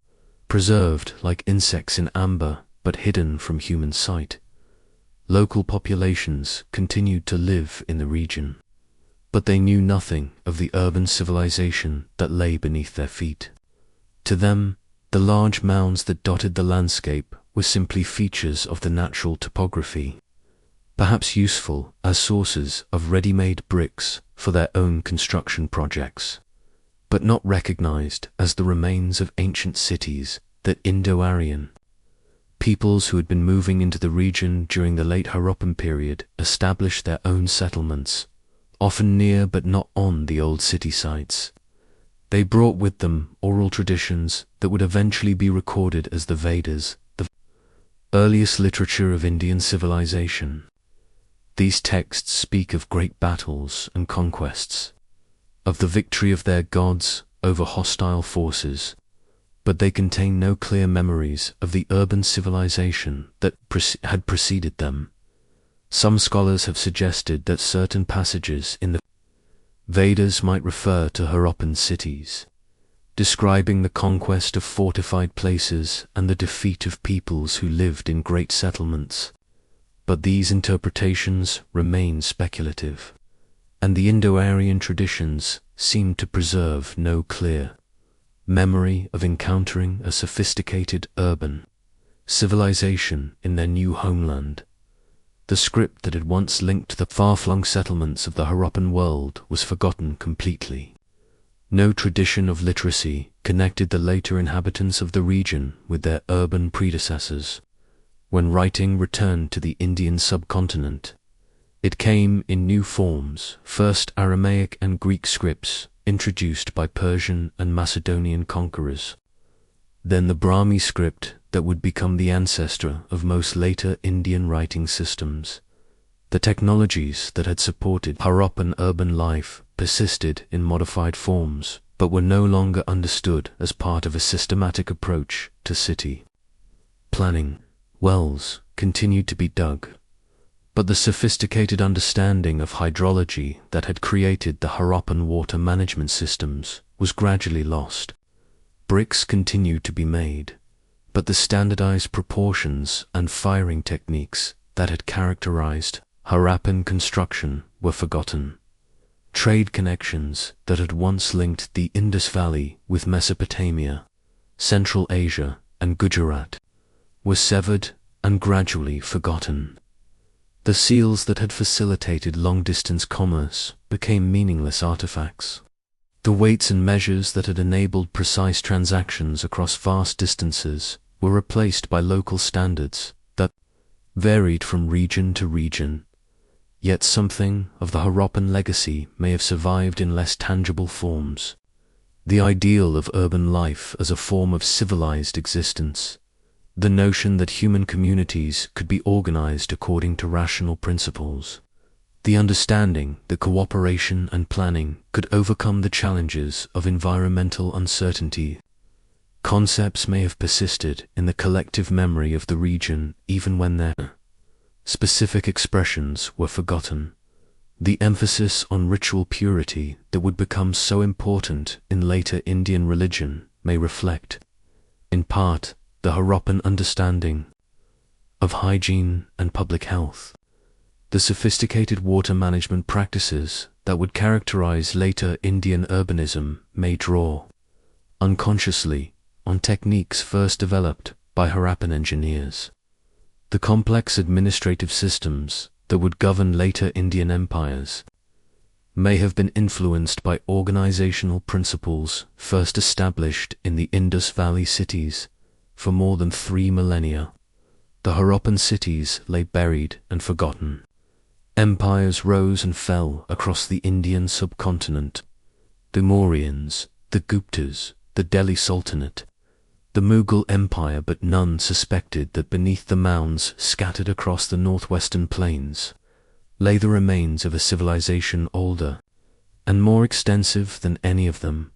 preserved like insects in amber but hidden from human sight. Local populations continued to live in the region, but they knew nothing of the urban civilization that lay beneath their feet. To them, the large mounds that dotted the landscape were simply features of the natural topography, perhaps useful as sources of ready-made bricks for their own construction projects, but not recognized as the remains of ancient cities that Indo-Aryan peoples who had been moving into the region during the late Harappan period established their own settlements, often near but not on the old city sites. They brought with them oral traditions that would eventually be recorded as the Vedas, the earliest literature of Indian civilization. These texts speak of great battles and conquests, of the victory of their gods over hostile forces, but they contain no clear memories of the urban civilization that had preceded them. Some scholars have suggested that certain passages in the Vedas might refer to Harappan cities, describing the conquest of fortified places and the defeat of peoples who lived in great settlements. But these interpretations remain speculative, and the Indo-Aryan traditions seem to preserve no clear memory of encountering a sophisticated urban civilization in their new homeland. The script that had once linked the far-flung settlements of the Harappan world was forgotten completely. No tradition of literacy connected the later inhabitants of the region with their urban predecessors. When writing returned to the Indian subcontinent, it came in new forms, first Aramaic and Greek scripts introduced by Persian and Macedonian conquerors, then the Brahmi script that would become the ancestor of most later Indian writing systems. The technologies that had supported Harappan urban life persisted in modified forms, but were no longer understood as part of a systematic approach to city planning. Wells continued to be dug, but the sophisticated understanding of hydrology that had created the Harappan water management systems was gradually lost. Bricks continued to be made, but the standardized proportions and firing techniques that had characterized Harappan construction were forgotten. Trade connections that had once linked the Indus Valley with Mesopotamia, Central Asia, and Gujarat were severed and gradually forgotten. The seals that had facilitated long-distance commerce became meaningless artifacts. The weights and measures that had enabled precise transactions across vast distances were replaced by local standards that varied from region to region. Yet something of the Harappan legacy may have survived in less tangible forms. The ideal of urban life as a form of civilized existence, the notion that human communities could be organized according to rational principles, the understanding that cooperation and planning could overcome the challenges of environmental uncertainty. Concepts may have persisted in the collective memory of the region even when their specific expressions were forgotten. The emphasis on ritual purity that would become so important in later Indian religion may reflect, in part, the Harappan understanding of hygiene and public health. The sophisticated water management practices that would characterize later Indian urbanism may draw, unconsciously, on techniques first developed by Harappan engineers. The complex administrative systems that would govern later Indian empires may have been influenced by organizational principles first established in the Indus Valley cities for more than 3 millennia. The Harappan cities lay buried and forgotten. Empires rose and fell across the Indian subcontinent. The Mauryans, the Guptas, the Delhi Sultanate, the Mughal Empire, but none suspected that beneath the mounds scattered across the northwestern plains lay the remains of a civilization older and more extensive than any of them.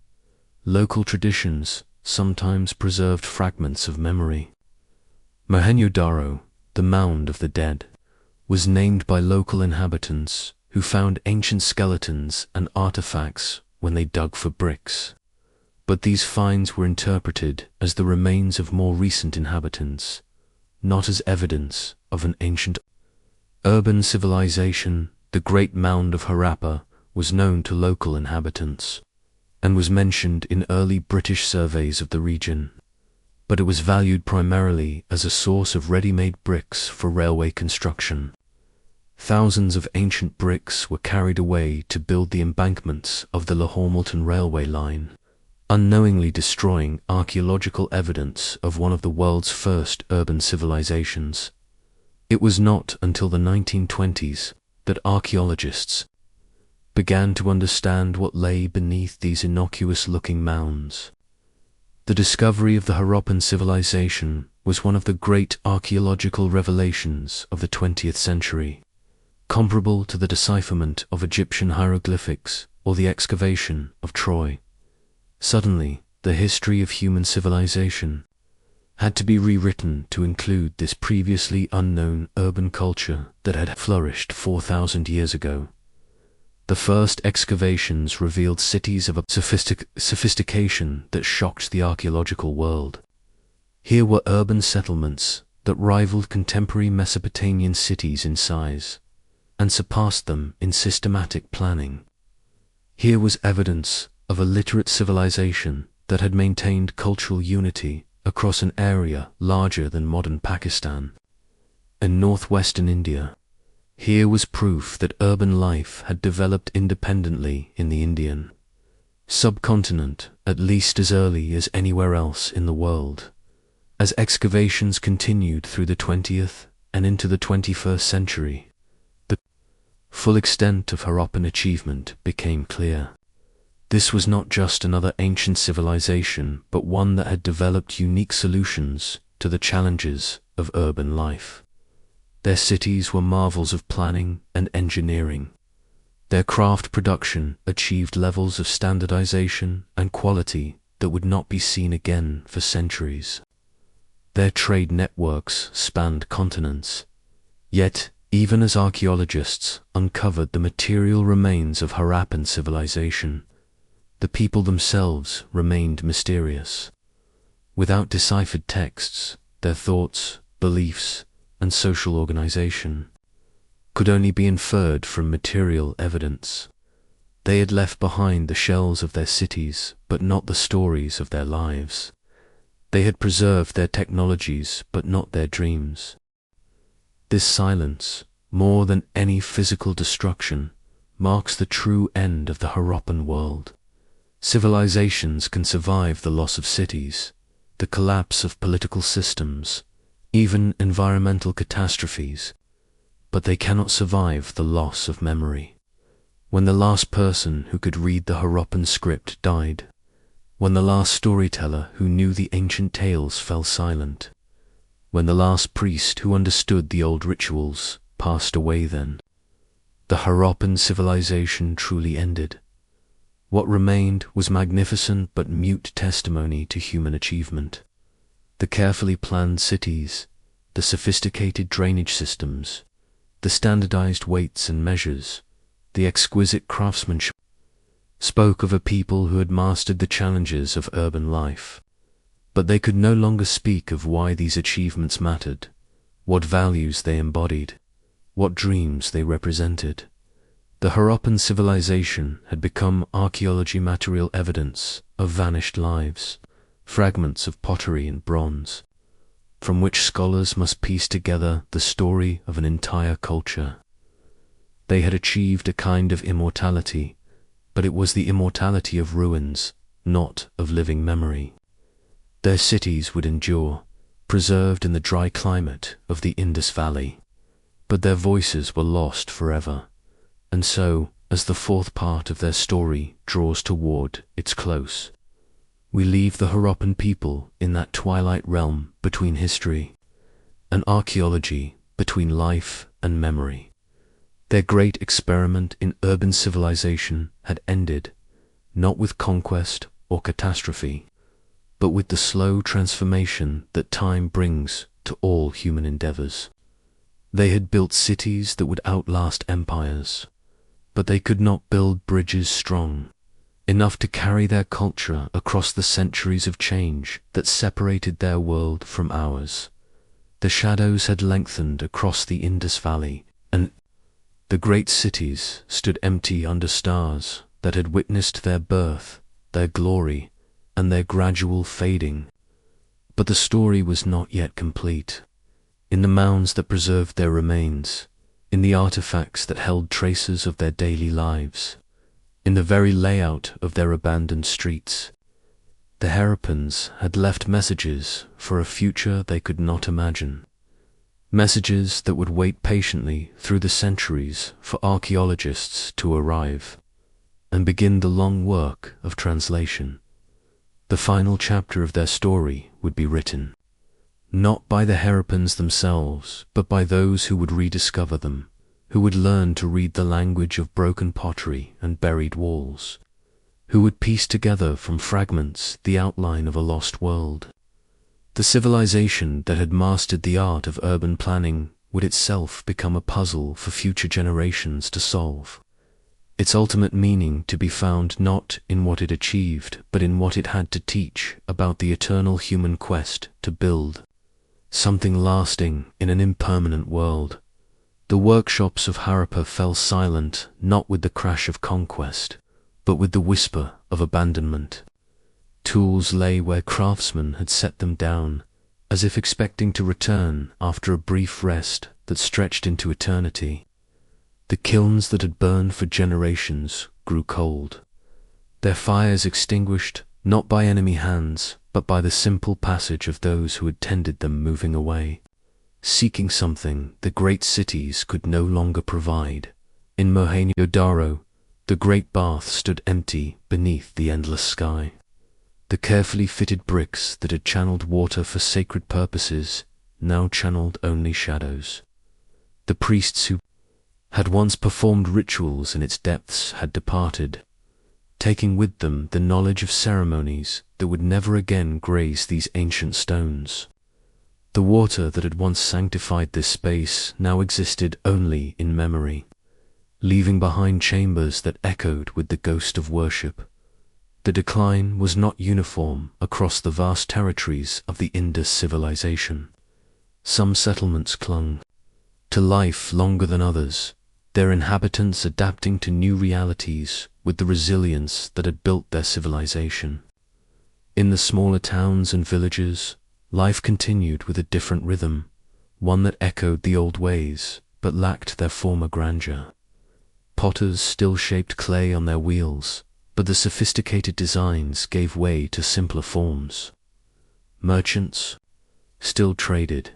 Local traditions sometimes preserved fragments of memory. Mohenjo-daro, the Mound of the Dead, was named by local inhabitants who found ancient skeletons and artifacts when they dug for bricks. But these finds were interpreted as the remains of more recent inhabitants, not as evidence of an ancient urban civilization. The Great Mound of Harappa was known to local inhabitants and was mentioned in early British surveys of the region, but it was valued primarily as a source of ready-made bricks for railway construction. Thousands of ancient bricks were carried away to build the embankments of the Lahore-Multan railway line, unknowingly destroying archaeological evidence of one of the world's first urban civilizations. It was not until the 1920s that archaeologists began to understand what lay beneath these innocuous-looking mounds. The discovery of the Harappan civilization was one of the great archaeological revelations of the 20th century, comparable to the decipherment of Egyptian hieroglyphics or the excavation of Troy. Suddenly, the history of human civilization had to be rewritten to include this previously unknown urban culture that had flourished 4,000 years ago. The first excavations revealed cities of a sophistication that shocked the archaeological world. Here were urban settlements that rivaled contemporary Mesopotamian cities in size and surpassed them in systematic planning. Here was evidence of a literate civilization that had maintained cultural unity across an area larger than modern Pakistan and northwestern India. Here was proof that urban life had developed independently in the Indian subcontinent at least as early as anywhere else in the world. As excavations continued through the 20th and into the 21st century, the full extent of Harappan achievement became clear. This was not just another ancient civilization, but one that had developed unique solutions to the challenges of urban life. Their cities were marvels of planning and engineering. Their craft production achieved levels of standardization and quality that would not be seen again for centuries. Their trade networks spanned continents. Yet, even as archaeologists uncovered the material remains of Harappan civilization, the people themselves remained mysterious. Without deciphered texts, their thoughts, beliefs, and social organization could only be inferred from material evidence. They had left behind the shells of their cities, but not the stories of their lives. They had preserved their technologies, but not their dreams. This silence, more than any physical destruction, marks the true end of the Harappan world. Civilizations can survive the loss of cities, the collapse of political systems, even environmental catastrophes, but they cannot survive the loss of memory. When the last person who could read the Harappan script died, when the last storyteller who knew the ancient tales fell silent, when the last priest who understood the old rituals passed away, then the Harappan civilization truly ended. What remained was magnificent but mute testimony to human achievement. The carefully planned cities, the sophisticated drainage systems, the standardized weights and measures, the exquisite craftsmanship, spoke of a people who had mastered the challenges of urban life. But they could no longer speak of why these achievements mattered, what values they embodied, what dreams they represented. The Harappan civilization had become archaeology material evidence of vanished lives, fragments of pottery and bronze, from which scholars must piece together the story of an entire culture. They had achieved a kind of immortality, but it was the immortality of ruins, not of living memory. Their cities would endure, preserved in the dry climate of the Indus Valley, but their voices were lost forever. And so, as the fourth part of their story draws toward its close, we leave the Harappan people in that twilight realm between history and archaeology, between life and memory. Their great experiment in urban civilization had ended, not with conquest or catastrophe, but with the slow transformation that time brings to all human endeavors. They had built cities that would outlast empires, but they could not build bridges strong enough to carry their culture across the centuries of change that separated their world from ours. The shadows had lengthened across the Indus Valley, and the great cities stood empty under stars that had witnessed their birth, their glory, and their gradual fading. But the story was not yet complete. In the mounds that preserved their remains, in the artifacts that held traces of their daily lives, in the very layout of their abandoned streets, the Harappans had left messages for a future they could not imagine. Messages that would wait patiently through the centuries for archaeologists to arrive and begin the long work of translation. The final chapter of their story would be written, not by the Harappans themselves, but by those who would rediscover them, who would learn to read the language of broken pottery and buried walls, who would piece together from fragments the outline of a lost world. The civilization that had mastered the art of urban planning would itself become a puzzle for future generations to solve, its ultimate meaning to be found not in what it achieved, but in what it had to teach about the eternal human quest to build something lasting in an impermanent world. The workshops of Harappa fell silent not with the crash of conquest, but with the whisper of abandonment. Tools lay where craftsmen had set them down, as if expecting to return after a brief rest that stretched into eternity. The kilns that had burned for generations grew cold, their fires extinguished not by enemy hands, but by the simple passage of those who had tended them moving away, seeking something the great cities could no longer provide. In Mohenjo-Daro, the great bath stood empty beneath the endless sky. The carefully fitted bricks that had channeled water for sacred purposes now channeled only shadows. The priests who had once performed rituals in its depths had departed, taking with them the knowledge of ceremonies that would never again graze these ancient stones. The water that had once sanctified this space now existed only in memory, leaving behind chambers that echoed with the ghost of worship. The decline was not uniform across the vast territories of the Indus civilization. Some settlements clung to life longer than others, their inhabitants adapting to new realities with the resilience that had built their civilization. In the smaller towns and villages, life continued with a different rhythm, one that echoed the old ways but lacked their former grandeur. Potters still shaped clay on their wheels, but the sophisticated designs gave way to simpler forms. Merchants still traded,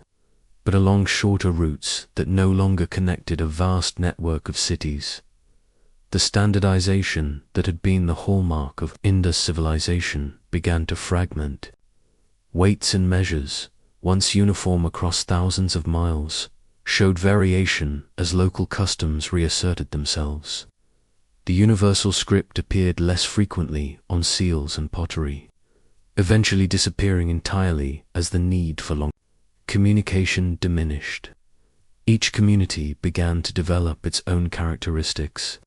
but along shorter routes that no longer connected a vast network of cities. The standardization that had been the hallmark of Indus civilization began to fragment. Weights and measures, once uniform across thousands of miles, showed variation as local customs reasserted themselves. The universal script appeared less frequently on seals and pottery, eventually disappearing entirely as the need for long communication diminished. Each community began to develop its own characteristics,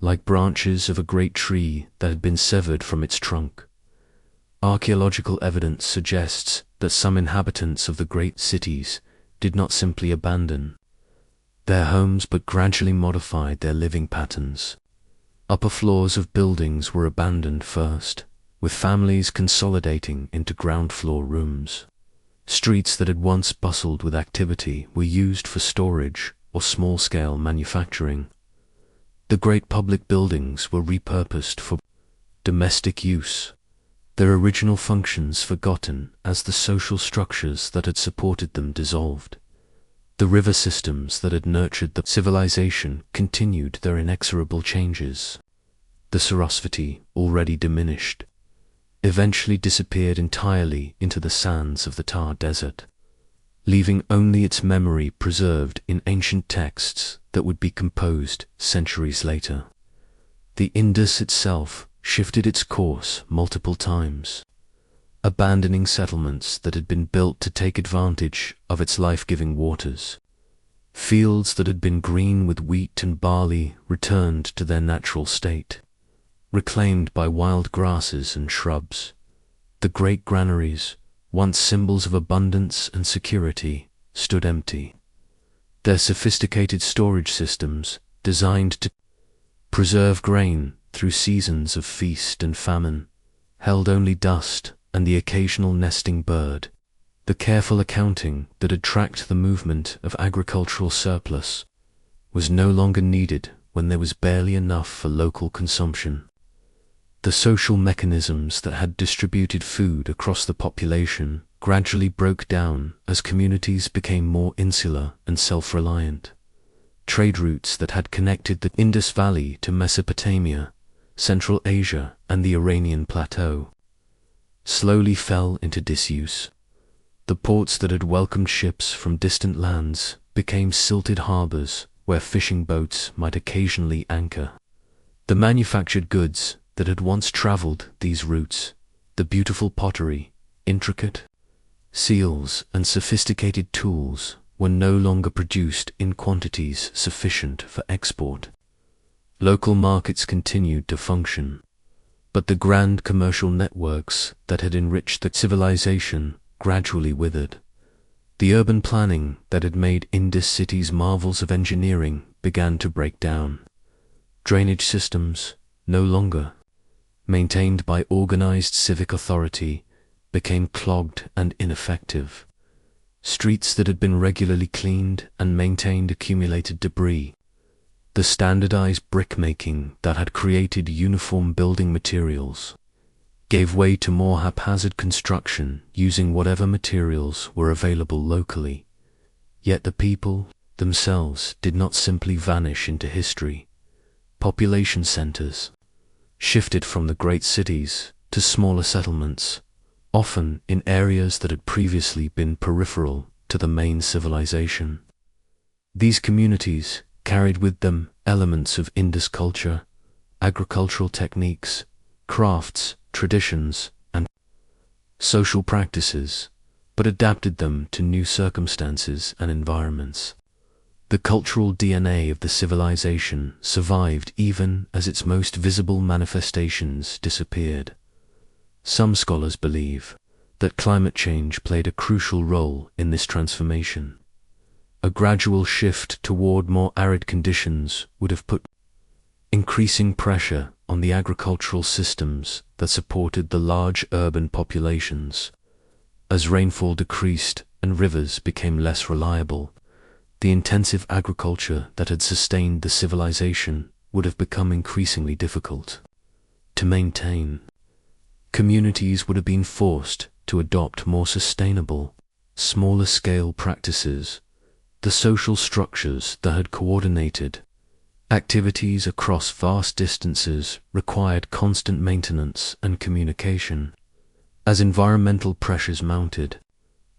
like branches of a great tree that had been severed from its trunk. Archaeological evidence suggests that some inhabitants of the great cities did not simply abandon their homes but gradually modified their living patterns. Upper floors of buildings were abandoned first, with families consolidating into ground floor rooms. Streets that had once bustled with activity were used for storage or small-scale manufacturing. The great public buildings were repurposed for domestic use, their original functions forgotten as the social structures that had supported them dissolved. The river systems that had nurtured the civilization continued their inexorable changes. The Sarasvati, already diminished, eventually disappeared entirely into the sands of the Thar Desert, leaving only its memory preserved in ancient texts that would be composed centuries later. The Indus itself shifted its course multiple times, abandoning settlements that had been built to take advantage of its life-giving waters. Fields that had been green with wheat and barley returned to their natural state, reclaimed by wild grasses and shrubs. The great granaries, once symbols of abundance and security, stood empty. Their sophisticated storage systems, designed to preserve grain through seasons of feast and famine, held only dust and the occasional nesting bird. The careful accounting that had tracked the movement of agricultural surplus was no longer needed when there was barely enough for local consumption. The social mechanisms that had distributed food across the population gradually broke down as communities became more insular and self-reliant. Trade routes that had connected the Indus Valley to Mesopotamia, Central Asia, and the Iranian plateau slowly fell into disuse. The ports that had welcomed ships from distant lands became silted harbors where fishing boats might occasionally anchor. The manufactured goods that had once traveled these routes, the beautiful pottery, intricate seals, and sophisticated tools, were no longer produced in quantities sufficient for export. Local markets continued to function, but the grand commercial networks that had enriched the civilization gradually withered. The urban planning that had made Indus cities marvels of engineering began to break down. Drainage systems, no longer maintained by organized civic authority, became clogged and ineffective. Streets that had been regularly cleaned and maintained accumulated debris. The standardized brick-making that had created uniform building materials gave way to more haphazard construction using whatever materials were available locally. Yet the people themselves did not simply vanish into history. Population centers shifted from the great cities to smaller settlements, often in areas that had previously been peripheral to the main civilization. These communities carried with them elements of Indus culture, agricultural techniques, crafts, traditions, and social practices, but adapted them to new circumstances and environments. The cultural DNA of the civilization survived even as its most visible manifestations disappeared. Some scholars believe that climate change played a crucial role in this transformation. A gradual shift toward more arid conditions would have put increasing pressure on the agricultural systems that supported the large urban populations. As rainfall decreased and rivers became less reliable, the intensive agriculture that had sustained the civilization would have become increasingly difficult to maintain. Communities would have been forced to adopt more sustainable, smaller-scale practices. The social structures that had coordinated activities across vast distances required constant maintenance and communication. As environmental pressures mounted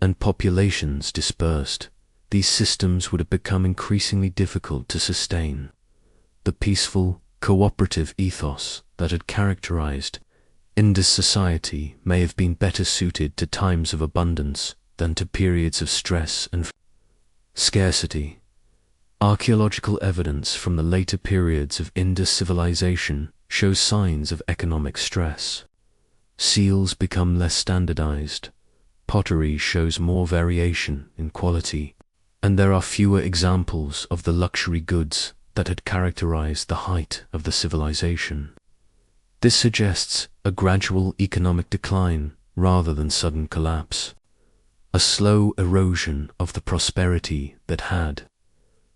and populations dispersed, these systems would have become increasingly difficult to sustain. The peaceful, cooperative ethos that had characterized Indus society may have been better suited to times of abundance than to periods of stress and scarcity. Archaeological evidence from the later periods of Indus civilization shows signs of economic stress. Seals become less standardized, pottery shows more variation in quality, and there are fewer examples of the luxury goods that had characterized the height of the civilization. This suggests a gradual economic decline rather than sudden collapse, a slow erosion of the prosperity that had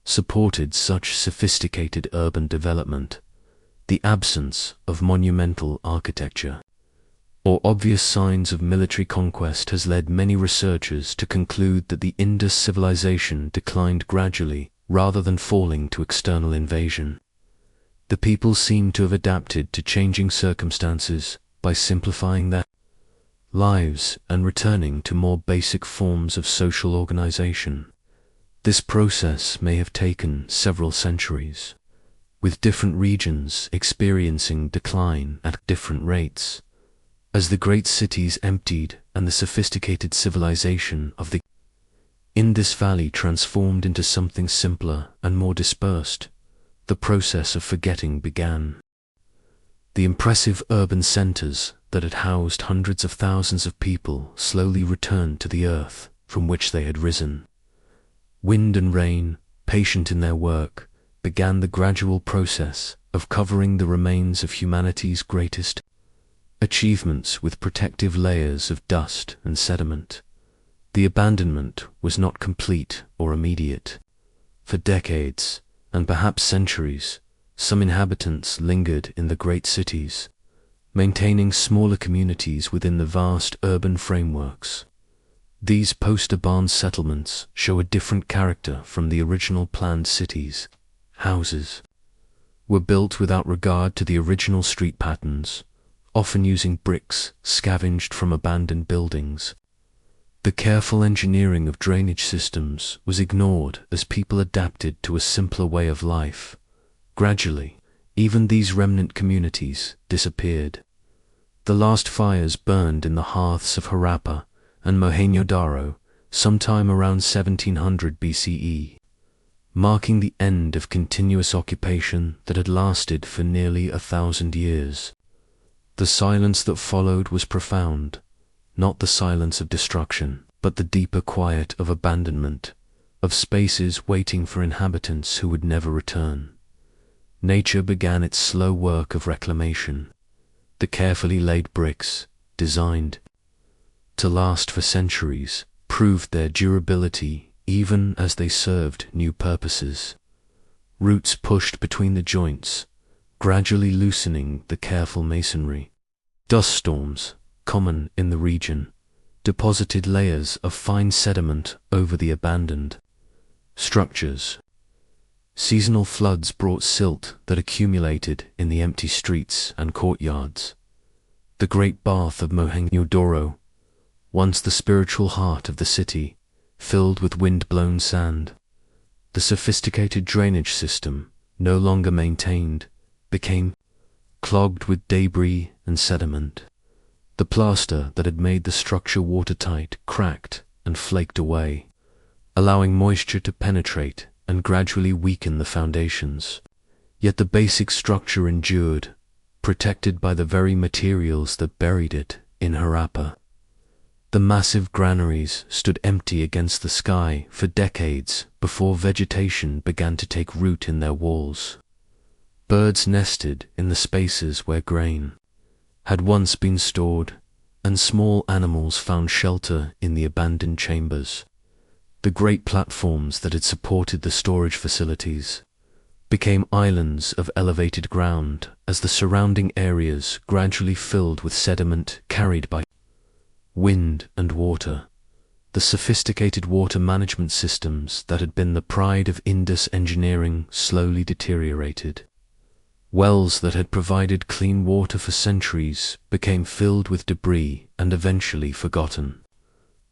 supported such sophisticated urban development. The absence of monumental architecture or obvious signs of military conquest has led many researchers to conclude that the Indus civilization declined gradually rather than falling to external invasion. The people seem to have adapted to changing circumstances by simplifying their lives and returning to more basic forms of social organization. This process may have taken several centuries, with different regions experiencing decline at different rates. As the great cities emptied and the sophisticated civilization of the Indus Valley transformed into something simpler and more dispersed, the process of forgetting began. The impressive urban centers that had housed hundreds of thousands of people slowly returned to the earth from which they had risen. Wind and rain, patient in their work, began the gradual process of covering the remains of humanity's greatest achievements with protective layers of dust and sediment. The abandonment was not complete or immediate. For decades, and perhaps centuries, some inhabitants lingered in the great cities, maintaining smaller communities within the vast urban frameworks. These post-Urban settlements show a different character from the original planned cities. Houses were built without regard to the original street patterns, often using bricks scavenged from abandoned buildings. The careful engineering of drainage systems was ignored as people adapted to a simpler way of life. Gradually, even these remnant communities disappeared. The last fires burned in the hearths of Harappa and Mohenjo-daro sometime around 1700 BCE, marking the end of continuous occupation that had lasted for nearly 1,000 years. The silence that followed was profound, not the silence of destruction, but the deeper quiet of abandonment, of spaces waiting for inhabitants who would never return. Nature began its slow work of reclamation. The carefully laid bricks, designed to last for centuries, proved their durability even as they served new purposes. Roots pushed between the joints, gradually loosening the careful masonry. Dust storms, common in the region, deposited layers of fine sediment over the abandoned structures. Seasonal floods brought silt that accumulated in the empty streets and courtyards. The great bath of Mohenjo-daro, once the spiritual heart of the city, filled with wind-blown sand. The sophisticated drainage system, no longer maintained, became clogged with debris and sediment. The plaster that had made the structure watertight cracked and flaked away, allowing moisture to penetrate and gradually weaken the foundations. Yet the basic structure endured, protected by the very materials that buried it in Harappa. The massive granaries stood empty against the sky for decades before vegetation began to take root in their walls. Birds nested in the spaces where grain had once been stored, and small animals found shelter in the abandoned chambers. The great platforms that had supported the storage facilities became islands of elevated ground as the surrounding areas gradually filled with sediment carried by wind and water. The sophisticated water management systems that had been the pride of Indus engineering slowly deteriorated. Wells that had provided clean water for centuries became filled with debris and eventually forgotten.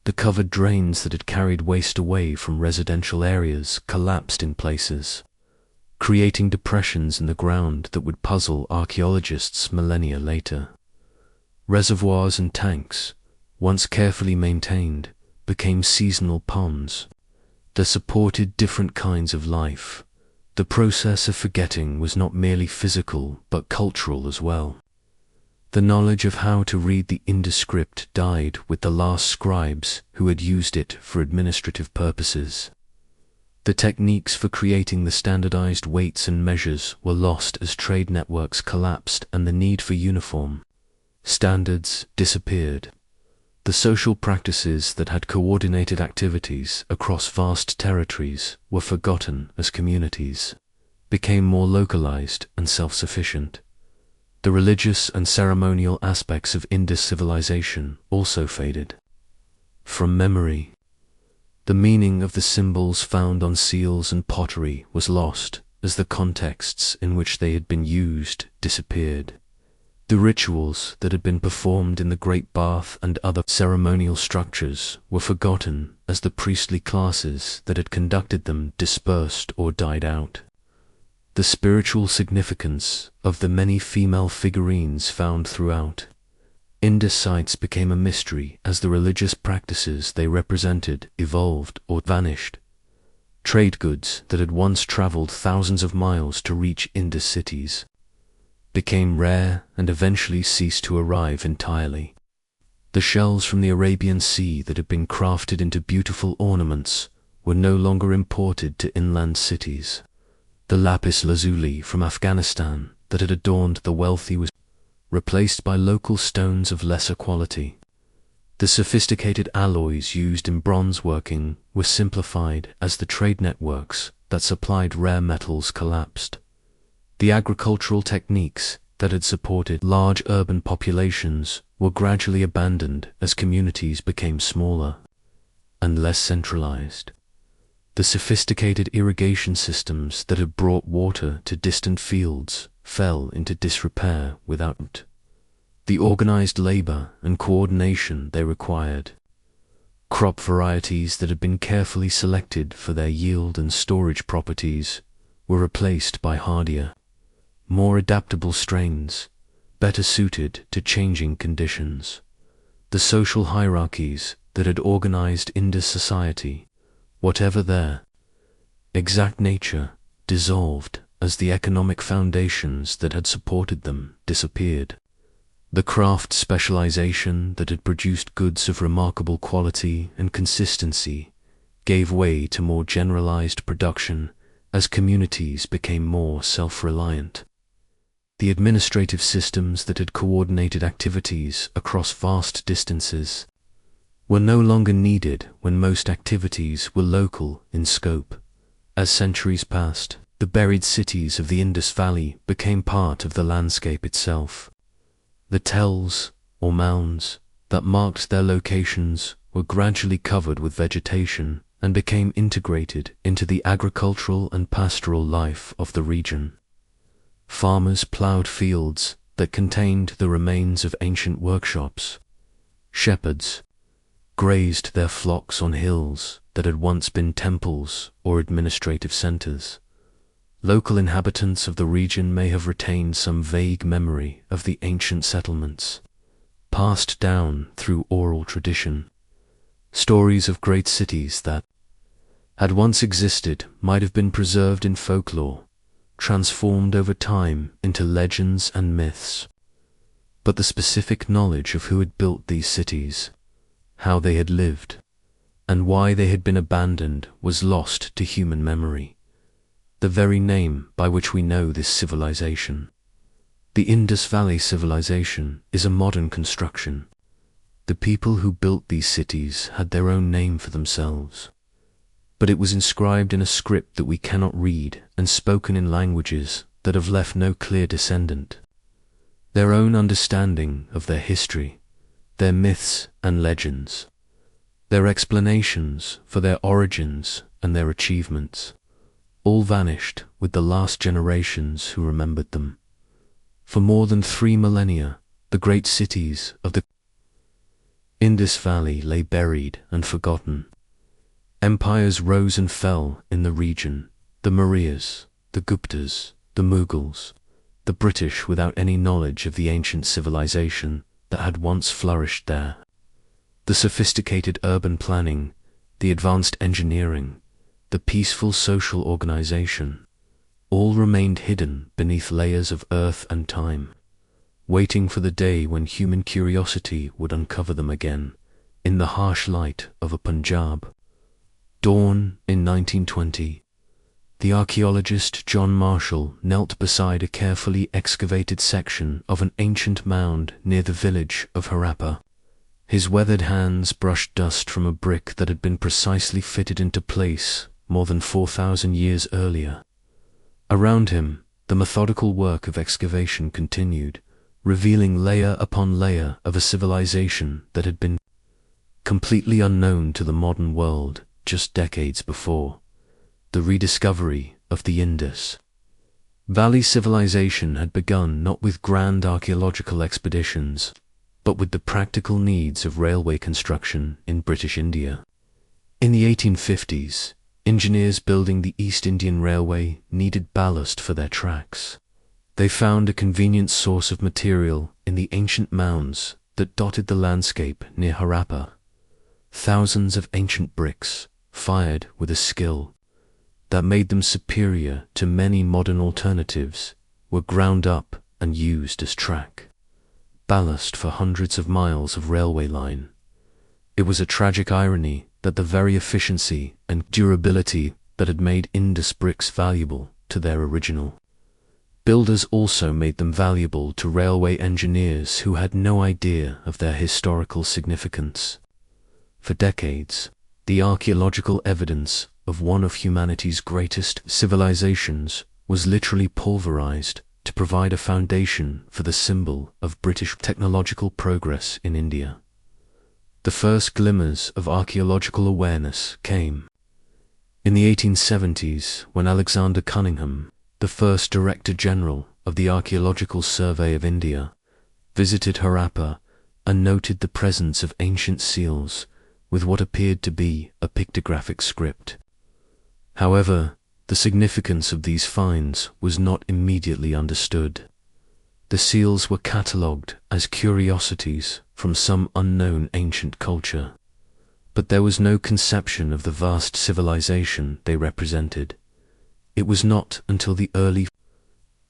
The covered drains that had carried waste away from residential areas collapsed in places, creating depressions in the ground that would puzzle archaeologists millennia later. Reservoirs and tanks, once carefully maintained, became seasonal ponds that supported different kinds of life. The process of forgetting was not merely physical but cultural as well. The knowledge of how to read the Indus script died with the last scribes who had used it for administrative purposes. The techniques for creating the standardized weights and measures were lost as trade networks collapsed and the need for uniform standards disappeared. The social practices that had coordinated activities across vast territories were forgotten as communities became more localized and self-sufficient. The religious and ceremonial aspects of Indus civilization also faded from memory. The meaning of the symbols found on seals and pottery was lost as the contexts in which they had been used disappeared. The rituals that had been performed in the Great Bath and other ceremonial structures were forgotten as the priestly classes that had conducted them dispersed or died out. The spiritual significance of the many female figurines found throughout Indus sites became a mystery as the religious practices they represented evolved or vanished. Trade goods that had once traveled thousands of miles to reach Indus cities became rare and eventually ceased to arrive entirely. The shells from the Arabian Sea that had been crafted into beautiful ornaments were no longer imported to inland cities. The lapis lazuli from Afghanistan that had adorned the wealthy was replaced by local stones of lesser quality. The sophisticated alloys used in bronze working were simplified as the trade networks that supplied rare metals collapsed. The agricultural techniques that had supported large urban populations were gradually abandoned as communities became smaller and less centralized. The sophisticated irrigation systems that had brought water to distant fields fell into disrepair without the organized labor and coordination they required. Crop varieties that had been carefully selected for their yield and storage properties were replaced by hardier, more adaptable strains, better suited to changing conditions. The social hierarchies that had organized Indus society, whatever their exact nature, dissolved as the economic foundations that had supported them disappeared. The craft specialization that had produced goods of remarkable quality and consistency gave way to more generalized production as communities became more self-reliant. The administrative systems that had coordinated activities across vast distances were no longer needed when most activities were local in scope. As centuries passed, the buried cities of the Indus Valley became part of the landscape itself. The tells, or mounds, that marked their locations were gradually covered with vegetation and became integrated into the agricultural and pastoral life of the region. Farmers plowed fields that contained the remains of ancient workshops. Shepherds grazed their flocks on hills that had once been temples or administrative centers. Local inhabitants of the region may have retained some vague memory of the ancient settlements, passed down through oral tradition, stories of great cities that had once existed might have been preserved in folklore, transformed over time into legends and myths. But the specific knowledge of who had built these cities, how they had lived, and why they had been abandoned was lost to human memory, the very name by which we know this civilization. The Indus Valley civilization is a modern construction. The people who built these cities had their own name for themselves, but it was inscribed in a script that we cannot read and spoken in languages that have left no clear descendant. Their own understanding of their history, their myths and legends, their explanations for their origins and their achievements, all vanished with the last generations who remembered them. For more than 3 millennia, the great cities of the Indus Valley lay buried and forgotten. Empires rose and fell in the region, the Mauryas, the Guptas, the Mughals, the British without any knowledge of the ancient civilization that had once flourished there. The sophisticated urban planning, the advanced engineering, the peaceful social organization, all remained hidden beneath layers of earth and time, waiting for the day when human curiosity would uncover them again in the harsh light of a Punjab. Dawn in 1920. The archaeologist John Marshall knelt beside a carefully excavated section of an ancient mound near the village of Harappa. His weathered hands brushed dust from a brick that had been precisely fitted into place more than 4,000 years earlier. Around him, the methodical work of excavation continued, revealing layer upon layer of a civilization that had been completely unknown to the modern world just decades before. The rediscovery of the Indus Valley civilization had begun not with grand archaeological expeditions, but with the practical needs of railway construction in British India. In the 1850s, engineers building the East Indian Railway needed ballast for their tracks. They found a convenient source of material in the ancient mounds that dotted the landscape near Harappa. Thousands of ancient bricks, fired with a skill that made them superior to many modern alternatives, were ground up and used as track ballast for hundreds of miles of railway line. It was a tragic irony that the very efficiency and durability that had made Indus bricks valuable to their original builders also made them valuable to railway engineers who had no idea of their historical significance. For decades, the archaeological evidence of one of humanity's greatest civilizations was literally pulverized to provide a foundation for the symbol of British technological progress in India. The first glimmers of archaeological awareness came in the 1870s when Alexander Cunningham, the first Director General of the Archaeological Survey of India, visited Harappa and noted the presence of ancient seals with what appeared to be a pictographic script. However, the significance of these finds was not immediately understood. The seals were catalogued as curiosities from some unknown ancient culture, but there was no conception of the vast civilization they represented. It was not until the early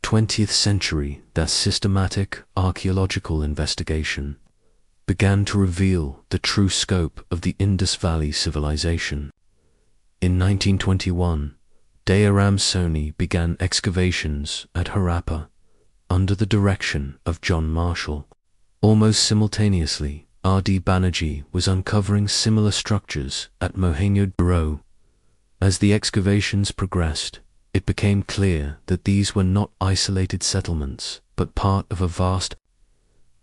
20th century that systematic archaeological investigation began to reveal the true scope of the Indus Valley civilization. In 1921, Pi-Ramesses began excavations at Harappa under the direction of John Marshall. Almost simultaneously, R.D. Banerjee was uncovering similar structures at Mohenjo-daro. As the excavations progressed, it became clear that these were not isolated settlements, but part of a vast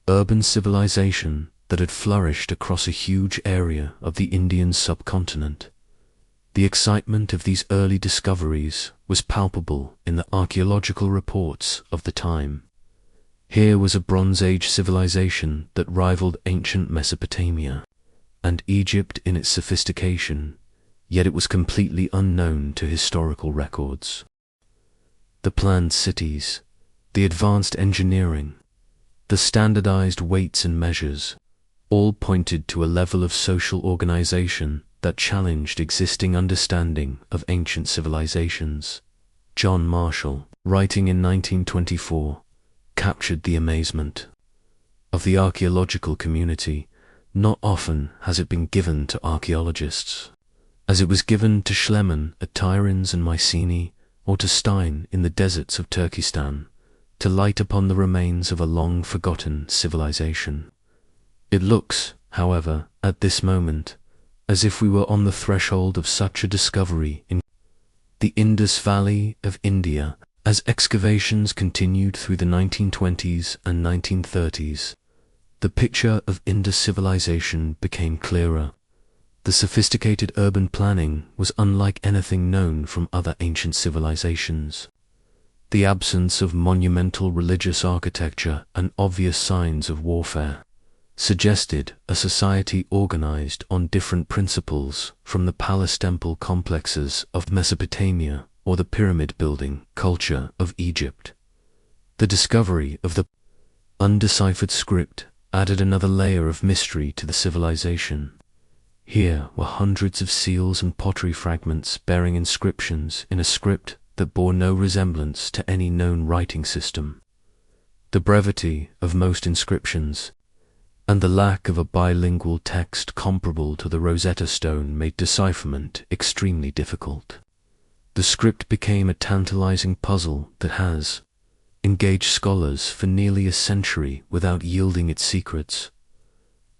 urban civilization that had flourished across a huge area of the Indian subcontinent. The excitement of these early discoveries was palpable in the archaeological reports of the time. Here was a Bronze Age civilization that rivaled ancient Mesopotamia and Egypt in its sophistication, yet it was completely unknown to historical records. The planned cities, the advanced engineering, the standardized weights and measures, all pointed to a level of social organization that challenged existing understanding of ancient civilizations. John Marshall, writing in 1924, captured the amazement of the archaeological community. Not often has it been given to archaeologists, as it was given to Schliemann at Tiryns and Mycenae, or to Stein in the deserts of Turkestan, to light upon the remains of a long-forgotten civilization. It looks, however, at this moment, as if we were on the threshold of such a discovery in the Indus Valley of India. As excavations continued through the 1920s and 1930s, the picture of Indus civilization became clearer. The sophisticated urban planning was unlike anything known from other ancient civilizations. The absence of monumental religious architecture and obvious signs of warfare suggested a society organized on different principles from the palace-temple complexes of Mesopotamia or the pyramid-building culture of Egypt. The discovery of the undeciphered script added another layer of mystery to the civilization. Here were hundreds of seals and pottery fragments bearing inscriptions in a script that bore no resemblance to any known writing system. The brevity of most inscriptions and the lack of a bilingual text comparable to the Rosetta Stone made decipherment extremely difficult. The script became a tantalizing puzzle that has engaged scholars for nearly a century without yielding its secrets.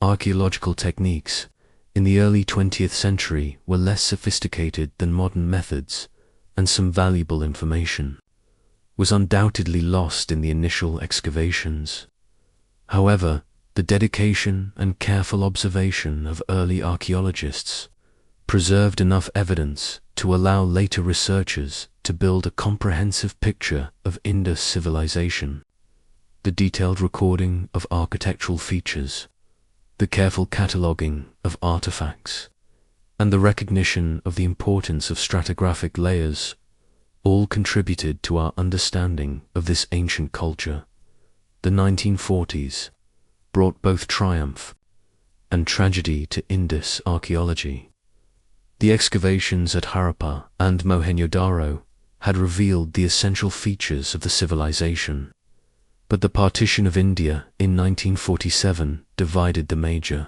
Archaeological techniques in the early 20th century were less sophisticated than modern methods, and some valuable information was undoubtedly lost in the initial excavations. However, the dedication and careful observation of early archaeologists preserved enough evidence to allow later researchers to build a comprehensive picture of Indus civilization. The detailed recording of architectural features, the careful cataloguing of artifacts, and the recognition of the importance of stratigraphic layers all contributed to our understanding of this ancient culture. The 1940s brought both triumph and tragedy to Indus archaeology. The excavations at Harappa and Mohenjo-Daro had revealed the essential features of the civilization, but the partition of India in 1947 divided the major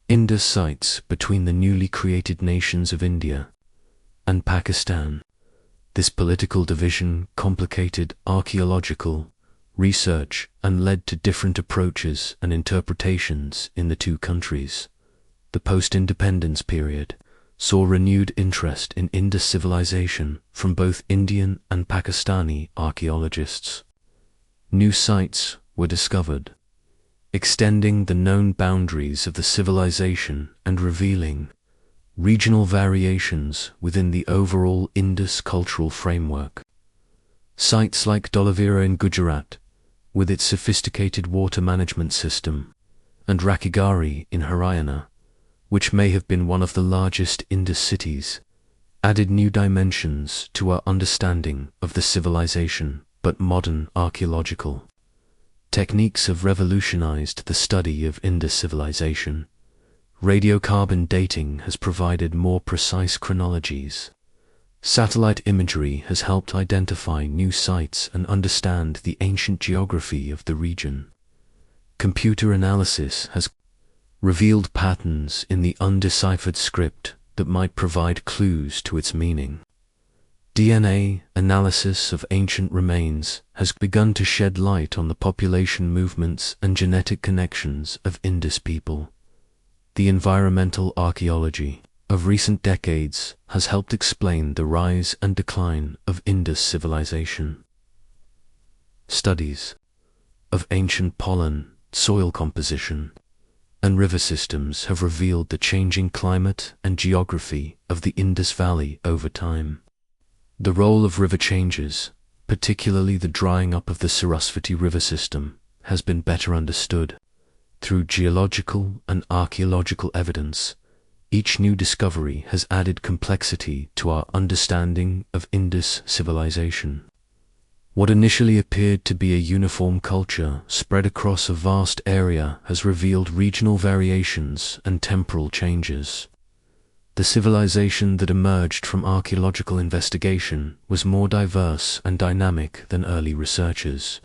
Indus sites between the newly created nations of India and Pakistan. This political division complicated archaeological research and led to different approaches and interpretations in the two countries. The post-independence period saw renewed interest in Indus civilization from both Indian and Pakistani archaeologists. New sites were discovered, extending the known boundaries of the civilization and revealing regional variations within the overall Indus cultural framework. Sites like Dholavira in Gujarat, with its sophisticated water management system, and Rakhigarhi in Haryana, which may have been one of the largest Indus cities, added new dimensions to our understanding of the civilization. But modern archaeological techniques have revolutionized the study of Indus civilization. Radiocarbon dating has provided more precise chronologies. Satellite imagery has helped identify new sites and understand the ancient geography of the region. Computer analysis has revealed patterns in the undeciphered script that might provide clues to its meaning. DNA analysis of ancient remains has begun to shed light on the population movements and genetic connections of Indus people. The environmental archaeology of recent decades has helped explain the rise and decline of Indus civilization. Studies of ancient pollen, soil composition, and river systems have revealed the changing climate and geography of the Indus Valley over time. The role of river changes, particularly the drying up of the Sarasvati river system, has been better understood. Through geological and archaeological evidence, each new discovery has added complexity to our understanding of Indus civilization. What initially appeared to be a uniform culture spread across a vast area has revealed regional variations and temporal changes. The civilization that emerged from archaeological investigation was more diverse and dynamic than early researchers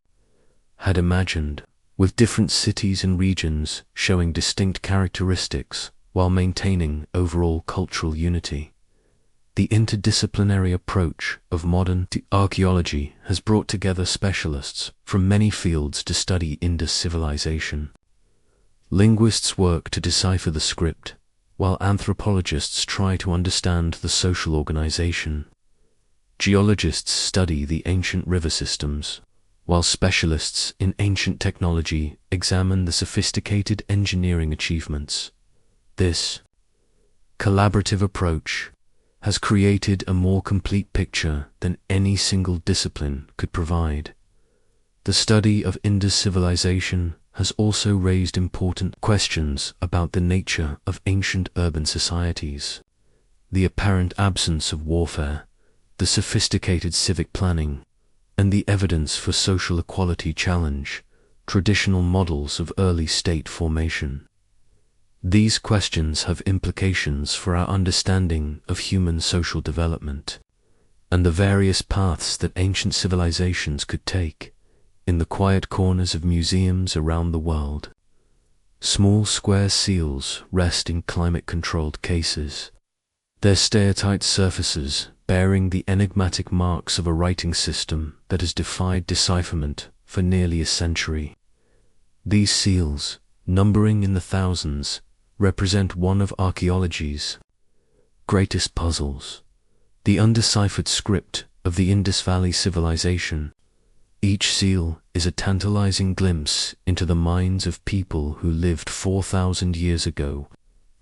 had imagined, with different cities and regions showing distinct characteristics while maintaining overall cultural unity. The interdisciplinary approach of modern archaeology has brought together specialists from many fields to study Indus civilization. Linguists work to decipher the script, while anthropologists try to understand the social organization. Geologists study the ancient river systems, while specialists in ancient technology examine the sophisticated engineering achievements. This collaborative approach has created a more complete picture than any single discipline could provide. The study of Indus civilization has also raised important questions about the nature of ancient urban societies, the apparent absence of warfare, the sophisticated civic planning, and the evidence for social equality challenge traditional models of early state formation. These questions have implications for our understanding of human social development and the various paths that ancient civilizations could take. In the quiet corners of museums around the world, small square seals rest in climate-controlled cases, their steatite surfaces bearing the enigmatic marks of a writing system that has defied decipherment for nearly a century. These seals, numbering in the thousands, represent one of archaeology's greatest puzzles, the undeciphered script of the Indus Valley civilization. Each seal is a tantalizing glimpse into the minds of people who lived 4,000 years ago,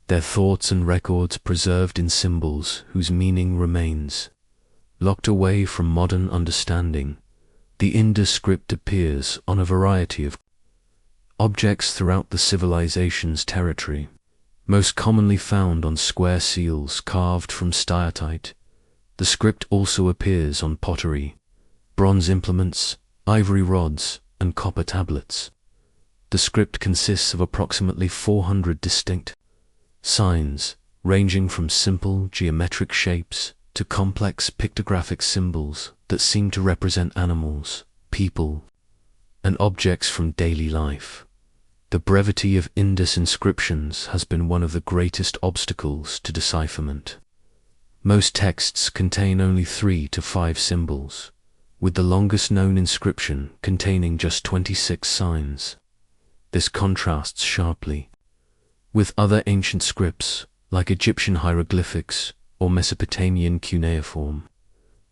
their thoughts and records preserved in symbols whose meaning remains. Locked away from modern understanding, the Indus script appears on a variety of objects throughout the civilization's territory, most commonly found on square seals carved from steatite. The script also appears on pottery, bronze implements, ivory rods, and copper tablets. The script consists of approximately 400 distinct signs, ranging from simple geometric shapes to complex pictographic symbols that seem to represent animals, people, and objects from daily life. The brevity of Indus inscriptions has been one of the greatest obstacles to decipherment. Most texts contain only 3 to 5 symbols, with the longest known inscription containing just 26 signs. This contrasts sharply with other ancient scripts like Egyptian hieroglyphics or Mesopotamian cuneiform,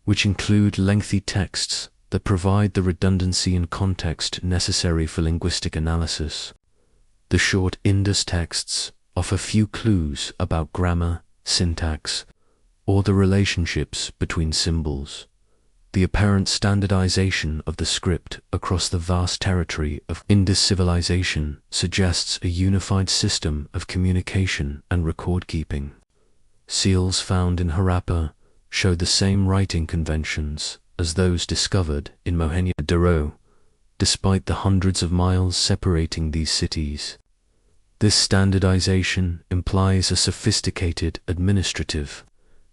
which include lengthy texts that provide the redundancy and context necessary for linguistic analysis. The short Indus texts offer few clues about grammar, syntax, or the relationships between symbols. The apparent standardization of the script across the vast territory of Indus civilization suggests a unified system of communication and record-keeping. Seals found in Harappa show the same writing conventions as those discovered in Mohenjo-daro, despite the hundreds of miles separating these cities. This standardization implies a sophisticated administrative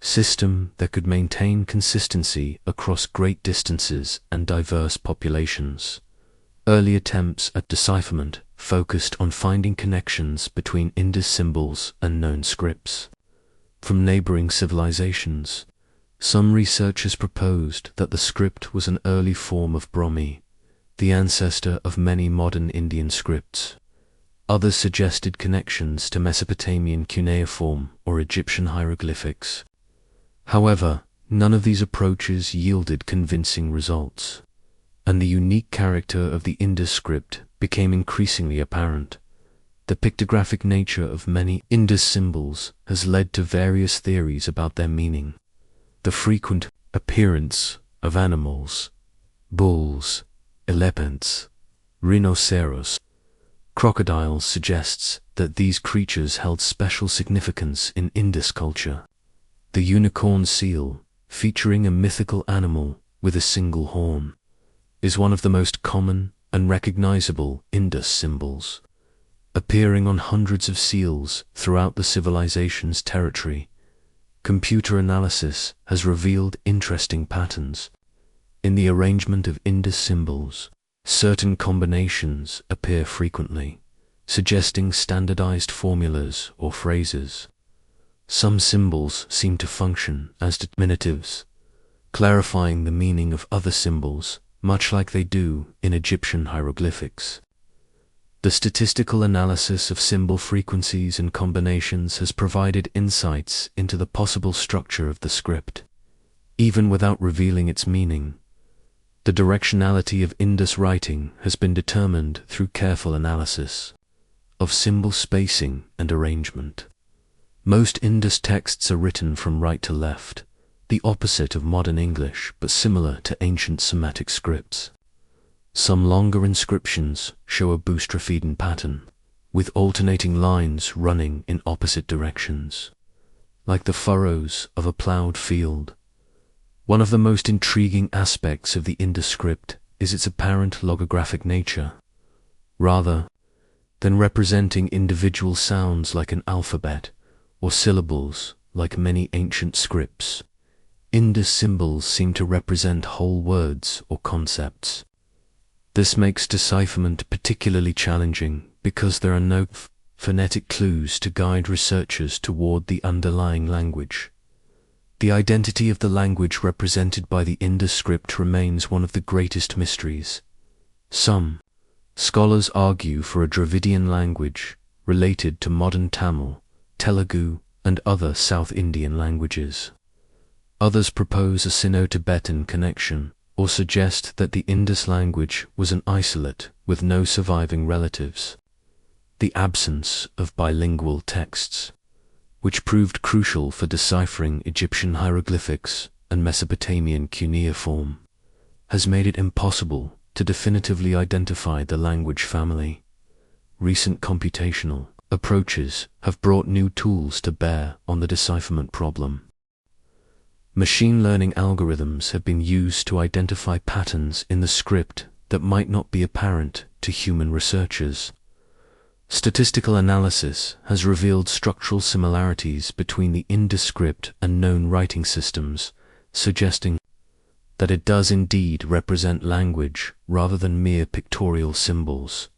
system that could maintain consistency across great distances and diverse populations. Early attempts at decipherment focused on finding connections between Indus symbols and known scripts from neighboring civilizations. Some researchers proposed that the script was an early form of Brahmi, the ancestor of many modern Indian scripts. Others suggested connections to Mesopotamian cuneiform or Egyptian hieroglyphics. However, none of these approaches yielded convincing results, and the unique character of the Indus script became increasingly apparent. The pictographic nature of many Indus symbols has led to various theories about their meaning. The frequent appearance of animals, bulls, elephants, rhinoceros, crocodiles suggests that these creatures held special significance in Indus culture. The unicorn seal, featuring a mythical animal with a single horn, is one of the most common and recognizable Indus symbols, appearing on hundreds of seals throughout the civilization's territory. computer analysis has revealed interesting patterns. In the arrangement of Indus symbols, certain combinations appear frequently, suggesting standardized formulas or phrases. Some symbols seem to function as diminutives, clarifying the meaning of other symbols, much like they do in Egyptian hieroglyphics. The statistical analysis of symbol frequencies and combinations has provided insights into the possible structure of the script. Even without revealing its meaning, the directionality of Indus writing has been determined through careful analysis of symbol spacing and arrangement. Most Indus texts are written from right to left, the opposite of modern English but similar to ancient Semitic scripts. Some longer inscriptions show a boustrophedon pattern, with alternating lines running in opposite directions, like the furrows of a ploughed field. One of the most intriguing aspects of the Indus script is its apparent logographic nature. Rather than representing individual sounds like an alphabet, or syllables like many ancient scripts, Indus symbols seem to represent whole words or concepts. This makes decipherment particularly challenging because there are no phonetic clues to guide researchers toward the underlying language. The identity of the language represented by the Indus script remains one of the greatest mysteries. Some scholars argue for a Dravidian language related to modern Tamil, Telugu, and other South Indian languages. Others propose a Sino-Tibetan connection, or suggest that the Indus language was an isolate with no surviving relatives. The absence of bilingual texts, which proved crucial for deciphering Egyptian hieroglyphics and Mesopotamian cuneiform, has made it impossible to definitively identify the language family. Recent computational approaches have brought new tools to bear on the decipherment problem. Machine learning algorithms have been used to identify patterns in the script that might not be apparent to human researchers. Statistical analysis has revealed structural similarities between the Indus script and known writing systems, suggesting that it does indeed represent language rather than mere pictorial symbols.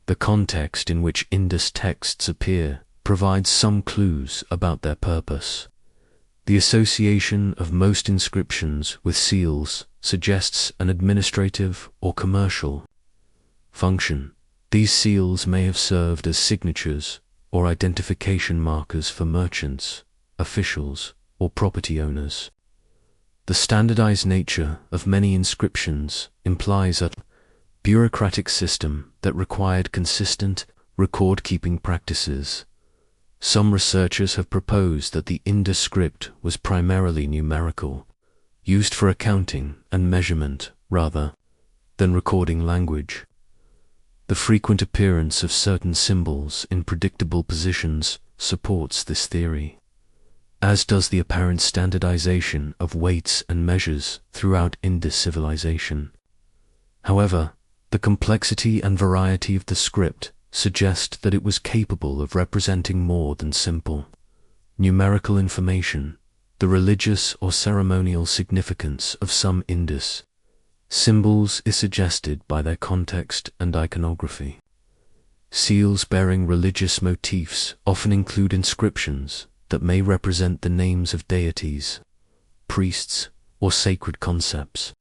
The context in which Indus texts appear provides some clues about their purpose. The association of most inscriptions with seals suggests an administrative or commercial function. These seals may have served as signatures or identification markers for merchants, officials, or property owners. The standardized nature of many inscriptions implies a bureaucratic system that required consistent record-keeping practices. Some researchers have proposed that the Indus script was primarily numerical, used for accounting and measurement rather than recording language. The frequent appearance of certain symbols in predictable positions supports this theory, as does the apparent standardization of weights and measures throughout Indus civilization. However, the complexity and variety of the script suggest that it was capable of representing more than simple numerical information. The religious or ceremonial significance of some Indus symbols is suggested by their context and iconography. Seals bearing religious motifs often include inscriptions that may represent the names of deities, priests, or sacred concepts.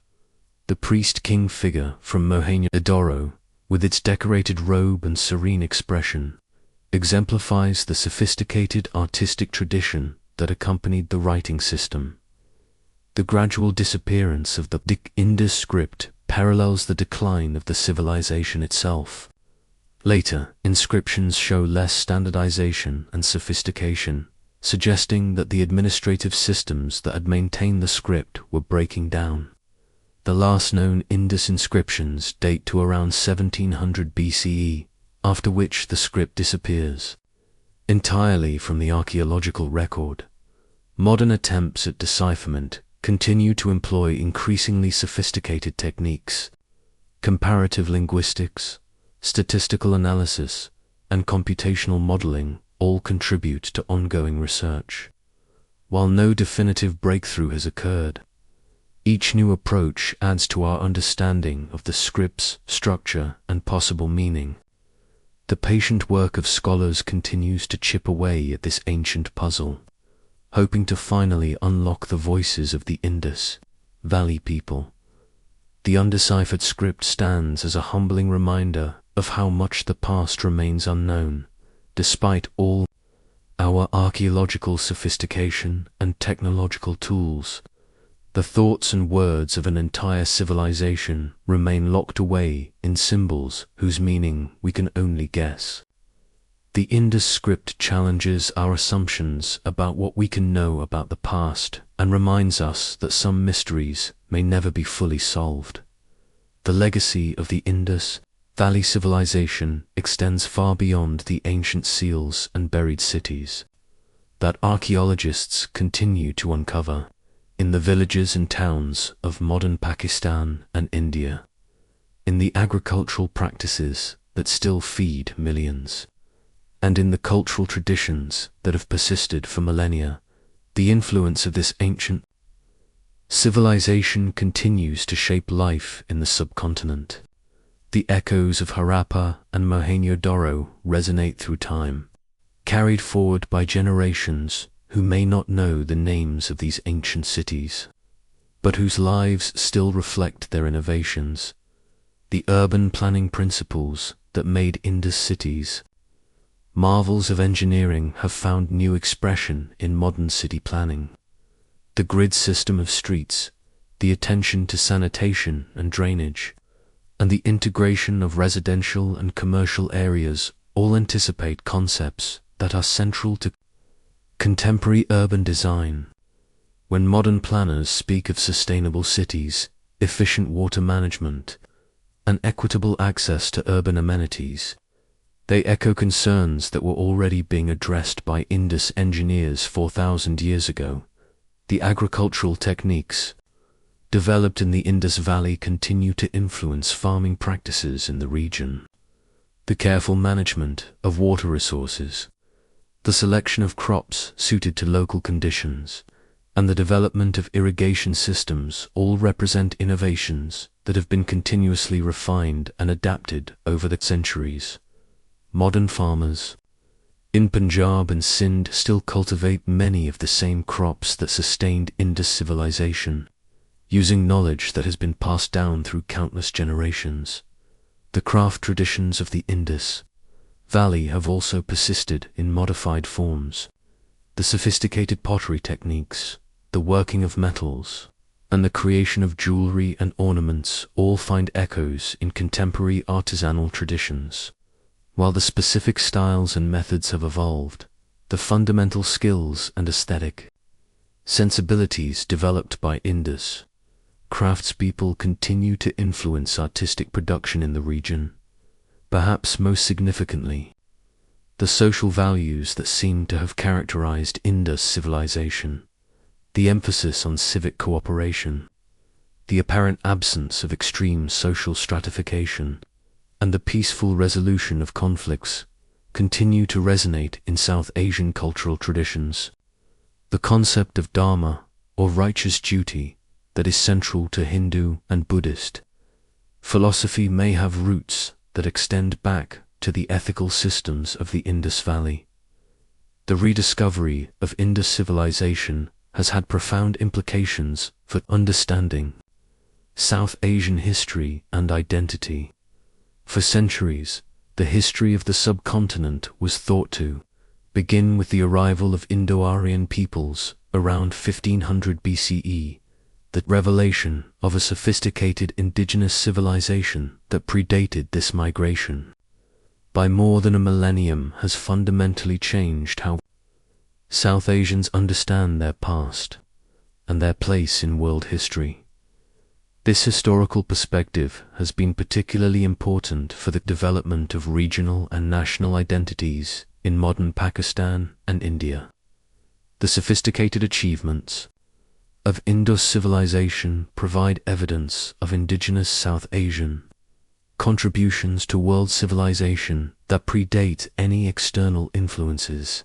The priest-king figure from Mohenjo-Daro, with its decorated robe and serene expression, exemplifies the sophisticated artistic tradition that accompanied the writing system. The gradual disappearance of the Indus script parallels the decline of the civilization itself. Later, inscriptions show less standardization and sophistication, suggesting that the administrative systems that had maintained the script were breaking down. The last known Indus inscriptions date to around 1700 BCE, after which the script disappears entirely from the archaeological record. Modern attempts at decipherment continue to employ increasingly sophisticated techniques. Comparative linguistics, statistical analysis, and computational modeling all contribute to ongoing research. While no definitive breakthrough has occurred, each new approach adds to our understanding of the script's structure and possible meaning. The patient work of scholars continues to chip away at this ancient puzzle, hoping to finally unlock the voices of the Indus Valley people. The undeciphered script stands as a humbling reminder of how much the past remains unknown, despite all our archaeological sophistication and technological tools. The thoughts and words of an entire civilization remain locked away in symbols whose meaning we can only guess. The Indus script challenges our assumptions about what we can know about the past and reminds us that some mysteries may never be fully solved. The legacy of the Indus Valley civilization extends far beyond the ancient seals and buried cities that archaeologists continue to uncover in the villages and towns of modern Pakistan and India, in the agricultural practices that still feed millions, and in the cultural traditions that have persisted for millennia. The influence of this ancient civilization continues to shape life in the subcontinent. The echoes of Harappa and Mohenjo-daro resonate through time, carried forward by generations who may not know the names of these ancient cities, but whose lives still reflect their innovations, the urban planning principles that made Indus cities. Marvels of engineering have found new expression in modern city planning. The grid system of streets, the attention to sanitation and drainage, and the integration of residential and commercial areas all anticipate concepts that are central to contemporary urban design. When modern planners speak of sustainable cities, efficient water management, and equitable access to urban amenities, they echo concerns that were already being addressed by Indus engineers 4,000 years ago. The agricultural techniques developed in the Indus Valley continue to influence farming practices in the region. The careful management of water resources, the selection of crops suited to local conditions, and the development of irrigation systems all represent innovations that have been continuously refined and adapted over the centuries. Modern farmers in Punjab and Sindh still cultivate many of the same crops that sustained Indus civilization, using knowledge that has been passed down through countless generations. The craft traditions of the Indus Valley have also persisted in modified forms. The sophisticated pottery techniques, the working of metals, and the creation of jewelry and ornaments all find echoes in contemporary artisanal traditions. While the specific styles and methods have evolved, the fundamental skills and aesthetic sensibilities developed by Indus craftspeople continue to influence artistic production in the region. Perhaps most significantly, the social values that seem to have characterized Indus civilization, the emphasis on civic cooperation, the apparent absence of extreme social stratification, and the peaceful resolution of conflicts continue to resonate in South Asian cultural traditions. The concept of dharma, or righteous duty, that is central to Hindu and Buddhist philosophy may have roots that extend back to the ethical systems of the Indus Valley. The rediscovery of Indus civilization has had profound implications for understanding South Asian history and identity. For centuries, the history of the subcontinent was thought to begin with the arrival of Indo-Aryan peoples around 1500 BCE, the revelation of a sophisticated indigenous civilization that predated this migration by more than a millennium has fundamentally changed how South Asians understand their past and their place in world history. This historical perspective has been particularly important for the development of regional and national identities in modern Pakistan and India. The sophisticated achievements of Indus civilization provide evidence of indigenous South Asian contributions to world civilization that predate any external influences.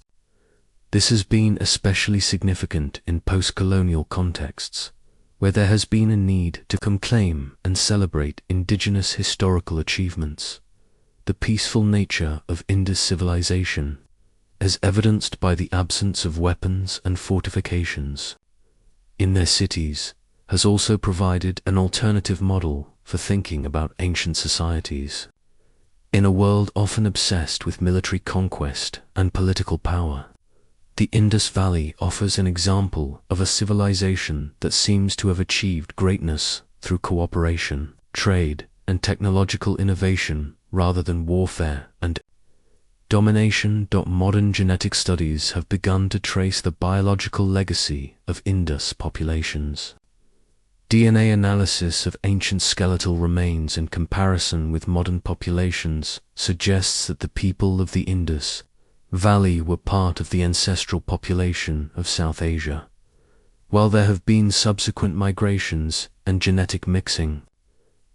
This has been especially significant in post-colonial contexts, where there has been a need to claim and celebrate indigenous historical achievements. The peaceful nature of Indus civilization, as evidenced by the absence of weapons and fortifications in their cities, has also provided an alternative model for thinking about ancient societies. In a world often obsessed with military conquest and political power, the Indus Valley offers an example of a civilization that seems to have achieved greatness through cooperation, trade, and technological innovation rather than warfare and domination. Modern genetic studies have begun to trace the biological legacy of Indus populations. DNA analysis of ancient skeletal remains in comparison with modern populations suggests that the people of the Indus Valley were part of the ancestral population of South Asia. While there have been subsequent migrations and genetic mixing,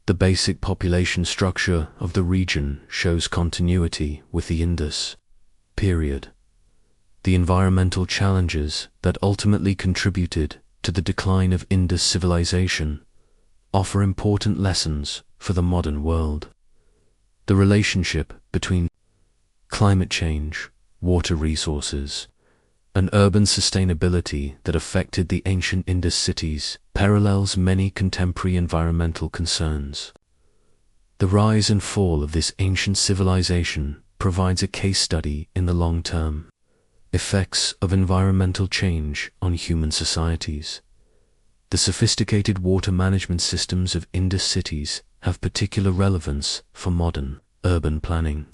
the basic population structure of the region shows continuity with the Indus period. The environmental challenges that ultimately contributed to the decline of Indus civilization offer important lessons for the modern world. The relationship between climate change, water resources, and urban sustainability that affected the ancient Indus cities parallels many contemporary environmental concerns. The rise and fall of this ancient civilization provides a case study in the long-term effects of environmental change on human societies. The sophisticated water management systems of Indus cities have particular relevance for modern urban planning.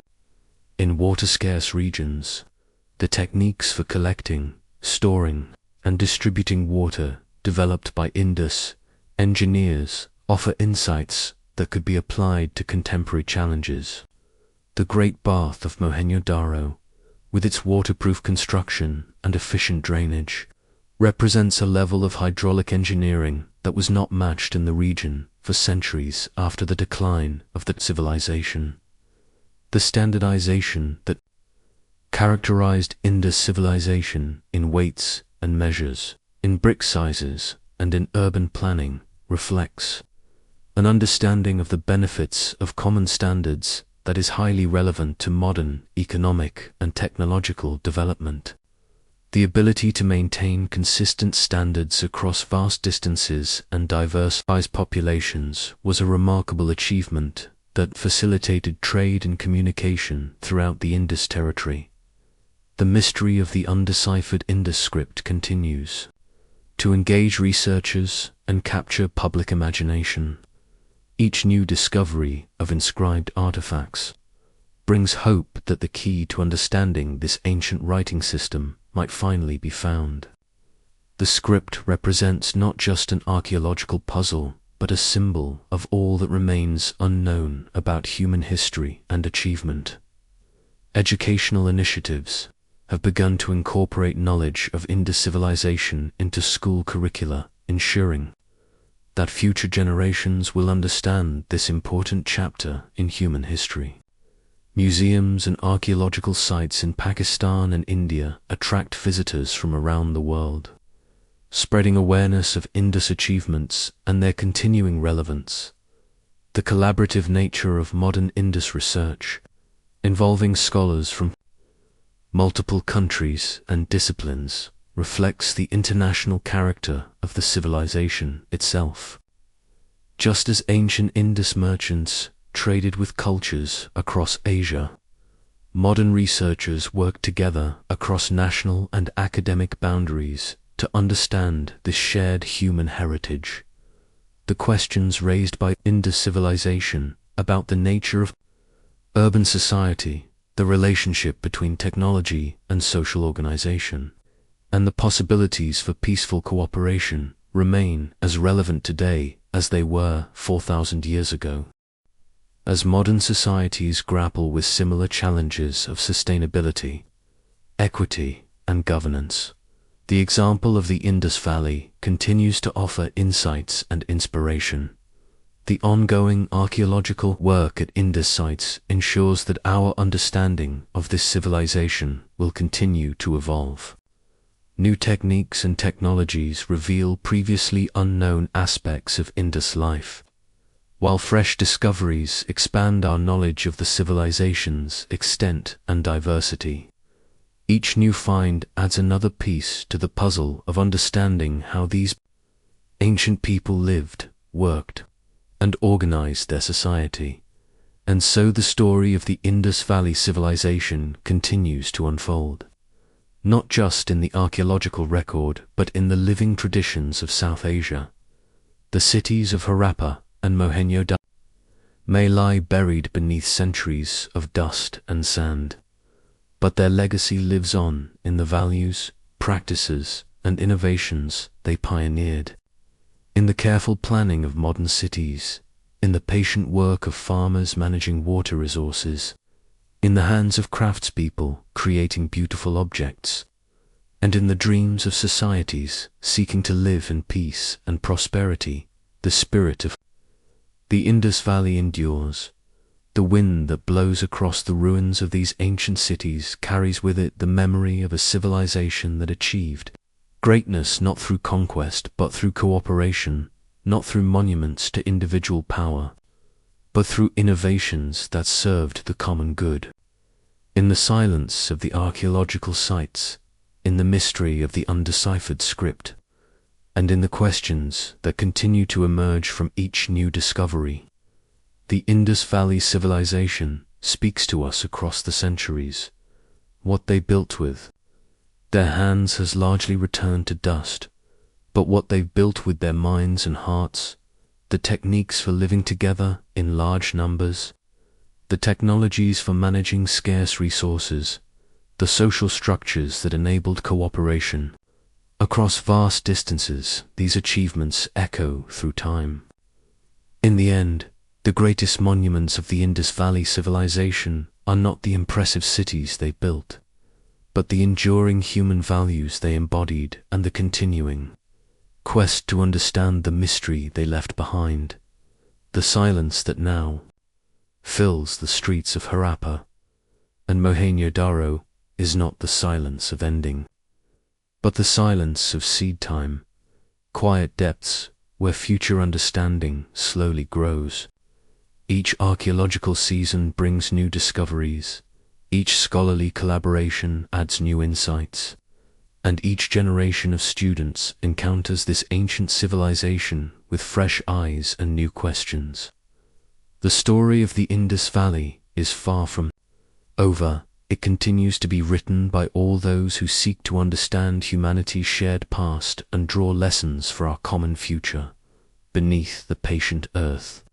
In water-scarce regions, the techniques for collecting, storing, and distributing water developed by Indus engineers offer insights that could be applied to contemporary challenges. The Great Bath of Mohenjo-daro, with its waterproof construction and efficient drainage, represents a level of hydraulic engineering that was not matched in the region for centuries after the decline of the civilization. The standardization that characterized Indus civilization in weights and measures, in brick sizes, and in urban planning reflects an understanding of the benefits of common standards that is highly relevant to modern economic and technological development. The ability to maintain consistent standards across vast distances and diverse populations was a remarkable achievement that facilitated trade and communication throughout the Indus territory. The mystery of the undeciphered Indus script continues to engage researchers and capture public imagination. Each new discovery of inscribed artifacts brings hope that the key to understanding this ancient writing system might finally be found. The script represents not just an archaeological puzzle, but a symbol of all that remains unknown about human history and achievement. Educational initiatives have begun to incorporate knowledge of Indus civilization into school curricula, ensuring that future generations will understand this important chapter in human history. Museums and archaeological sites in Pakistan and India attract visitors from around the world, spreading awareness of Indus achievements and their continuing relevance. The collaborative nature of modern Indus research, involving scholars from multiple countries and disciplines, reflects the international character of the civilization itself. Just as ancient Indus merchants traded with cultures across Asia, modern researchers work together across national and academic boundaries to understand this shared human heritage. The questions raised by Indus civilization about the nature of urban society, the relationship between technology and social organization, and the possibilities for peaceful cooperation remain as relevant today as they were 4,000 years ago. As modern societies grapple with similar challenges of sustainability, equity, and governance, the example of the Indus Valley continues to offer insights and inspiration. The ongoing archaeological work at Indus sites ensures that our understanding of this civilization will continue to evolve. New techniques and technologies reveal previously unknown aspects of Indus life, while fresh discoveries expand our knowledge of the civilization's extent and diversity. Each new find adds another piece to the puzzle of understanding how these ancient people lived, worked, and organized their society. And so the story of the Indus Valley civilization continues to unfold, not just in the archaeological record but in the living traditions of South Asia. The cities of Harappa and Mohenjo-daro may lie buried beneath centuries of dust and sand, but their legacy lives on in the values, practices, and innovations they pioneered. In the careful planning of modern cities, in the patient work of farmers managing water resources, in the hands of craftspeople creating beautiful objects, and in the dreams of societies seeking to live in peace and prosperity, the spirit of the Indus Valley endures. The wind that blows across the ruins of these ancient cities carries with it the memory of a civilization that achieved greatness not through conquest but through cooperation, not through monuments to individual power, but through innovations that served the common good. In the silence of the archaeological sites, in the mystery of the undeciphered script, and in the questions that continue to emerge from each new discovery, the Indus Valley civilization speaks to us across the centuries. What they built with their hands has largely returned to dust, but what they've built with their minds and hearts, the techniques for living together in large numbers, the technologies for managing scarce resources, the social structures that enabled cooperation, across vast distances, these achievements echo through time. In the end, the greatest monuments of the Indus Valley civilization are not the impressive cities they built, but the enduring human values they embodied and the continuing quest to understand the mystery they left behind. The silence that now fills the streets of Harappa and Mohenjo-daro is not the silence of ending, but the silence of seed time, quiet depths where future understanding slowly grows. Each archaeological season brings new discoveries, each scholarly collaboration adds new insights, and each generation of students encounters this ancient civilization with fresh eyes and new questions. The story of the Indus Valley is far from over. It continues to be written by all those who seek to understand humanity's shared past and draw lessons for our common future. Beneath the patient earth,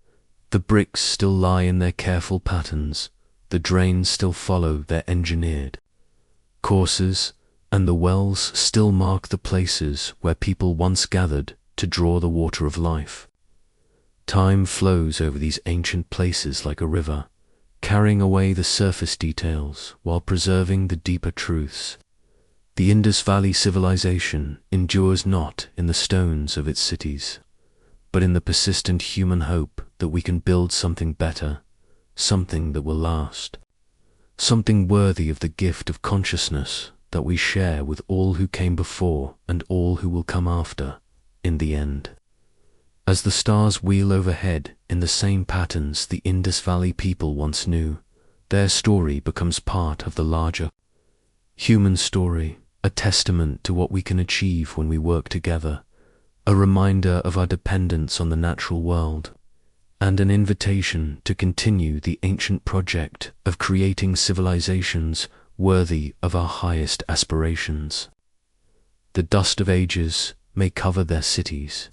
the bricks still lie in their careful patterns, the drains still follow their engineered courses, and the wells still mark the places where people once gathered to draw the water of life. Time flows over these ancient places like a river, carrying away the surface details while preserving the deeper truths. The Indus Valley civilization endures not in the stones of its cities, but in the persistent human hope that we can build something better, something that will last, something worthy of the gift of consciousness that we share with all who came before and all who will come after, in the end. As the stars wheel overhead in the same patterns the Indus Valley people once knew, their story becomes part of the larger human story, a testament to what we can achieve when we work together, a reminder of our dependence on the natural world, and an invitation to continue the ancient project of creating civilizations worthy of our highest aspirations. The dust of ages may cover their cities,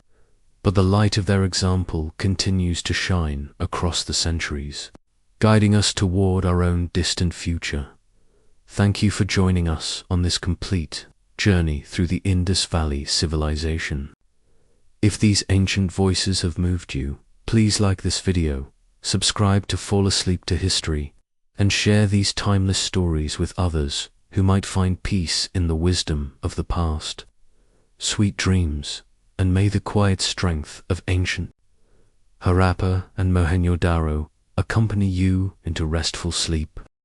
but the light of their example continues to shine across the centuries, guiding us toward our own distant future. Thank you for joining us on this complete journey through the Indus Valley civilization. If these ancient voices have moved you, please like this video, subscribe to Fall Asleep to History, and share these timeless stories with others who might find peace in the wisdom of the past. Sweet dreams, and may the quiet strength of ancient Harappa and Mohenjo-daro accompany you into restful sleep.